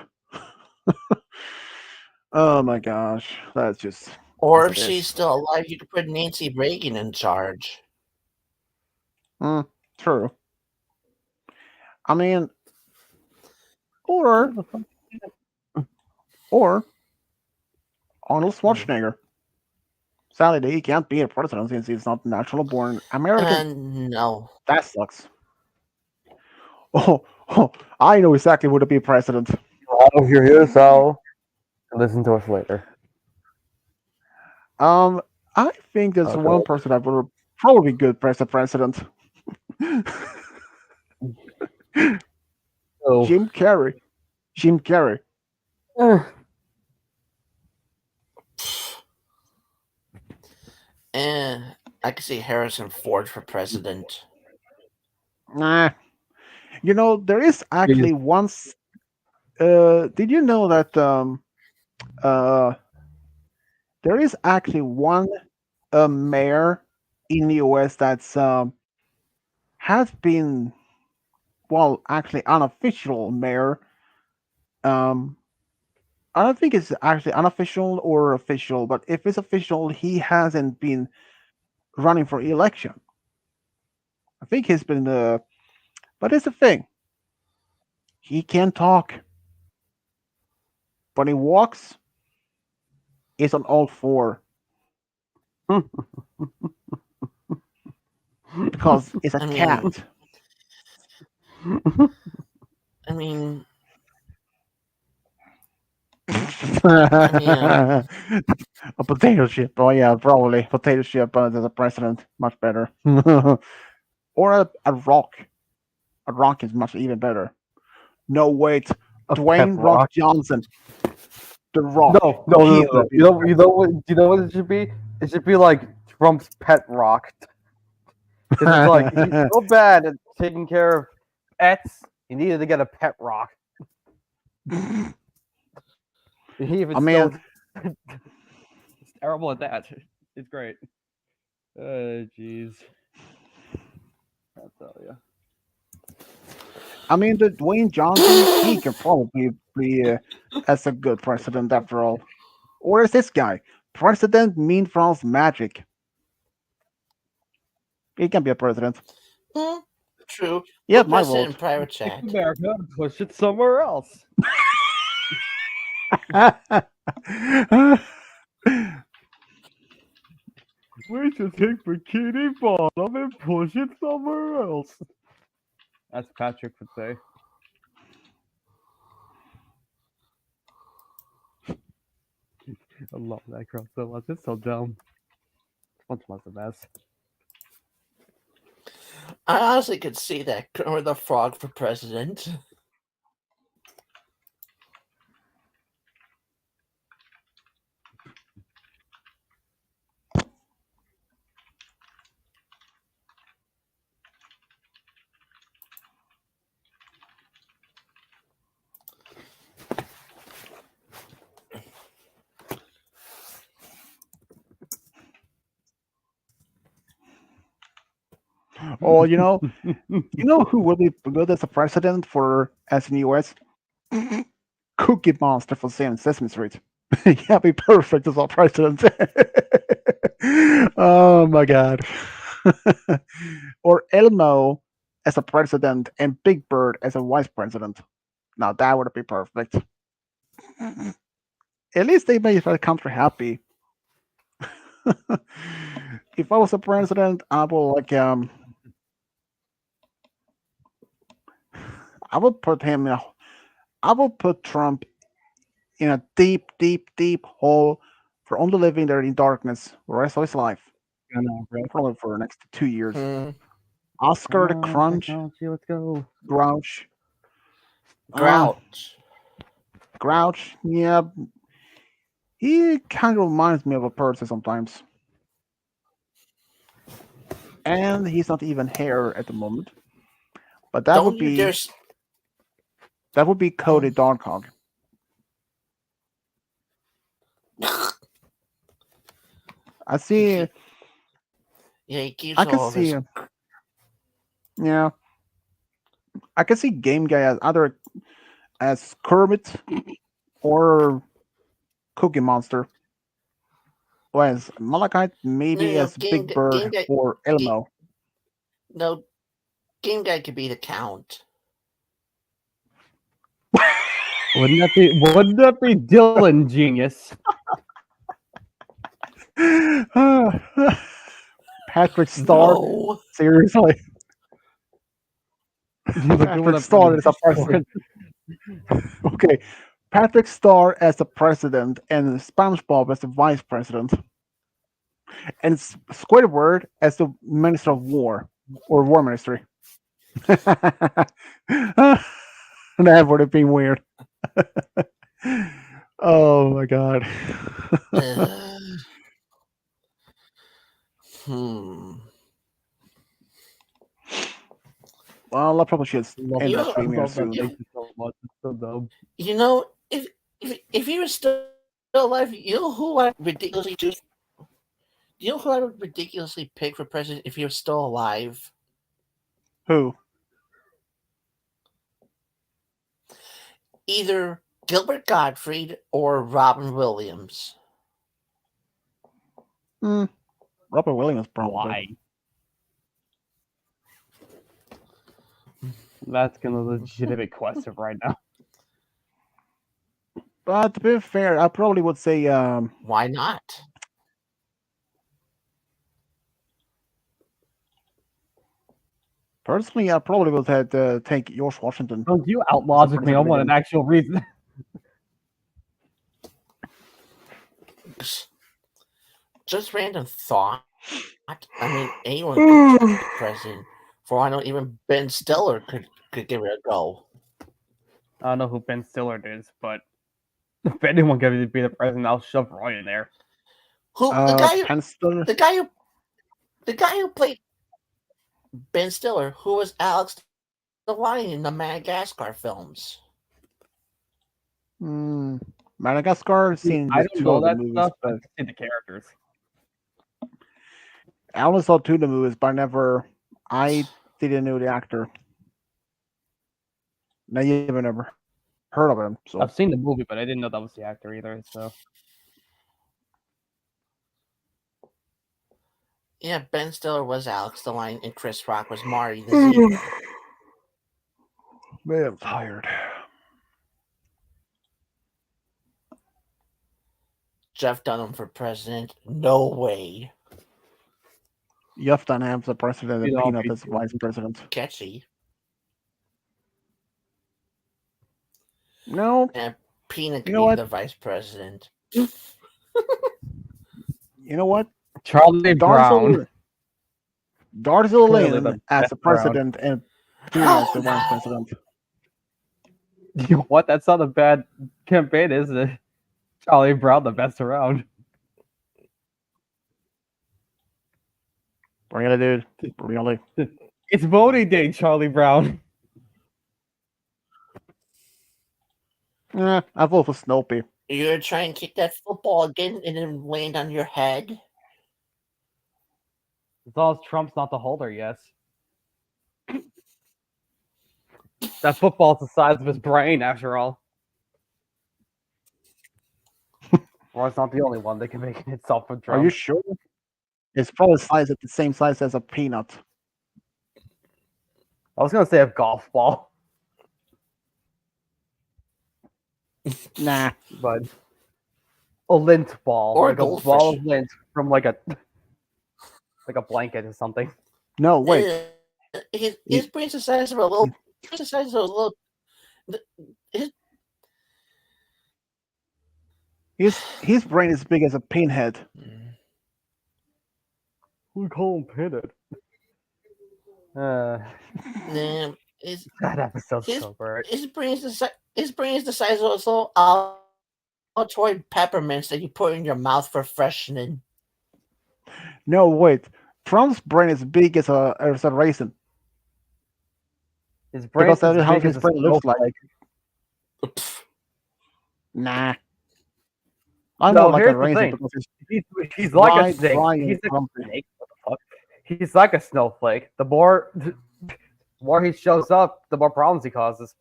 Oh my gosh, that's just. Or as if it she's is. still alive, you could put Nancy Reagan in charge. True. I mean, or Arnold Schwarzenegger. Sadly, he can't be a president since he's not natural born American. No. That sucks. Oh, I know exactly who to be president. Oh, you're here, so listen to us later. I think there's Okay. one person that would probably be good as a president. So, Jim Carrey. Jim Carrey. eh, And I could see Harrison Ford for president. Nah. You know, there is actually once. Did you know that uh, there is actually one mayor in the U.S. that's has been, well, actually unofficial mayor. Um, I don't think it's actually unofficial or official, but if it's official, he hasn't been running for election. I think he's been. But it's the thing. He can talk, but he walks. Is on all four because it's a I mean- cat. I mean, A potato chip. Oh yeah, probably potato chip as a president, much better. Or a rock. A rock is much even better. No wait, a Dwayne pep Rock rock. Johnson, the Rock. No. He would be You know what? Do you know what it should be? It should be like Trump's pet rock. 'Cause it's like he's so bad at taking care of pets. He needed to get a pet rock. He even I mean, still it's terrible at that. It's great. Jeez. I'll tell you. I mean, the Dwayne Johnson, he can probably be as a good president after all. Or is this guy? President Mean France Magic. He can be a president. true. Yeah, Put my president in vote. private chat. America and push it somewhere else. We should take Bikini Bottom and push it somewhere else. As Patrick would say. I love that girl so much. It's so dumb. Much the best. I honestly could see that Kermit the Frog for president. Oh, you know who will be good as a president for as in the US? Cookie Monster for Sesame Street. Yeah, be perfect as our president. Oh my god. Or Elmo as a president and Big Bird as a vice president. Now that would be perfect. At least they made the country happy. If I was a president, I will I would put him in I will put Trump in a deep, deep, deep hole for only living there in darkness the rest of his life. I know, right? Probably for the next 2 years. Hmm. Oscar the Come on, Crunch, technology, let's go. Grouch. Grouch. Grouch, yeah. He kind of reminds me of a person sometimes. And he's not even here at the moment. But that Don't would you be dare Cody Darkhog. I see. Yeah, he keeps I all can of see. his. Yeah, I can see Game Guy as either as Kermit or Cookie Monster, or as Malachite, maybe No, as Game Big Bird Guy- or Elmo. No, Game Guy could be the Count. Wouldn't that be Dylan genius? Patrick Star, No. seriously. Look at Patrick what Star I'm is a president. Okay, Patrick Star as the president and SpongeBob as the vice president. and Squidward as the Minister of War or War Ministry. That would have been weird. Oh my god. Hmm. Well, I probably should Love end You the know- stream here love that soon. thing so much. It's so dumb. You know, if he was still alive, you know who I ridiculously choose? You know who I would ridiculously pick for president if he was still alive? Who? Either Gilbert Gottfried or Robin Williams. Robert Williams, probably. Why? That's kind of a legitimate question right now. But to be fair, I probably would say Why not? personally, I probably would have take George Washington. Don't you outlogic me? I want an actual reason. Just random thought. I mean, anyone could be president. For I know, even Ben Stiller could give it a go. I don't know who Ben Stiller is, but if anyone can be the president, I'll shove Roy in there. Who the Penn Stiller. the guy who played Ben Stiller, who was Alex the Lion in the Madagascar films. Madagascar. Seen I just don't two of know the that movies, stuff. I but see the characters. I only saw two of the movies, but I didn't know the actor. Now you even never heard of him. So I've seen the movie, but I didn't know that was the actor either. So Yeah, Ben Stiller was Alex the Lion, and Chris Rock was Marty the Zebra. man, I'm tired. Jeff Dunham for president? No way. Jeff Dunham the president, and You know, Peanut as vice president. Catchy. No, And Peanut could You know be what? the vice president. you know what? Charlie Brown. Darcy Clearly Lynn the as best the president and Peanut as the vice president. What? That's not a bad campaign, is it? Charlie Brown, the best around. Really, dude? Really? It's voting day, Charlie Brown. I vote for Snoopy. You're gonna try and kick that football again and then land on your head? As long as Trump's not the holder, yes. That football's the size of his brain, after all. Or it's not the only one that can make itself from Trump. Are you sure? It's probably the same size as a peanut. I was gonna say a golf ball, Nah. but a lint ball, Or a like a ball goldfish. of lint from like a blanket or something. No, wait. His brain's the size of a little. The size of a little. His brain is big as a pinhead. We call him Pinhead. Nah, That episode's His- so great. his brain's the size. His brain's the size of those little Altoid peppermints that you put in your mouth for freshening. No, wait. Trump's brain is big as a raisin. His brain Because that is how his brain looks like. Nah. I'm No, not like a here's the raisin thing. because it's He's like dry, a snake. dry and He's like a crumpy. snake. What the fuck? He's like a snowflake. The more he shows up, the more problems he causes.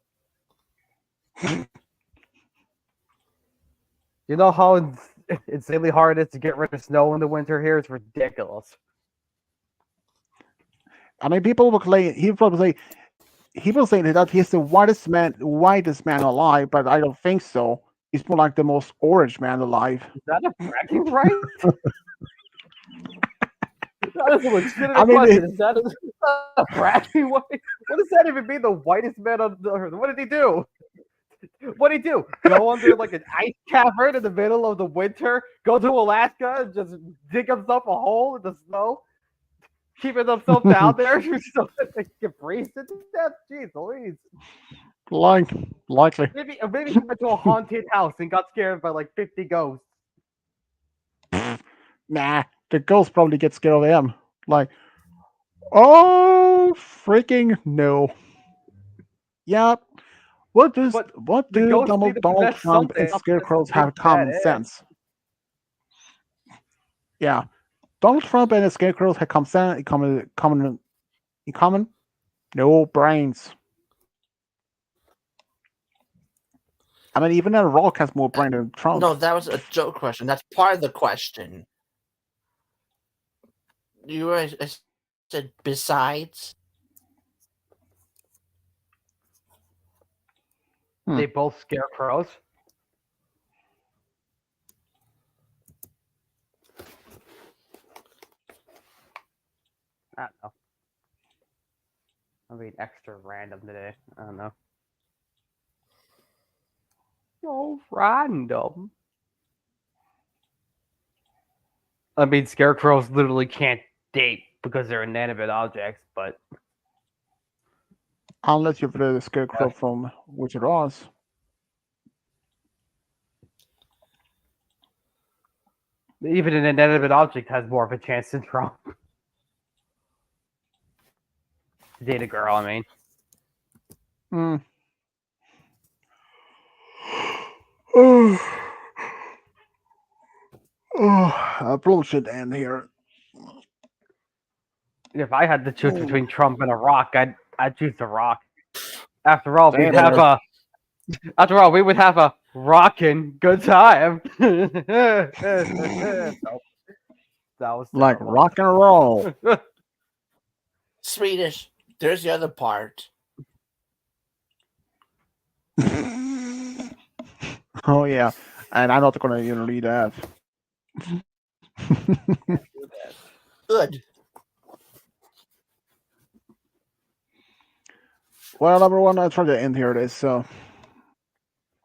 You know how insanely hard it is to get rid of snow in the winter here? It's ridiculous. I mean, people will claim he probably say that he's the whitest man alive, but I don't think so. He's more like the most orange man alive. Is that a bragging right? That is a legitimate I mean, question. Is that a bragging right? What does that even mean? The whitest man on the earth? What did he do? What do you do? Go under like an ice cavern in the middle of the winter? Go to Alaska and just dig himself a hole in the snow? Keeping himself down there so that they can freeze to death? Jeez Louise. Likely. Maybe he went to a haunted house and got scared by like 50 ghosts. Nah, the ghost probably get scared of him. Like, oh, freaking no. Yeah. What But the do ghosts need to Donald possess Trump something and up to scarecrows big have bad common egg. sense? Yeah. Donald Trump and the scarecrows have common. No brains. I mean, even The Rock has more brain than Trump. No, that was a joke question. That's part of the question. I said besides. They both scarecrows. I don't know. I'm being extra random today. I don't know. So random. I mean, scarecrows literally can't date because they're inanimate objects, but Unless you're the scarecrow from Wizard of Oz. even an inanimate object has more of a chance than Trump. Date a girl, I mean. I probably should end here. If I had to choose between Trump and a rock, I'd choose the rock. After all, we would have a rockin' good time. That was Like terrible. rock and roll. Swedish. There's the other part. Oh yeah, and I'm not gonna even read that. Good. Well, everyone, I tried to end here. This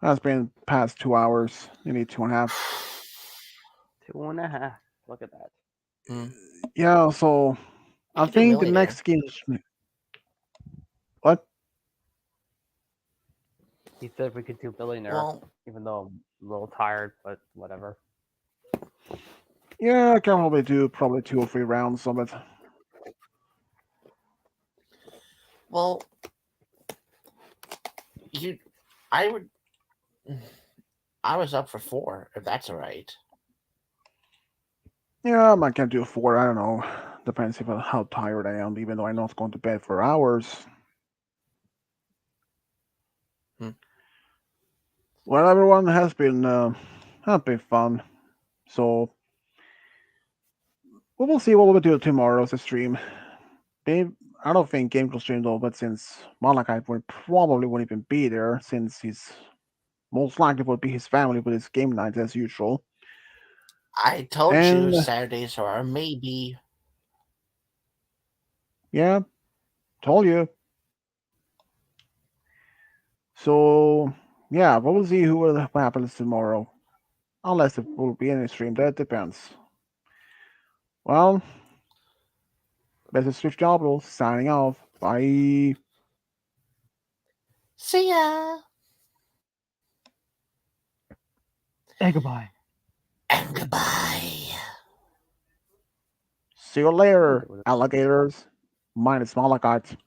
has been past 2 hours, maybe 2.5. 2.5. Look at that. Yeah, so I You do think the millionaire. next game. What? He said we could do billionaire, Well, even though I'm a little tired, but whatever. Yeah, I can probably do 2 or 3 rounds of it. well, I was up for 4, if that's all right. Yeah, I might can do 4. I don't know. Depends on how tired I am. Even though I'm not going to bed for hours. Well, everyone has been fun. So we will see what we'll do tomorrow's stream. I don't think Game will stream though, but since Malachi would probably won't even be there, since he's most likely would be his family with his game night as usual. I told And- you Saturdays are maybe. Yeah, told you. So yeah, we'll see what happens tomorrow. Unless it will be any stream, that depends. Well, this is Swift Diablo signing off. Bye. See ya. Hey, goodbye. And goodbye. See you later, alligators. Minus Malachi.